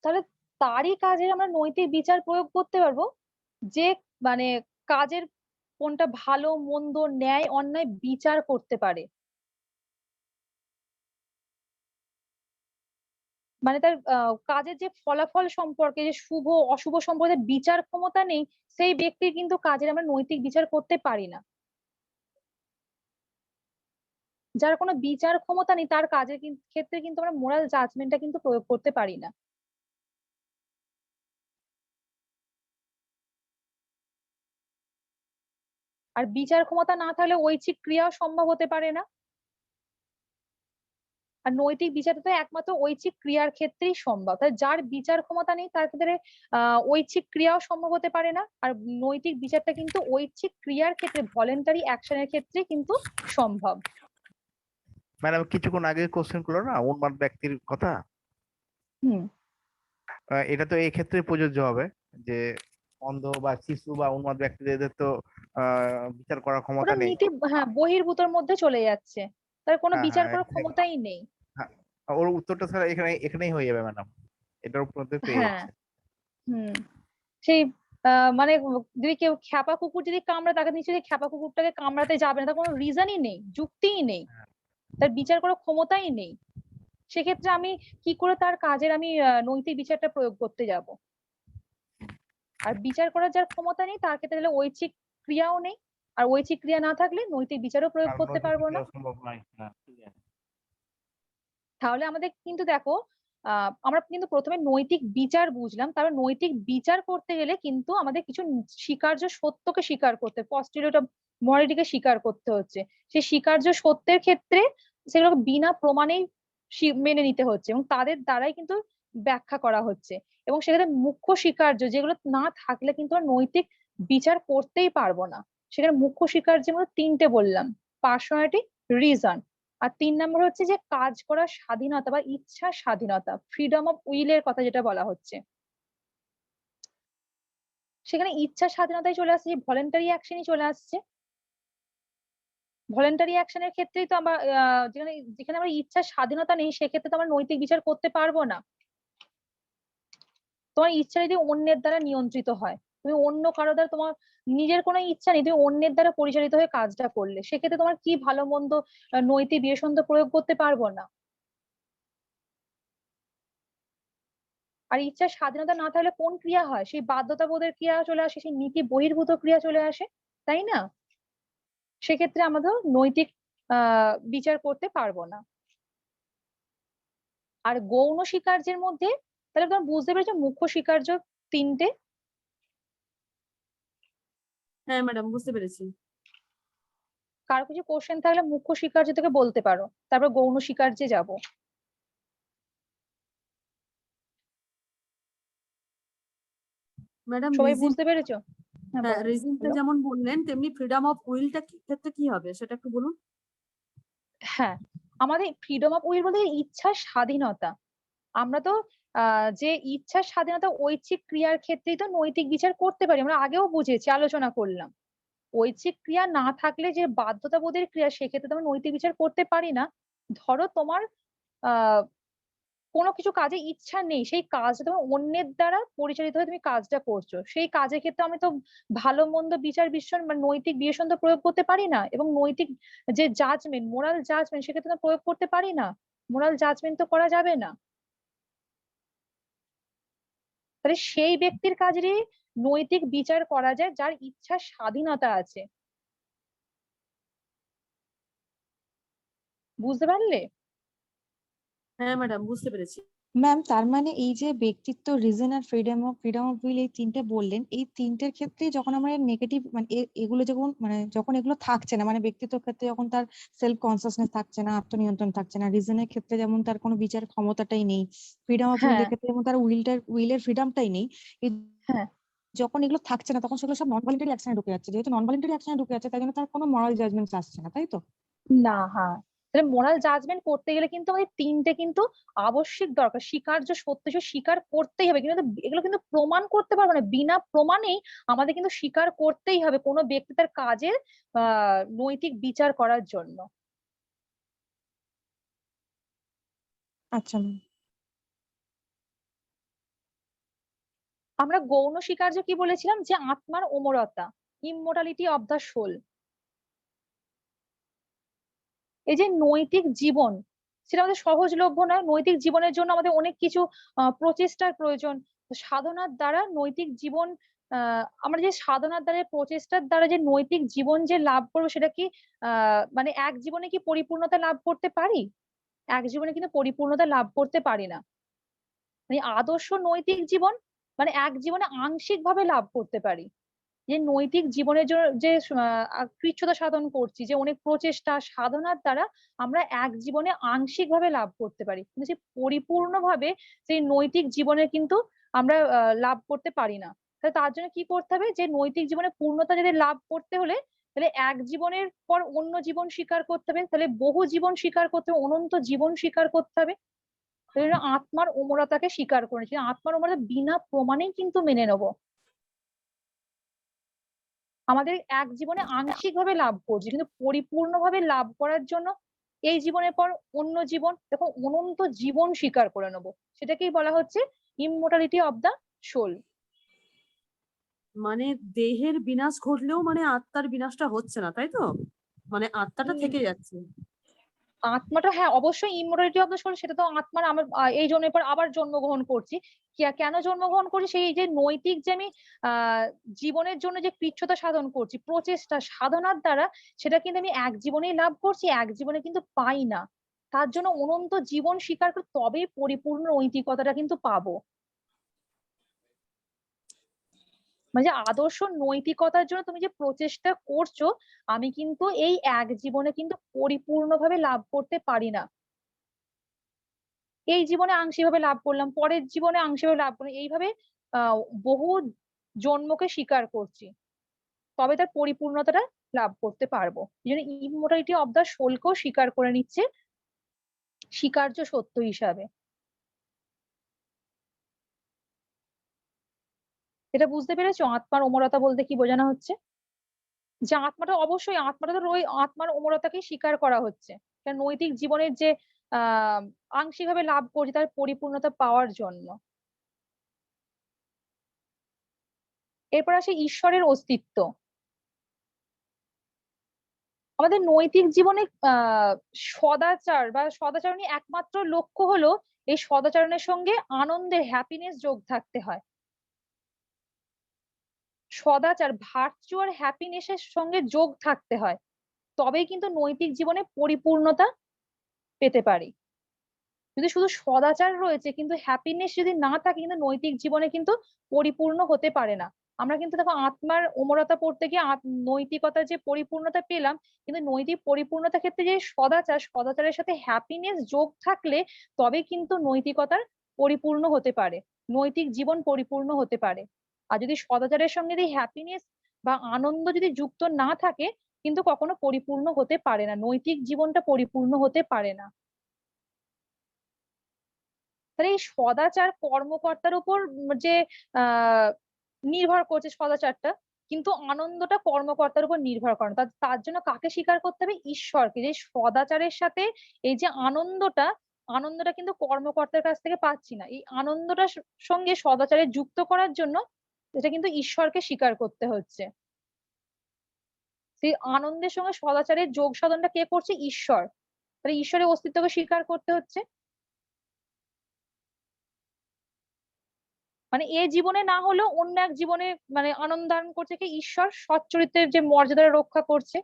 S2: তাহলে তারই কাজে আমরা নৈতিক বিচার প্রয়োগ করতে পারবো, যে মানে কাজের কোনটা ভালো মন্দ ন্যায় অন্যায় বিচার করতে পারে। মানে তার কাজের যে ফলাফল সম্পর্কে, যে শুভ অশুভ সম্পর্কে বিচার ক্ষমতা নেই, সেই ব্যক্তির কিন্তু কাজের আমরা নৈতিক বিচার করতে পারি না। যার কোনো বিচার ক্ষমতা নেই তার কাজের ক্ষেত্রে কিন্তু আমরা মোরাল জাজমেন্টটা কিন্তু প্রয়োগ করতে পারি না। আর বিচার ক্ষমতা না থাকলে ঐচ্ছিক ক্রিয়াও সম্ভব হতে পারে না। আর নৈতিক বিচারটা তো একমাত্র ঐচ্ছিক ক্রিয়ার ক্ষেত্রেই সম্ভব। তাই যার বিচার ক্ষমতা নেই তার ক্ষেত্রে ঐচ্ছিক ক্রিয়াও সম্ভব হতে পারে না। আর নৈতিক বিচারটা কিন্তু ঐচ্ছিক ক্রিয়ার ক্ষেত্রে, ভলেন্টারি অ্যাকশনের ক্ষেত্রে কিন্তু সম্ভব।
S6: ম্যাডাম কিছুক্ষণ আগে কোশ্চেন করলো না উন্মাদ ব্যক্তির কথা,
S2: হুম।
S6: এটা তো এই ক্ষেত্রে প্রযোজ্য হবে যে অন্ধ বা শিশু বা উন্মাদ ব্যক্তিদের তো বিচার করার
S2: ওটা
S6: ক্ষমতা নেই।
S2: নীতি বহির্ভূতর মধ্যে চলে যাচ্ছে, তার কোনো
S6: হ্যাঁ
S2: বিচার
S6: হ্যাঁ
S2: করার
S6: exactly.
S2: ক্ষমতাই নেই।
S6: হ্যাঁ, ওর উত্তরটা স্যার এখানেই হয়ে যাবে ম্যাডাম, এটার উপর দিয়ে পেয়ে
S2: হ্যাঁ।
S6: যাচ্ছে।
S2: হুম। সেই মানে যদি কেউ খ্যাপা কুকুর যদি কামড়ায়, তাকে নিশ্চয়ই খ্যাপা কুকুরটাকে কামড়াতে যাবে না, তার কোনো রিজনই নেই, যুক্তিই নেই, তার বিচার করার ক্ষমতাই নেই। সেক্ষেত্রে আমি কি করে তার কাজের আমি নৈতিক বিচারটা প্রয়োগ করতে যাব? আর বিচার করার যার ক্ষমতা নেই তার ক্ষেত্রে হলে ঐচ্ছিক ক্রিয়াও নেই, আর ঐচ্ছিক ক্রিয়া না থাকলে নৈতিক বিচারও প্রয়োগ
S6: আর
S2: করতে
S6: নৈতিক
S2: পারবো না।
S6: ক্রিয়া সম্ভব নয়। হ্যাঁ ঠিক আছে।
S2: তাহলে আমাদের কিন্তু দেখো, আমরা কিন্তু প্রথমে নৈতিক বিচার বুঝলাম, তারপর নৈতিক বিচার করতে গেলে কিন্তু আমাদের কিছু স্বীকার্য সত্যকে স্বীকার করতে, পস্টিরিয়র মরালিটিকে স্বীকার করতে হচ্ছে। সেই স্বীকার্য সত্যের ক্ষেত্রে সেগুলো বিনা প্রমাণেই মেনে নিতে হচ্ছে এবং তাদের দ্বারাই কিন্তু ব্যাখ্যা করা হচ্ছে। এবং সেখানে মুখ্য স্বীকার্য যেগুলো না থাকলে কিন্তু আমরা নৈতিক বিচার করতেই পারবো না। সেখানে মুখ্য স্বীকার্য আমরা তিনটে বললাম, পার্সোনালিটি, রিজন, আর 3 নম্বর হচ্ছে যে কাজ করার স্বাধীনতা বা ইচ্ছার স্বাধীনতা, ফ্রিডম অফ উইলের কথা যেটা বলা হচ্ছে। সেখানে ইচ্ছার স্বাধীনতায় চলে আসছে, ভলেন্টারি অ্যাকশনই চলে আসছে। ভলেন্টারি অ্যাকশনের ক্ষেত্রেই তো আমরা যেখানে যেখানে আমার ইচ্ছার স্বাধীনতা নেই সেক্ষেত্রে তো আমরা নৈতিক বিচার করতে পারবো না। তোমার ইচ্ছা যদি অন্যের দ্বারা নিয়ন্ত্রিত হয়, তুমি অন্য কারো দ্বারা, তোমার নিজের কোনো ইচ্ছা নেই, তুমি অন্যের দ্বারা পরিচালিত হয়ে কাজটা করলে, সেক্ষেত্রে তোমার কি ভালো মন্দ নৈতিক বিবেচনা প্রয়োগ করতে পারবো না। আর ইচ্ছার স্বাধীনতা না থাকলে কোন ক্রিয়া হয়? সেই বাধ্যতাবোধের ক্রিয়া চলে আসে, সেই নীতি বহির্ভূত ক্রিয়া চলে আসে, তাই না? সেক্ষেত্রে আমাদের নৈতিক বিচার করতে পারবো না। আর গৌণ স্বীকার্যের মধ্যে তাহলে তোমরা বুঝতে পেরেছো মুখ্য স্বীকার্য তিনটে।
S4: হ্যাঁ ম্যাডাম বুঝতে পেরেছি।
S2: কারো কিছু কোশ্চেন থাকলে মুখ্য স্বীকার্য থেকে বলতে পারো, তারপর গৌণ স্বীকার্যে যাব।
S4: ম্যাডাম
S2: সবাই বুঝতে পেরেছো? হ্যাঁ
S4: হ্যাঁ
S2: বলো।
S4: রিজনটা যেমন বললেন তেমনি ফ্রিডম অফ উইলটা ক্ষেত্রে কি হবে সেটা একটু বলুন।
S2: হ্যাঁ, আমাদের ফ্রিডম অফ উইল বলতে ইচ্ছার স্বাধীনতা। আমরা তো যে ইচ্ছার স্বাধীনতা ঐচ্ছিক ক্রিয়ার ক্ষেত্রেই তো নৈতিক বিচার করতে পারি, আমরা আগেও বুঝেছি, আলোচনা করলাম। ঐচ্ছিক ক্রিয়া না থাকলে যে বাধ্যতাবোধের ক্রিয়া, সেক্ষেত্রে তো আমরা নৈতিক বিচার করতে পারি না। ধরো তোমার আহ কোনো কিছু কাজে ইচ্ছা নেই, সেই কাজটা তোমার অন্যের দ্বারা পরিচালিত হয়ে তুমি কাজটা করছো, সেই কাজের ক্ষেত্রে আমি তো ভালো মন্দ বিচার বিশ্লেষণ বা নৈতিক বিবেচনা তো প্রয়োগ করতে পারি না, এবং নৈতিক যে জাজমেন্ট, মোরাল জাজমেন্ট, সেক্ষেত্রে তো প্রয়োগ করতে পারি না। মোরাল জাজমেন্ট তো করা যাবে না। তাহলে সেই ব্যক্তির কাজেরই নৈতিক বিচার করা যায় যার ইচ্ছার স্বাধীনতা আছে। বুঝতে পারলে?
S4: হ্যাঁ ম্যাডাম বুঝতে পেরেছি।
S11: ম্যাম তার মানে এই যে ব্যক্তিত্ব, রিজন আর ফ্রিডম অফ উইল, এই তিনটে বললেন, এই তিনটের ক্ষেত্রে যখন আমরা নেগেটিভ মানে এগুলো যখন যখন এগুলো থাকছে না, মানে ব্যক্তিত্বের ক্ষেত্রে যখন তার সেলফ কনসিয়াসনেস থাকছে না, আত্মনিয়ন্ত্রণ থাকছে না, রিজনের ক্ষেত্রে যেমন তার কোনো বিচার ক্ষমতাটাই নেই, ফ্রিডম অফ
S2: হ্যাঁ।
S11: উইলের ক্ষেত্রে যেমন তার উইলের ফ্রিডমটাই নেই,
S2: হ্যাঁ।
S11: যখন এগুলো থাকছে না তখন সেগুলো সব নন ভলেন্টারি অ্যাকশনে ঢুকে যাচ্ছে। যেহেতু নন ভলেন্টারি অ্যাকশনে ঢুকে যাচ্ছে তাই জন্য তার কোনো মরাল জাজমেন্ট আসছে না, তাই তো?
S2: না, হ্যাঁ, তাহলে মোরাল জাজমেন্ট করতে গেলে কিন্তু আমাদের তিনটে কিন্তু আবশ্যিক দরকার। স্বীকার্য সত্য স্বীকার করতেই হবে, কিন্তু এগুলো কিন্তু প্রমাণ করতে পারবো না, বিনা প্রমাণেই আমাদের কিন্তু স্বীকার করতেই হবে কোনো ব্যক্তি তার কাজের নৈতিক বিচার করার জন্য।
S11: আচ্ছা ম্যাম।
S2: আমরা গৌণ স্বীকার্য কি বলেছিলাম? যে আত্মার অমরতা, ইমমোর্টালিটি অফ দ্য সোল। এই যে নৈতিক জীবন, সেটা আমাদের সহজলভ্য নয়। নৈতিক জীবনের জন্য আমাদের অনেক কিছু প্রচেষ্টার প্রয়োজন। সাধনার দ্বারা নৈতিক জীবন আমরা যে সাধনার দ্বারা প্রচেষ্টার দ্বারা যে নৈতিক জীবন যে লাভ করবো সেটা কি মানে এক জীবনে কি পরিপূর্ণতা লাভ করতে পারি? এক জীবনে কিন্তু পরিপূর্ণতা লাভ করতে পারি না। মানে আদর্শ নৈতিক জীবন মানে এক জীবনে আংশিক ভাবে লাভ করতে পারি। যে নৈতিক জীবনের জন্য যে কৃচ্ছ্রতা সাধন করছি, যে অনেক প্রচেষ্টা সাধনার দ্বারা আমরা এক জীবনে আংশিক ভাবে লাভ করতে পারি, কিন্তু যে পরিপূর্ণভাবে সেই নৈতিক জীবনের কিন্তু আমরা লাভ করতে পারি না। তাহলে তার জন্য কি করতে হবে? যে নৈতিক জীবনে পূর্ণতা যদি লাভ করতে হলে তাহলে এক জীবনের পর অন্য জীবন স্বীকার করতে হবে, তাহলে বহু জীবন স্বীকার করতে হবে, অনন্ত জীবন স্বীকার করতে হবে। আত্মার অমরতাকে স্বীকার করেছি, আত্মার অমরতা বিনা প্রমাণেই কিন্তু মেনে নেবো। আমাদের এক জীবনে আংশিক ভাবে লাভ করছি, কিন্তু পরিপূর্ণভাবে লাভ করার জন্য এই জীবনের পর অন্য জীবন, দেখো অনন্ত জীবন স্বীকার করে নেবো। সেটাকেই বলা হচ্ছে ইমমর্টালিটি অফ দা সোল।
S4: মানে দেহের বিনাশ ঘটলেও মানে আত্মার বিনাশটা হচ্ছে না, তাই তো? মানে আত্মাটা থেকে যাচ্ছে।
S2: আত্মাটা হ্যাঁ অবশ্যই ইমমর্টালিটি অফ দ্য সোল, সেটা তো আত্মার আমার এই জন্মের পর আবার জন্মগ্রহণ করছি। কেন জন্মগ্রহণ করছি? সেই যে নৈতিক যে আমি জীবনের জন্য যে কৃচ্ছ্রতা সাধন করছি, প্রচেষ্টা সাধনার দ্বারা, সেটা কিন্তু আমি এক জীবনেই লাভ করছি, এক জীবনে কিন্তু পাই না। তার জন্য অনন্ত জীবন স্বীকার করে তবেই পরিপূর্ণ নৈতিকতাটা কিন্তু পাবো। মানে যে আদর্শ নৈতিকতার জন্য তুমি যে প্রচেষ্টা করছো, আমি কিন্তু এই এক জীবনে কিন্তু পরিপূর্ণভাবে লাভ করতে পারি না। এই জীবনে আংশিকভাবে লাভ করলাম, পরের জীবনে আংশিকভাবে লাভ করলাম, এইভাবে বহু জন্মকে স্বীকার করছি, তবে তার পরিপূর্ণতাটা লাভ করতে পারবো। এই জন্য ইমমর্টালিটি অফ দা সোলকেও স্বীকার করে নিচ্ছে স্বীকার্য সত্য হিসাবে। এটা বুঝতে পেরেছো আত্মার অমরতা বলতে কি বোঝানো হচ্ছে? যে আত্মাটা অবশ্যই আত্মাটা তো ওই আত্মার অমরতাকে স্বীকার করা হচ্ছে, কারণ নৈতিক জীবনের যে আংশিকভাবে লাভ করছি তার পরিপূর্ণতা পাওয়ার জন্য। এরপর আসে ঈশ্বরের অস্তিত্ব। আমাদের নৈতিক জীবনে সদাচার বা সদাচরণের একমাত্র লক্ষ্য হলো এই সদাচরণের সঙ্গে আনন্দের হ্যাপিনেস যোগ থাকতে হয়। সদাচার ভার্চুয়াল হ্যাপিনেসের সঙ্গে যোগ থাকতে হয়, তবেই কিন্তু নৈতিক জীবনে পরিপূর্ণতা পেতে পারি। যদি শুধু সদাচার রয়েছে কিন্তু হ্যাপিনেস যদি না থাকে, কিন্তু নৈতিক জীবনে কিন্তু পরিপূর্ণ হতে পারে না। আমরা কিন্তু দেখো আত্মার অমরতা পড়তে গিয়ে নৈতিকতার যে পরিপূর্ণতা পেলাম, কিন্তু নৈতিক পরিপূর্ণতার ক্ষেত্রে যে সদাচার, সদাচারের সাথে হ্যাপিনেস যোগ থাকলে তবে কিন্তু নৈতিকতার পরিপূর্ণ হতে পারে, নৈতিক জীবন পরিপূর্ণ হতে পারে। আর যদি সদাচারের সঙ্গে যদি হ্যাপিনেস বা আনন্দ যদি যুক্ত না থাকে, কিন্তু কখনো পরিপূর্ণ হতে পারে না, নৈতিক জীবনটা পরিপূর্ণ হতে পারে না। তাহলে এই সদাচার কর্মকর্তার উপর যে নির্ভর করছে সদাচারটা, কিন্তু আনন্দটা কর্মকর্তার উপর নির্ভর করে না। তার জন্য কাকে স্বীকার করতে হবে? ঈশ্বরকে। যে সদাচারের সাথে এই যে আনন্দটা, আনন্দটা কিন্তু কর্মকর্তার কাছ থেকে পাচ্ছি না, এই আনন্দটার সঙ্গে সদাচারে যুক্ত করার জন্য এটা কিন্তু ঈশ্বরকে স্বীকার করতে হচ্ছে। সেই আনন্দের সঙ্গে সদাচারের যোগ সাধনটা কে করছে? ঈশ্বর। তাহলে ঈশ্বরের অস্তিত্বকে স্বীকার করতে হচ্ছে। মানে এ জীবনে না হলেও অন্য এক জীবনে মানে আনন্দ দান করছে কি? ঈশ্বর সচ্চরিত্রের যে মর্যাদা রক্ষা করছে।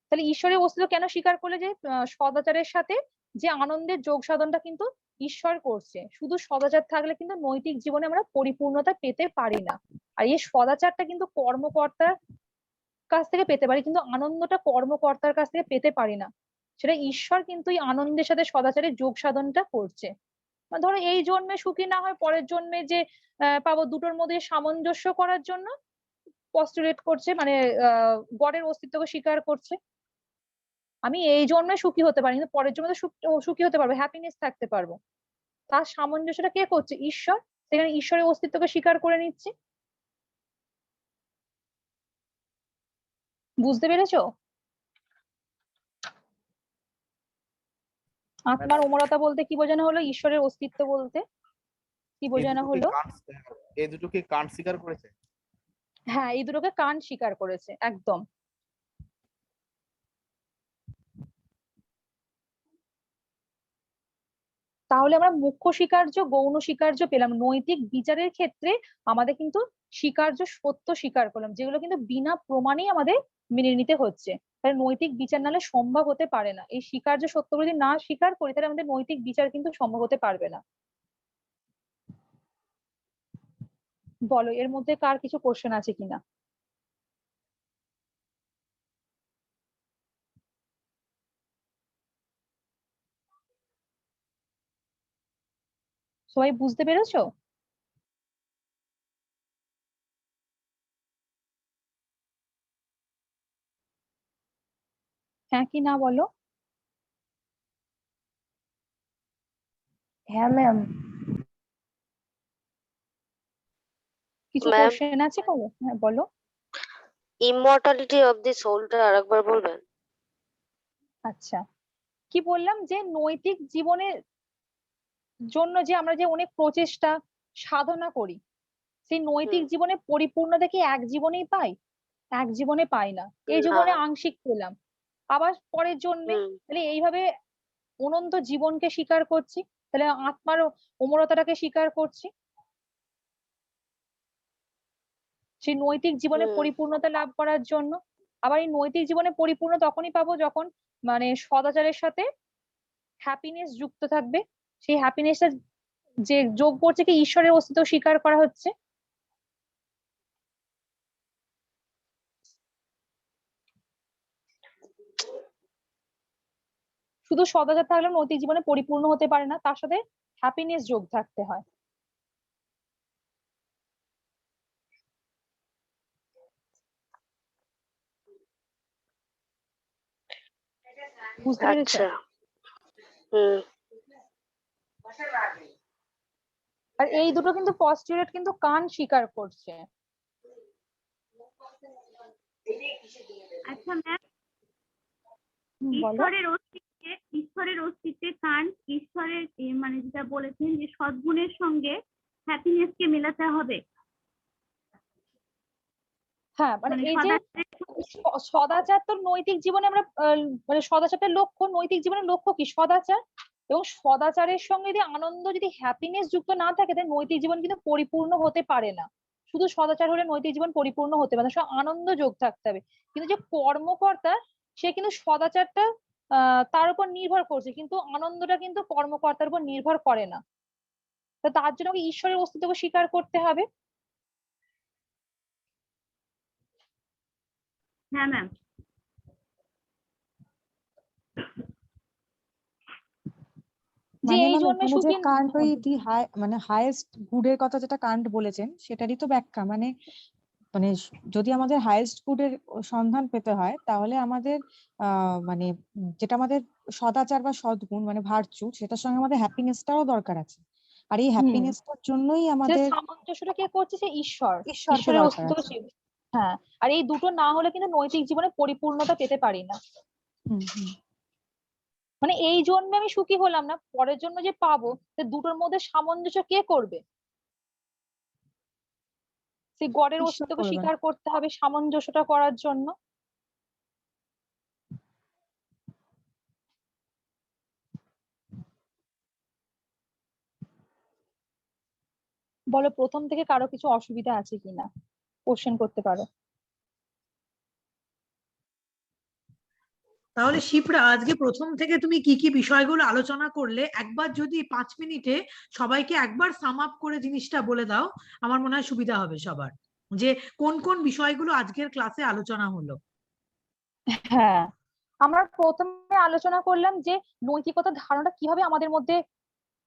S2: তাহলে ঈশ্বরের অস্তিত্ব কেন স্বীকার করলে? যে সদাচারের সাথে যে আনন্দের যোগ সাধনটা কিন্তু ঈশ্বর করছে। শুধু সদাচার থাকলে কিন্তু নৈতিক জীবনে আমরা পরিপূর্ণতা পেতে পারি না। আর এই সদাচারটা কিন্তু কর্মকর্তার কাছ থেকে পেতে পারি, কিন্তু আনন্দটা কর্মকর্তার কাছ থেকে পেতে পারি না। সেটা ঈশ্বর কিন্তু এই আনন্দের সাথে সদাচারের যোগ সাধনটা করছে। ধরো এই জন্মে সুখী না হয় পরের জন্মে যে পাবো, দুটোর মধ্যে সামঞ্জস্য করার জন্য পস্টুলেট করছে, মানে গডের অস্তিত্বকে স্বীকার করছে। আমি এই জন্মে সুখী হতে পারি, কিন্তু পরের জন্মে তো সুখী হতে পারবো, হ্যাপিনেস থাকতে পারবো। তার সামঞ্জস্যটা কে করছে? ঈশ্বর। সেখানে ঈশ্বরের অস্তিত্বকে স্বীকার করে নিচ্ছি। বুঝতে পেরেছো? আত্মার অমরতা বলতে কি বোঝানো হলো? ঈশ্বরের অস্তিত্ব বলতে কি বোঝানো হলো?
S6: এই দুটোকে কান্ট স্বীকার করেছে।
S2: হ্যাঁ, এই দুটোকে কান্ট স্বীকার করেছে, একদম। তাহলে আমরা মুখ্য স্বীকার্য গৌণ স্বীকার্য পেলাম। নৈতিক বিচারের ক্ষেত্রে আমাদের কিন্তু স্বীকার্য সত্য স্বীকার করলাম, যেগুলো কিন্তু বিনা প্রমাণেই আমাদের মেনে নিতে হচ্ছে। তাহলে নৈতিক বিচার নাহলে সম্ভব হতে পারে না। এই স্বীকার্য সত্যগুলো যদি না স্বীকার করি তাহলে আমাদের নৈতিক বিচার কিন্তু সম্ভব হতে পারবে না। বলো এর মধ্যে কার কিছু কোশ্চেন আছে কিনা? সবাই বুঝতে পেরেছো? হ্যাঁ কি না বলো?
S8: হ্যাঁ ম্যাম।
S2: কিছু
S8: ম্যাম,
S2: কোশ্চেন আছে কারো? হ্যাঁ বলো।
S8: ইমমর্টালিটি অফ দি সোলটা আরেকবার বলবেন?
S2: আচ্ছা, কি বললাম যে নৈতিক জীবনের জন্য যে আমরা যে অনেক প্রচেষ্টা সাধনা করি, সেই নৈতিক জীবনে পরিপূর্ণতা কি এক জীবনেই পাই? এক জীবনে পাই না, এই জীবনে আংশিক পেলাম, আবার পরের জন্মে। তাহলে এইভাবে অনন্ত জীবনকে স্বীকার করছি, তাহলে আত্মার অমরতাটাকে স্বীকার করছি। সেই নৈতিক জীবনে পরিপূর্ণতা লাভ করার জন্য। আবার এই নৈতিক জীবনে পরিপূর্ণ তখনই পাবো যখন মানে সদাচারের সাথে হ্যাপিনেস যুক্ত থাকবে। সেই হ্যাপিনেসটা যে যোগ করছে কি ঈশ্বরের অস্তিত্ব স্বীকার করা হচ্ছে। শুধু সদাচার থাকলে নৈতিক জীবনে পরিপূর্ণ হতে পারে না, তার সাথে হ্যাপিনেস যোগ থাকতে হয়। বুঝতে পেরেছো? আর এই দুটো কিন্তু পস্টুলেট কিন্তু কান স্বীকার করছে।
S10: আচ্ছা ম্যাম, ঈশ্বরের অস্তিত্বে কান্ট ঈশ্বরের মানে যেটা বলেছেন যে সদ্গুণের সঙ্গে হ্যাপিনেস কে মেলাতে হবে।
S2: হ্যাঁ মানে এই যে সদাচার তো নৈতিক জীবনে আমরা মানে সদাচারের লক্ষ্য, নৈতিক জীবনের লক্ষ্য কি? সদাচার। এবং সদাচারের সঙ্গে যদি আনন্দ যদি হ্যাপিনেস যুক্ত না থাকে তাহলে নৈতিক জীবন কিন্তু পরিপূর্ণ হতে পারে না। শুধু সদাচার হলে নৈতিক জীবন পরিপূর্ণ হতে পারে না, সব আনন্দ যোগ থাকতে হবে। কিন্তু যে কর্মকর্তা সে কিন্তু সদাচারটা তার উপর নির্ভর করছে, কিন্তু আনন্দটা কিন্তু কর্মকর্তার উপর নির্ভর করে না। তো তার জন্য ঈশ্বরের অস্তিত্বকে স্বীকার করতে হবে।
S10: হ্যাঁ ম্যাম।
S11: মানে ম্যাম ওখানে যে কান্ট ওই দি মানে হাইয়েস্ট গুডের কথা যেটা কান্ট বলেছেন সেটারই তো ব্যাখ্যা। মানে মানে যদি আমাদের হাইয়েস্ট গুডের সন্ধান পেতে হয় তাহলে আমাদের মানে যেটা আমাদের সদাচার বা সদ্গুণ মানে ভার্চু, সেটার সঙ্গে আমাদের হ্যাপিনেসটাও দরকার আছে। আর এই হ্যাপিনেসটার জন্যই আমাদের
S2: সামঞ্জস্যটা কে করছে? সে
S11: ঈশ্বরকে
S2: ঈশ্বরের
S11: দরকার
S2: অস্তিত্ব।
S11: আছে।
S2: হ্যাঁ, আর এই দুটো না হলে কিন্তু নৈতিক জীবনে পরিপূর্ণতা পেতে পারি না। মানে এই জন্মে আমি সুখী হলাম না, পরের জন্য যে পাবো, দুটোর মধ্যে সামঞ্জস্য কে করবে? সেই গডের অস্তিত্বকে স্বীকার করতে হবে সামঞ্জস্যটা করার জন্য। বলো প্রথম থেকে কারো কিছু অসুবিধা আছে কিনা, কোশ্চেন করতে পারো।
S1: তাহলে শিপ্রা, আজকে প্রথম থেকে তুমি কি কি বিষয়গুলো আলোচনা করলে একবার যদি 5 মিনিটে সবাইকে একবার সাম আপ করে জিনিসটা বলে দাও, আমার মনে হয় সুবিধা হবে সবার, যে কোন কোন বিষয়গুলো আজকের ক্লাসে আলোচনা হলো।
S2: হ্যাঁ, আমরা প্রথমে আলোচনা করলাম যে নৈতিকতার ধারণা কিভাবে আমাদের মধ্যে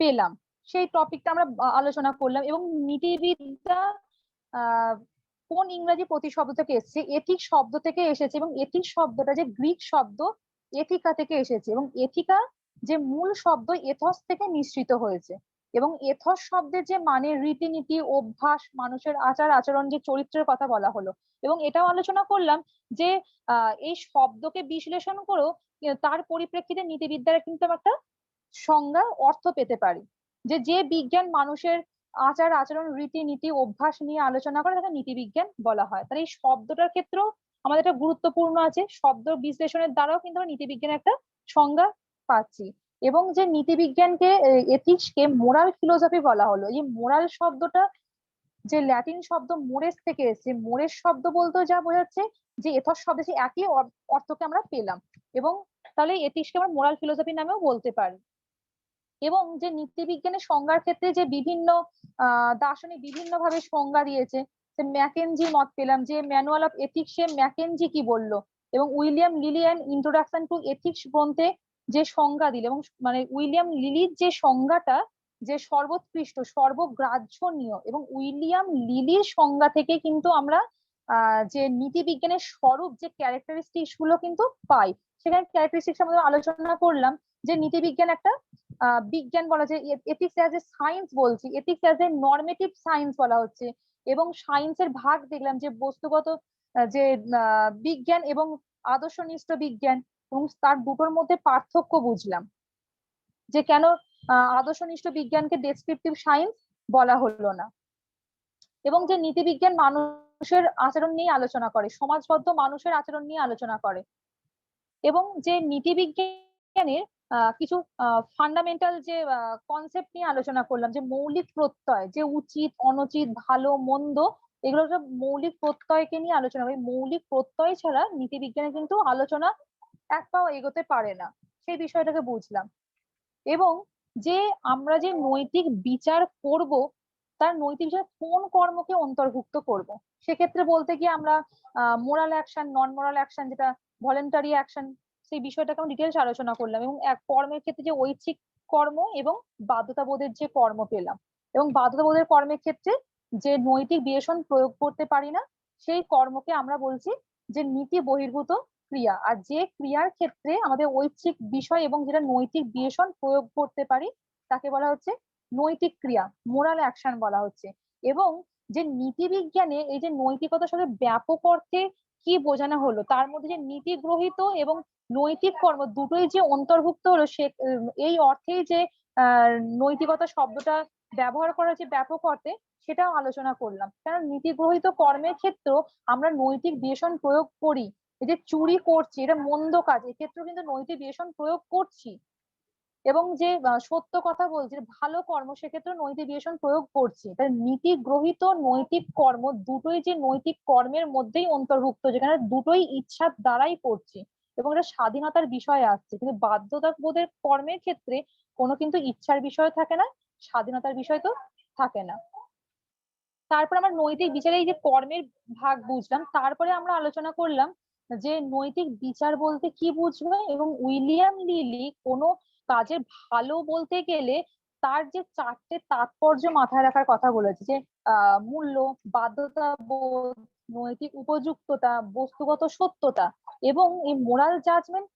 S2: পেলাম, সেই টপিকটা আমরা আলোচনা করলাম। এবং নীতিবিদ্যা কোন ইংরেজি প্রতিশব্দ থেকে এসেছে? এথিক শব্দ থেকে এসেছে, এবং এথিক শব্দটা যে গ্রিক শব্দ এথিকা থেকে এসেছে, এবং এথিকা যে মূল শব্দ এথস থেকে নিঃসৃত হয়েছে। এবং এথস শব্দের যে মানে রীতিনীতি, অভ্যাস, মানুষের আচার আচরণ, যে চরিত্রের কথা বলা হলো। এবং এটাও আলোচনা করলাম যে এই শব্দকে বিশ্লেষণ করেও তার পরিপ্রেক্ষিতে নীতিবিদ্যার কিন্তু একটা সংজ্ঞা অর্থ পেতে পারি। যে যে বিজ্ঞান মানুষের আচার আচরণ, রীতিনীতি, অভ্যাস নিয়ে আলোচনা করে তাকে নীতিবিজ্ঞান বলা হয়। তাহলে এই শব্দটার ক্ষেত্রেও আমাদের একটা গুরুত্বপূর্ণ আছে, শব্দ বিশ্লেষণের দ্বারাও কিন্তু আমরা নীতিবিজ্ঞানের একটা সংজ্ঞা পাচ্ছি। এবং যে নীতিবিজ্ঞানকে এথিক্সকে মোরাল ফিলোসফি বলা হলো। এই মোরাল শব্দটা যে ল্যাটিন শব্দ মোরেস থেকে এসেছে, মোরেস শব্দ বলতে যা বোঝাচ্ছে যে এথস শব্দ, সে একই অর্থকে আমরা পেলাম, এবং তাহলে এথিক্সকে আমরা মোরাল ফিলোসফি নামেও বলতে পারি। এবং যে নীতিবিজ্ঞানের সংজ্ঞার ক্ষেত্রে যে বিভিন্ন দার্শনিক বিভিন্ন ভাবে সংজ্ঞা দিয়েছে, সে ম্যাকেনজি মত পেলাম, যে ম্যানুয়াল অফ এথিক্সে ম্যাকেনজি কি বললো, এবং William lily and introduction to ethics গ্রন্থে যে সংজ্ঞা দিল, এবং মানে উইলিয়াম লিলির যে সংজ্ঞাটা যে সর্বোৎকৃষ্ট সর্বগ্রাহ্যনীয়, এবং উইলিয়াম লিলির সংজ্ঞা থেকে কিন্তু আমরা যে নীতিবিজ্ঞানের স্বরূপ যে ক্যারেক্টারিস্টিক্স গুলো কিন্তু পাই। সেখানে ক্যারেক্টারিস্টিক্স আমরা আলোচনা করলাম যে নীতিবিজ্ঞান একটা বিজ্ঞান বলা যায়, এথিক্স অ্যাজ এ সায়েন্স বলছি, এথিক্স অ্যাজ এ নর্মেটিভ সায়েন্স বলা হচ্ছে, এবং সায়েন্সের ভাগ দেখলাম যে বস্তুগত যে বিজ্ঞান এবং আদর্শনিষ্ঠ বিজ্ঞান, এবং তার দুটোর মধ্যে পার্থক্য বুঝলাম, যে কেন আদর্শনিষ্ঠ বিজ্ঞানকে ডেসক্রিপটিভ সায়েন্স বলা হলো না। এবং যে নীতিবিজ্ঞান মানুষের আচরণ নিয়ে আলোচনা করে, সমাজবদ্ধ মানুষের আচরণ নিয়ে আলোচনা করে, এবং যে নীতিবিজ্ঞানের কিছু ফান্ডামেন্টাল যে কনসেপ্ট নিয়ে আলোচনা করলাম, যে মৌলিক প্রত্যয়, যে উচিত অনুচিত ভালো মন্দ, এগুলো সব মৌলিক প্রত্যয়কে নিয়ে আলোচনা করি। মৌলিক প্রত্যয় ছাড়া নীতিবিজ্ঞানে কিন্তু আলোচনা এক পাও এগোতে পারে না, সেই বিষয়টাকে বুঝলাম। এবং যে আমরা যে নৈতিক বিচার করব, তার নৈতিক বিচার কোন কর্মকে অন্তর্ভুক্ত করব, সেক্ষেত্রে বলতে গিয়ে আমরা মোরাল অ্যাকশন, নন মোরাল অ্যাকশন, যেটা ভলেন্টারি অ্যাকশন, সেই বিষয়টাকে আমরা ডিটেলস আলোচনা করলাম। এবং এক কর্মের ক্ষেত্রে যে ঐচ্ছিক কর্ম এবং বাধ্যতাবোধের যে কর্ম পেলাম, এবং বাধ্যতাবোধের কর্মের ক্ষেত্রে যে নৈতিক বিবেচন প্রয়োগ করতে পারি না, সেই কর্মকে আমরা বলছি যে নীতি বহির্ভূত ক্রিয়া। আর যে ক্রিয়ার ক্ষেত্রে আমাদের ঐচ্ছিক বিষয় এবং যেটা নৈতিক বিবেচন প্রয়োগ করতে পারি, তাকে বলা হচ্ছে নৈতিক ক্রিয়া, মোরাল অ্যাকশন বলা হচ্ছে। এবং যে নীতিবিজ্ঞানে এই যে নৈতিকতার সাথে ব্যাপক অর্থে কি বোঝানো হলো, তার মধ্যে যে নীতি গ্রহীত এবং নৈতিক কর্ম দুটোই যে অন্তর্ভুক্ত হলো, সে এই অর্থেই যে নৈতিকতা শব্দটা ব্যবহার করা যে ব্যাপক অর্থে, সেটাও আলোচনা করলাম। কারণ নীতি গ্রহীত কর্মের ক্ষেত্রেও আমরা নৈতিক বিবেচন প্রয়োগ করি। এই যে চুরি করছি, এটা মন্দ কাজ, এক্ষেত্রেও কিন্তু নৈতিক বিবেচন প্রয়োগ করছি। এবং যে সত্য কথা বলছি, ভালো কর্ম, সেক্ষেত্রে নৈতিক বিবেচন প্রয়োগ করছি। তাই নীতি গ্রহীত নৈতিক কর্ম দুটোই যে নৈতিক কর্মের মধ্যেই অন্তর্ভুক্ত, যেখানে দুটোই ইচ্ছার দ্বারাই করছি, এবং এটা স্বাধীনতার বিষয় আসছে। কিন্তু বাধ্যতাবোধের কর্মের ক্ষেত্রে কোনো কিন্তু ইচ্ছার বিষয় থাকে না, স্বাধীনতার বিষয় তো থাকে না। তারপর আমরা নৈতিক বিচারে এই যে কর্মের ভাগ বুঝলাম, তারপরে আমরা আলোচনা করলাম যে নৈতিক বিচার বলতে কি বুঝবো, এবং উইলিয়াম লিলি কোনো কাজের ভালো বলতে গেলে তার যে চারটে তাৎপর্য মাথায় রাখার কথা বলেছে, যে মূল্য, বাধ্যতাবোধ, নৈতিক উপযুক্ততা, বস্তুগত সত্যতা, এবং এই মোরাল জাজমেন্ট,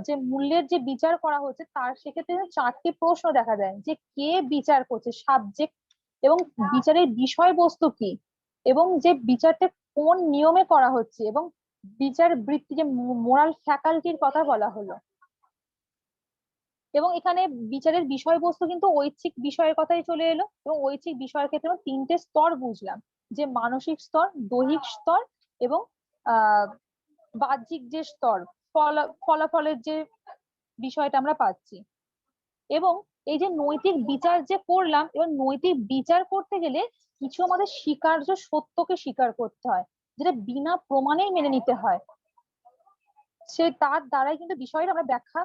S2: যে মূল্যের যে বিচার করা হচ্ছে, তার সেক্ষেত্রে চারটি প্রশ্ন দেখা যায়, যে কে বিচার করছে, সাবজেক্ট, এবং বিচারের বিষয়বস্তু কি, এবং যে বিচারটা কোন নিয়মে করা হচ্ছে, এবং বিচার বৃত্তি, যে মোরাল ফ্যাকাল্টির কথা বলা হলো। এবং এখানে বিচারের বিষয়বস্তু কিন্তু ঐচ্ছিক বিষয়ের কথাই চলে এলো, এবং ঐচ্ছিক বিষয়ের ক্ষেত্রে তিনটে স্তর বুঝলাম, যে মানসিক স্তর, দৈহিক স্তর, এবং বাহ্যিক যে স্তর, ফলাফলের যে বিষয়টা আমরা পাচ্ছি। এবং এই যে নৈতিক বিচার যে করলাম, এবং নৈতিক বিচার করতে গেলে কিছু আমাদের স্বীকার্য সত্যকে স্বীকার করতে হয়, যেটা বিনা প্রমাণেই মেনে নিতে হয়। সে তার দ্বারাই কিন্তু বিষয়টা আমরা ব্যাখ্যা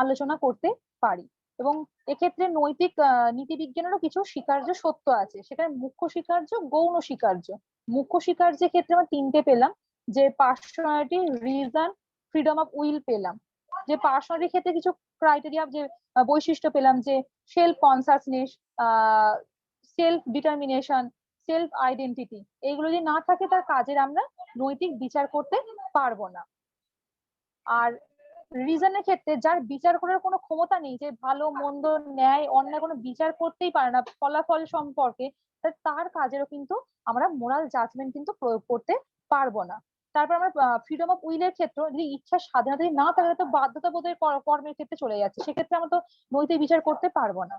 S2: আলোচনা করতে পারি। এবং এক্ষেত্রে নৈতিক নীতিবিজ্ঞানেরও কিছু স্বীকার্য সত্য আছে, সেখানে মুখ্য স্বীকার্য, গৌণ স্বীকার্য। মুখ্য স্বীকার্যের ক্ষেত্রে আমরা তিনটে পেলাম, যে personality, reason, freedom of will পেলাম। যে পার্সোনালিটির ক্ষেত্রে কিছু ক্রাইটেরিয়া, যে বৈশিষ্ট্য পেলাম, যে self consciousness, self determination, self identity, এইগুলো যদি না থাকে, তার কাজের আমরা নৈতিক বিচার করতে পারবো না। আর রিজনের ক্ষেত্রে যার বিচার করার কোনো ক্ষমতা নেই, যে ভালো মন্দ ন্যায় অন্যায় কোনো বিচার করতেই পারে না ফলাফল সম্পর্কে, তার কাজেরও কিন্তু আমরা মোরাল জাজমেন্ট কিন্তু প্রয়োগ করতে পারবো না। তারপর আমরা ফ্রিডম অফ উইলের ক্ষেত্রে যদি ইচ্ছার স্বাধীনতা না থাকে, তো বাধ্যতাবোধের কর্মের ক্ষেত্রে চলে যাচ্ছে, সেক্ষেত্রে আমরা তো নৈতিক বিচার করতে পারবো না।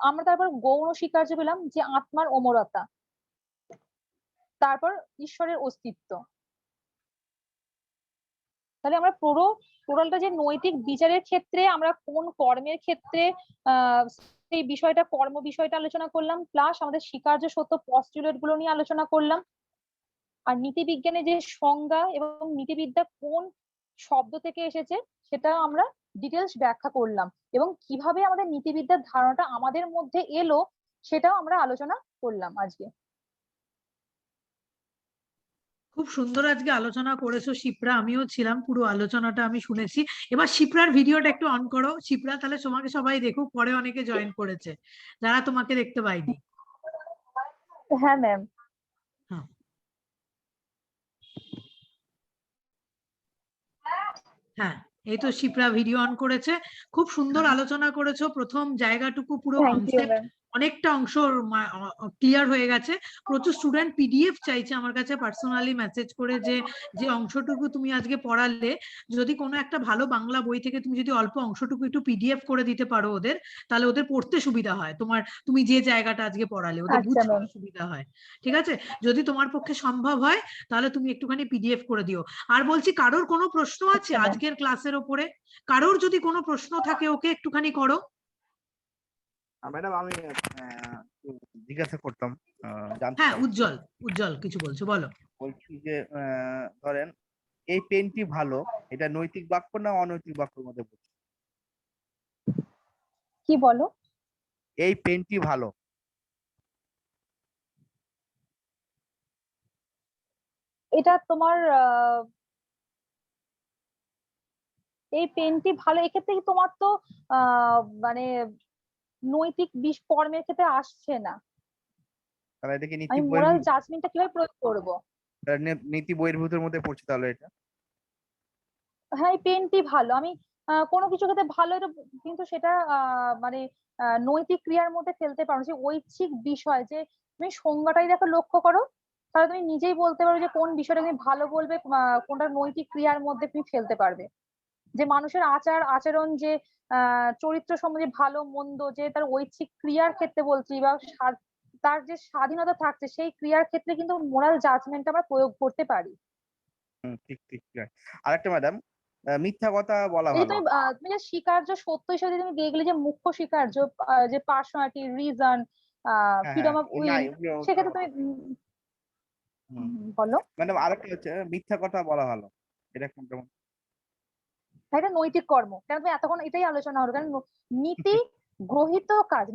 S2: আমরা তারপর গৌণ স্বীকার্য পেলাম, যে আত্মার অমরতা, তারপর ঈশ্বরের অস্তিত্ব, তাহলে আমরা টোটালটা যে নৈতিক বিচারের ক্ষেত্রে আমরা কোন কর্মের ক্ষেত্রে সেই বিষয়টা কর্ম বিষয়টা আলোচনা করলাম, প্লাস আমাদের স্বীকার্য সত্য পস্টুলেট গুলো নিয়ে আলোচনা করলাম, আর নীতিবিজ্ঞানের যে সংজ্ঞা এবং নীতিবিদ্যা কোন শব্দ থেকে এসেছে সেটা আমরা ডিটেলস ব্যাখ্যা করলাম, এবং কিভাবে আমাদের নীতিবিদ্যার ধারণাটা আমাদের মধ্যে এলো সেটাও আমরা আলোচনা করলাম আজকে।
S1: খুব সুন্দর আজকে আলোচনা করেছো শিপ্রা, আমিও ছিলাম, পুরো আলোচনাটা আমি শুনেছি। এবার শিপ্রার ভিডিওটা একটু অন করো শিপ্রা, তাহলে তোমাকে সবাই দেখুক, পরে অনেকে জয়েন করেছে যারা তোমাকে দেখতে পাইনি।
S2: হ্যাঁ ম্যাম।
S1: হ্যাঁ, এই তো শিপ্রা ভিডিও অন করেছে। খুব সুন্দর আলোচনা করেছো, প্রথম জায়গাটুকু পুরো
S2: থ্যাংক ইউ
S1: কনসেপ্ট
S2: ম্যাম।
S1: অনেকটা অংশ ক্লিয়ার হয়ে গেছে। প্রচুর স্টুডেন্ট পিডিএফ চাইছে আমার কাছে পার্সোনালি মেসেজ করে, যে যে অংশটুকু তুমি আজকে পড়ালে যদি কোনো একটা ভালো বাংলা বই থেকে তুমি যদি অল্প অংশটুকু একটু পিডিএফ করে দিতে পারো ওদের, তাহলে ওদের পড়তে সুবিধা হয়। তুমি যে জায়গাটা আজকে পড়ালে ওদের
S2: আচ্ছা
S1: বুঝতে
S2: ম্যাম।
S1: সুবিধা হয়। ঠিক আছে, যদি তোমার পক্ষে সম্ভব হয় তাহলে তুমি একটুখানি পিডিএফ করে দিও। আর বলছি, কারোর কোনো প্রশ্ন আছে
S2: আচ্ছা ম্যাম।
S1: আজকের ক্লাসের ওপরে? কারোর যদি কোনো প্রশ্ন থাকে ওকে একটুখানি করো।
S6: ম্যাডাম আমি জিজ্ঞাসা করতাম, জানতে
S1: হ্যাঁ,
S6: চাই।
S1: উজ্জ্বল কিছু বলছো, বলো।
S6: বলছি যে ধরেন এই পেনটি ভালো, এটা নৈতিক বাক্য না অনৈতিক বাক্যের মধ্যে পড়ছে?
S2: কি বলো?
S6: এই পেনটি ভালো,
S2: এটা তোমার এই পেনটি ভালো, এক্ষেত্রে কি তোমার তো মানে নৈতিক কর্মের ক্ষেত্রে আসছে না।
S6: তাহলে এটা কি নীতি
S2: আমি মোরাল জাজমেন্টটা কিভাবে প্রয়োগ করব?
S6: নীতি বহির্ভূতের মধ্যে পড়ছে তাহলে এটা?
S2: হ্যাঁ, এই পেনটি ভালো, আমি কোনো কিছু ক্ষেত্রে ভালো, এটা কিন্তু সেটা মানে নৈতিক ক্রিয়ার মধ্যে ফেলতে পারো। যে ঐচ্ছিক বিষয়, যে তুমি সংজ্ঞাটাই দেখো, লক্ষ্য করো, তাহলে তুমি নিজেই বলতে পারো যে কোন বিষয়টা তুমি ভালো বলবে, কোনটা নৈতিক ক্রিয়ার মধ্যে তুমি ফেলতে পারবে। যে মানুষের আচরণ, যে চরিত্র সম্বন্ধে ভালো মন্দ, যে তার ঐচ্ছিক ক্রিয়ার ক্ষেত্রে বলছি, বা তার যে স্বাধীনতা থাকছে সেই ক্রিয়ার ক্ষেত্রে কিন্তু মোরাল জাজমেন্ট আমরা প্রয়োগ করতে পারি।
S6: ঠিক ঠিক। আরেকটা ম্যাডাম, মিথ্যা কথা বলা
S2: এই যে
S6: ভালো।
S2: তুমি যে স্বীকার্য সত্য হিসেবে তুমি দেখলে যে মুখ্য স্বীকার্য, যে personality, reason, freedom of will, সেক্ষেত্রে তুমি বলো।
S6: ম্যাডাম আরেকটা হচ্ছে মিথ্যা কথা বলা ভালো, এটা কোনটা?
S2: এটা নৈতিক কর্ম। কেন তুমি এতক্ষণ এটাই আলোচনা হলো, কারণ নীতি গ্রহিত কাজ,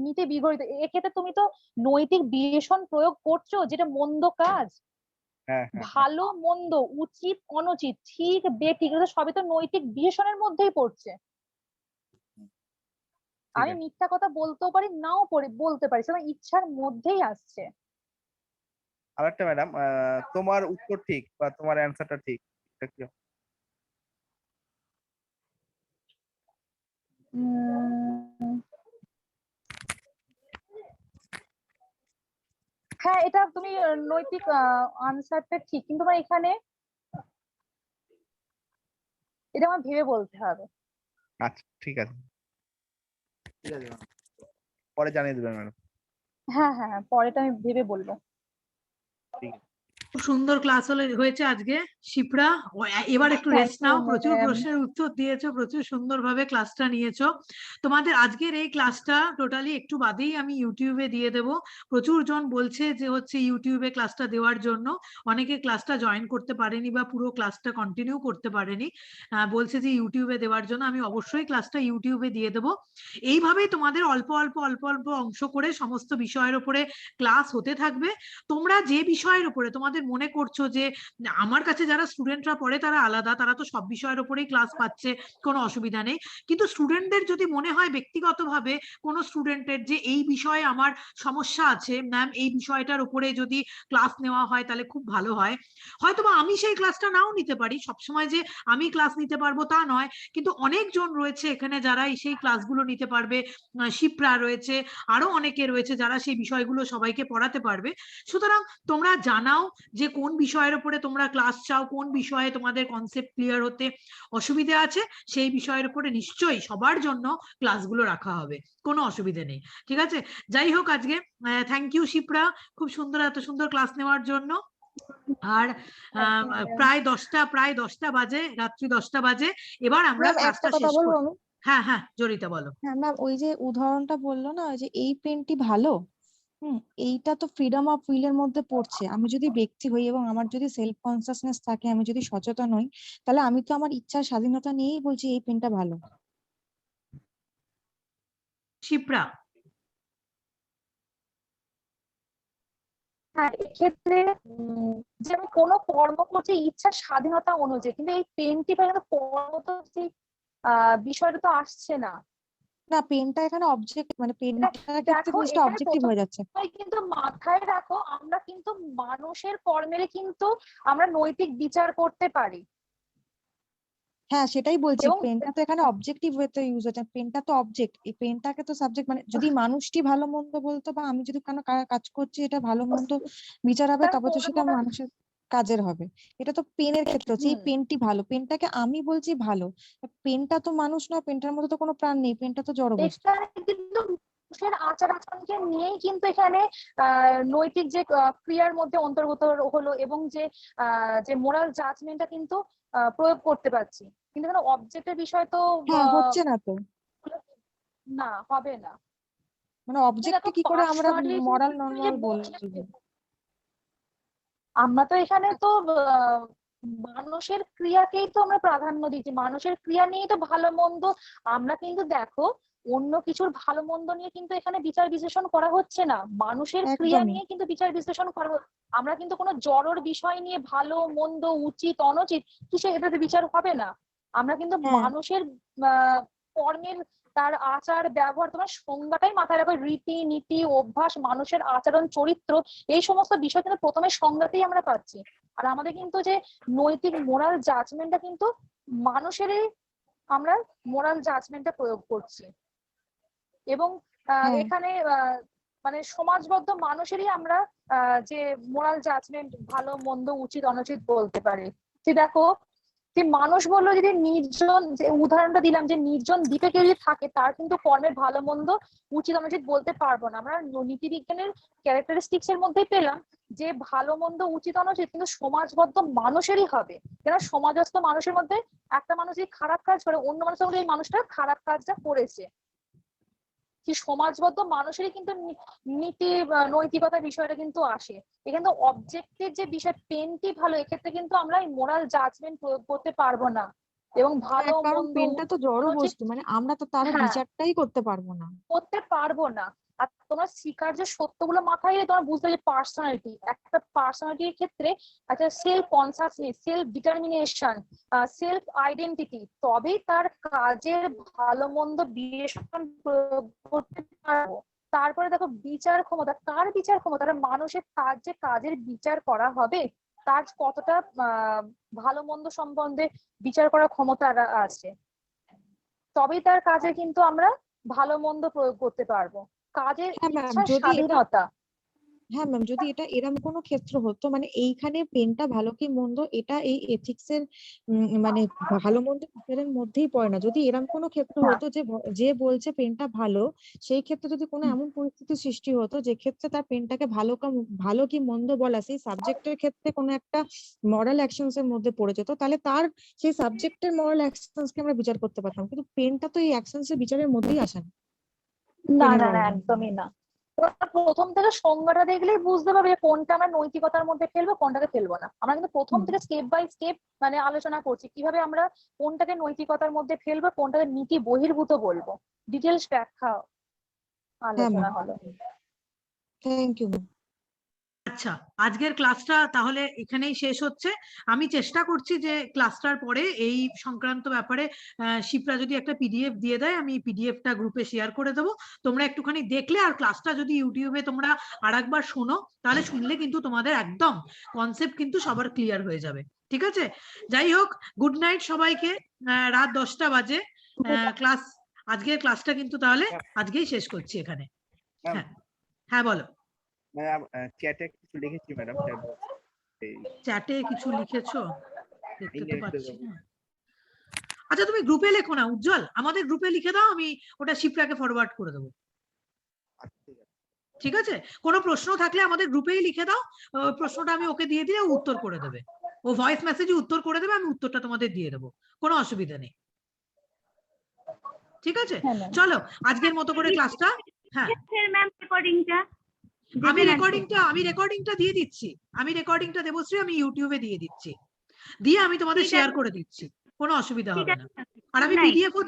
S2: নীতি বিগড়িত, এক্ষেত্রে তুমি তো নৈতিক বিবেচন প্রয়োগ করছো, যেটা মন্দ কাজ, ভালো মন্দ, উচিত অনুচিত, ঠিক বেঠিক, এটা সবই তো নৈতিক বিবেচনের মধ্যেই পড়ছে। আমি মিথ্যা কথা বলতেও পারি, নাও বলতে পারি, সেটা ইচ্ছার মধ্যেই আসছে।
S6: আরেকটা ম্যাডাম, তোমার উত্তর ঠিক বা তোমার অ্যানসারটা ঠিক, এটা কি?
S2: হ্যাঁ, এটা তুমি নৈতিক আনসারটা ঠিক, কিন্তু আমার এখানে এটা আমার ভেবে বলতে হবে।
S6: আচ্ছা ঠিক আছে, পরে জানিয়ে দেবেন ম্যাডাম।
S2: হ্যাঁ হ্যাঁ, পরেটা আমি ভেবে বলবো।
S6: ঠিক আছে।
S1: খুব সুন্দর ক্লাস হয়েছে আজকে শিপ্রা। এবার একটু রেস্ট নাও, প্রচুর প্রশ্নের উত্তর দিয়েছো, প্রচুর সুন্দরভাবে ক্লাসটা নিয়েছো। তোমাদের আজকের এই ক্লাসটা টোটালি একটু বাদেই আমি ইউটিউবে দিয়ে দেবো। প্রচুর জন বলছে যে হচ্ছে ইউটিউবে ক্লাসটা দেওয়ার জন্য, অনেকে ক্লাসটা জয়েন করতে পারেনি বা পুরো ক্লাসটা কন্টিনিউ করতে পারেনি, বলছে যে ইউটিউবে দেওয়ার জন্য। আমি অবশ্যই ক্লাসটা ইউটিউবে দিয়ে দেবো। এইভাবেই তোমাদের অল্প অল্প অল্প অল্প অংশ করে সমস্ত বিষয়ের উপরে ক্লাস হতে থাকবে। তোমরা যে বিষয়ের উপরে তোমাদের মনে করছো যে আমার কাছে যারা স্টুডেন্টরা পড়ে তারা আলাদা, তারা তো সব বিষয়ের উপরেই ক্লাস পাচ্ছে, কোনো অসুবিধা নেই। কিন্তু স্টুডেন্টদের যদি মনে হয় ব্যক্তিগতভাবে কোনো স্টুডেন্টের যে এই বিষয়ে আমার সমস্যা আছে ম্যাম, এই বিষয়টার উপরে যদি ক্লাস নেওয়া হয় তাহলে খুব ভালো হয়, হয়তোবা আমি সেই ক্লাসটা নাও নিতে পারি, সবসময় যে আমি ক্লাস নিতে পারবো তা নয়, কিন্তু অনেকজন রয়েছে এখানে যারা সেই ক্লাসগুলো নিতে পারবে। শিপ্রা রয়েছে, আরো অনেকে রয়েছে যারা সেই বিষয়গুলো সবাইকে পড়াতে পারবে। সুতরাং তোমরা জানাও যে কোন বিষয়ের উপরে তোমরা ক্লাস চাও, কোন বিষয়ে তোমাদের কনসেপ্ট ক্লিয়ার হতে অসুবিধা আছে, সেই বিষয়ের উপরে নিশ্চয়ই সবার জন্য ক্লাসগুলো রাখা হবে, কোনো অসুবিধা নেই। ঠিক আছে, যাই হোক আজকে থ্যাংক ইউ শিপ্রা, খুব সুন্দর, এত সুন্দর ক্লাস নেওয়ার জন্য। আর প্রায় 10টা বাজে, রাত্রি 10টা বাজে। এবার আমরা
S11: ম্যাম
S1: ক্লাসটা
S11: একটা কথা
S1: শেষ
S11: বলবো
S1: করব।
S11: আমি?
S1: হ্যাঁ হ্যাঁ, জরিতা বলো।
S11: হ্যাঁ ম্যাম, ওই যে উদাহরণটা বললো না, ওই যে এই পেনটি ভালো, এইটা তো ফ্রিডম অফ উইলের মধ্যে পড়ছে। আমি যদি ব্যক্তি হই এবং আমার যদি সেলফ কনসিয়াসনেস থাকে, আমি যদি সচেতন হই, তাহলে আমি তো আমার ইচ্ছার স্বাধীনতা নিয়েই বলছি এই পেনটা ভালো।
S1: শিপ্রা।
S2: হ্যাঁ, এক্ষেত্রে যে আমি কোনো কর্ম করছি ইচ্ছার স্বাধীনতা অনুযায়ী, কিন্তু এই পেনটি কিন্তু কর্মত বিষয়টা তো আসছে না।
S11: না, পেনটা এখানে অবজেক্ট, মানে পেনটার ক্ষেত্রে
S2: দেখো
S11: জিনিসটা
S2: এখানে
S11: অবজেক্টিভ হয়ে যাচ্ছে।
S2: কিন্তু মাথায় রাখো, আমরা কিন্তু মানুষের কর্মের কিন্তু আমরা নৈতিক বিচার করতে পারি।
S11: হ্যাঁ সেটাই বলছি,
S2: এবং
S11: পেনটা তো এখানে অবজেক্টিভ ওয়েতে ইউজ হচ্ছে। পেনটা তো অবজেক্ট, এই পেনটাকে তো সাবজেক্ট, মানে যদি মানুষটি ভালো মন্দ বলতো, বা আমি যদি কোনো কাজ করছি এটা ভালো মন্দ বিচার হবে, তবে তো সেটা মানুষের কাজের হবে। এটা তো পেনের ক্ষেত্রে হচ্ছে, এই পেনটি ভালো, পেনটাকে আমি বলছি ভালো। পেনটা তো মানুষ নয়, পেনটার মধ্যে তো কোনো প্রাণ নেই, পেনটা তো জড় বস্তু।
S2: এখানে কিন্তু মানুষের আচার আচরণকে নিয়েই কিন্তু এখানে নৈতিক যে ক্রিয়ার মধ্যে অন্তর্গত হলো, এবং যে যে মোরাল জাজমেন্টটা কিন্তু প্রয়োগ করতে পারছি। কিন্তু এখানে অবজেক্টের বিষয় তো
S11: হ্যাঁ হচ্ছে না তো,
S2: না, হবে না।
S11: মানে অবজেক্টকে কি করে আমরা মরাল নরমাল বলবো?
S2: আমরা তো এখানে তো মানুষের ক্রিয়াকেই তো আমরা প্রাধান্য দিচ্ছি, মানুষের ক্রিয়া নিয়েই তো ভালো মন্দ। আমরা কিন্তু দেখো অন্য কিছুর ভালো মন্দ নিয়ে কিন্তু এখানে বিচার বিশ্লেষণ করা হচ্ছে না, মানুষের ক্রিয়া
S11: একদমই।
S2: নিয়ে কিন্তু বিচার বিশ্লেষণ করা হচ্ছে। আমরা কিন্তু কোনো জড়র বিষয় নিয়ে ভালো মন্দ উচিত অনুচিত কিসে এটাতে বিচার হবে না। আমরা কিন্তু মানুষের কর্মের, তার আচার ব্যবহার, তোমার সংজ্ঞাটাই মাথায় রাখো, রীতি নীতি অভ্যাস, মানুষের আচরণ চরিত্র, এই সমস্ত বিষয় কিন্তু প্রথমে সংজ্ঞাতেই আমরা পাচ্ছি। আর আমাদের কিন্তু যে নৈতিক মোরাল জাজমেন্টটা কিন্তু মানুষেরই আমরা মোরাল জাজমেন্টটা প্রয়োগ করছি। এবং এখানে মানে সমাজবদ্ধ মানুষেরই আমরা যে মোরাল জাজমেন্ট ভালো মন্দ উচিত অনুচিত বলতে পারি। যে দেখো যে মানুষ বললো, যদি নির্জন, যে উদাহরণটা দিলাম যে নির্জন দ্বীপে কেউ যদি থাকে, তার কিন্তু কর্মের ভালো মন্দ উচিত অনুচিত বলতে পারবো না। আমরা নীতি বিজ্ঞানের ক্যারেক্টারিস্টিক্স এর মধ্যেই পেলাম যে ভালো মন্দ উচিত অনুচিত কিন্তু সমাজবদ্ধ মানুষেরই হবে। কেন সমাজস্থ মানুষের মধ্যে একটা মানুষ যদি খারাপ কাজ করে, অন্য মানুষ বলে এই মানুষটা খারাপ কাজটা করেছে। কি সমাজবদ্ধ মানুষেরই কিন্তু নীতি নৈতিকতার বিষয়টা কিন্তু আসে। এখানে তো অবজেক্টের যে বিষয়, পেনটি ভালো, এক্ষেত্রে কিন্তু আমরা মোরাল জাজমেন্ট প্রয়োগ করতে পারবো না। এবং ভালো
S11: কারণ
S2: মন্দ
S11: পেনটা তো জড় বস্তু, মানে আমরা তো তার বিচারটাই করতে পারবো না।
S2: করতে পারবো না। আর তোমার স্বীকার্য সত্যগুলো মাথায় এলে তোমার বুঝতে হবে পার্সোনালিটি, একটা পার্সোনালিটির ক্ষেত্রে একটা self consciousness, self determination, self identity, তবেই তার কাজের ভালো মন্দ বিবেচনা প্রয়োগ করতে পারবো। তারপরে দেখো বিচার ক্ষমতা, কার বিচার ক্ষমতা? মানুষের কাজ, যে কাজের বিচার করা হবে তার কতটা ভালো মন্দ সম্বন্ধে বিচার করার ক্ষমতা আছে, তবেই তার কাজে কিন্তু আমরা ভালো মন্দ প্রয়োগ করতে পারবো। কাজের ইচ্ছার স্বাধীনতা।
S11: হ্যাঁ ম্যাম, যদি এটা এরকম কোনো ক্ষেত্র হতো, মানে এইখানে পেনটা ভালো কি মন্দ এটা এই এথিক্স এর মানে ভালো মন্দ বিচারের মধ্যেই পড়ে না। যদি এরকম কোনো ক্ষেত্র হতো যে যে বলছে পেনটা ভালো, সেই ক্ষেত্রে যদি কোনো এমন পরিস্থিতি সৃষ্টি হতো যে ক্ষেত্রে তার পেনটাকে ভালো কি মন্দ বলা সেই সাবজেক্টের ক্ষেত্রে কোনো একটা মরাল অ্যাকশনস এর মধ্যে পড়ে যেত, তাহলে তার সেই সাবজেক্টের মরাল অ্যাকশনস কে আমরা বিচার করতে পারতাম। কিন্তু পেনটা তো এই অ্যাকশনস এর বিচারের মধ্যেই আসে
S2: না। না না, একদমই না। প্রথম থেকে সংজ্ঞাটা দেখলেই বুঝতে পারবে কোনটা আমরা নৈতিকতার মধ্যে ফেলবো, কোনটাকে ফেলবো না। আমরা কিন্তু প্রথম থেকে স্টেপ বাই স্টেপ মানে আলোচনা করছি কিভাবে আমরা কোনটাকে নৈতিকতার মধ্যে ফেলবো, কোনটাকে নীতি বহির্ভূত বলবো। ডিটেলস ব্যাখ্যা আলোচনা হলো।
S11: Thank you.
S1: আচ্ছা, আজকের ক্লাসটা তাহলে এখানেই শেষ হচ্ছে। আমি চেষ্টা করছি যে ক্লাসটার পরে এই সংক্রান্ত ব্যাপারে শিপ্রা যদি একটা পিডিএফ দিয়ে দেয়, আমি পিডিএফটা গ্রুপে শেয়ার করে দেবো। তোমরা একটুখানি দেখলে, আর ক্লাসটা যদি ইউটিউবে তোমরা আরেকবার শোনো, তাহলে শুনলে কিন্তু তোমাদের একদম কনসেপ্ট কিন্তু সবার ক্লিয়ার হয়ে যাবে। ঠিক আছে? যাই হোক, গুড নাইট সবাইকে। রাত 10টা বাজে ক্লাস, আজকের ক্লাসটা কিন্তু তাহলে আজকেই শেষ করছি এখানে। হ্যাঁ হ্যাঁ বলো।
S6: চ্যাটে কিছু লিখেছি ম্যাডাম,
S1: চ্যাটে কিছু লিখেছো? দেখতে তো পাচ্ছি না। আচ্ছা, তুমি গ্রুপে লেখো না উজ্জ্বল, আমাদের গ্রুপে লিখে দাও, আমি ওটা শিপ্রাকে ফরওয়ার্ড করে দেবো। ঠিক আছে? কোনো প্রশ্ন থাকলে আমাদের গ্রুপেই লিখে দাও, প্রশ্নটা আমি ওকে দিয়ে দিলে ও উত্তর করে দেবে, ও ভয়েস মেসেজে উত্তর করে দেবে, আমি উত্তরটা তোমাদের দিয়ে দেবো, কোনো অসুবিধা নেই। ঠিক আছে,
S2: হ্যাঁ ম্যাম।
S1: চলো আজকের মতো করে ক্লাসটা, হ্যাঁ
S10: ম্যাম রেকর্ডিংটা
S1: আমি রেকর্ডিংটা দিয়ে দিচ্ছি, আমি রেকর্ডিংটা দেবশ্রী আমি ইউটিউবে দিয়ে দিচ্ছি, দিয়ে আমি তোমাদের
S10: ঠিক
S1: শেয়ার
S10: আছে।
S1: করে দিচ্ছি, কোনো অসুবিধা
S10: ঠিক
S1: হবে
S10: আছে
S1: না। আর আমি
S10: Good night.
S1: পিডিএফও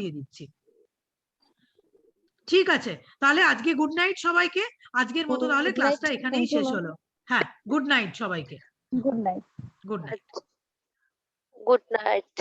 S1: দিয়ে দিচ্ছি, ঠিক আছে, তাহলে আজকে গুড নাইট সবাইকে, আজকের মতো তাহলে
S2: Good night.
S1: ক্লাসটা এখানেই
S2: Thank you,
S1: শেষ
S2: ma'am.
S1: হলো। হ্যাঁ, গুড নাইট সবাইকে,
S2: good night.
S1: Good night.
S8: Good night.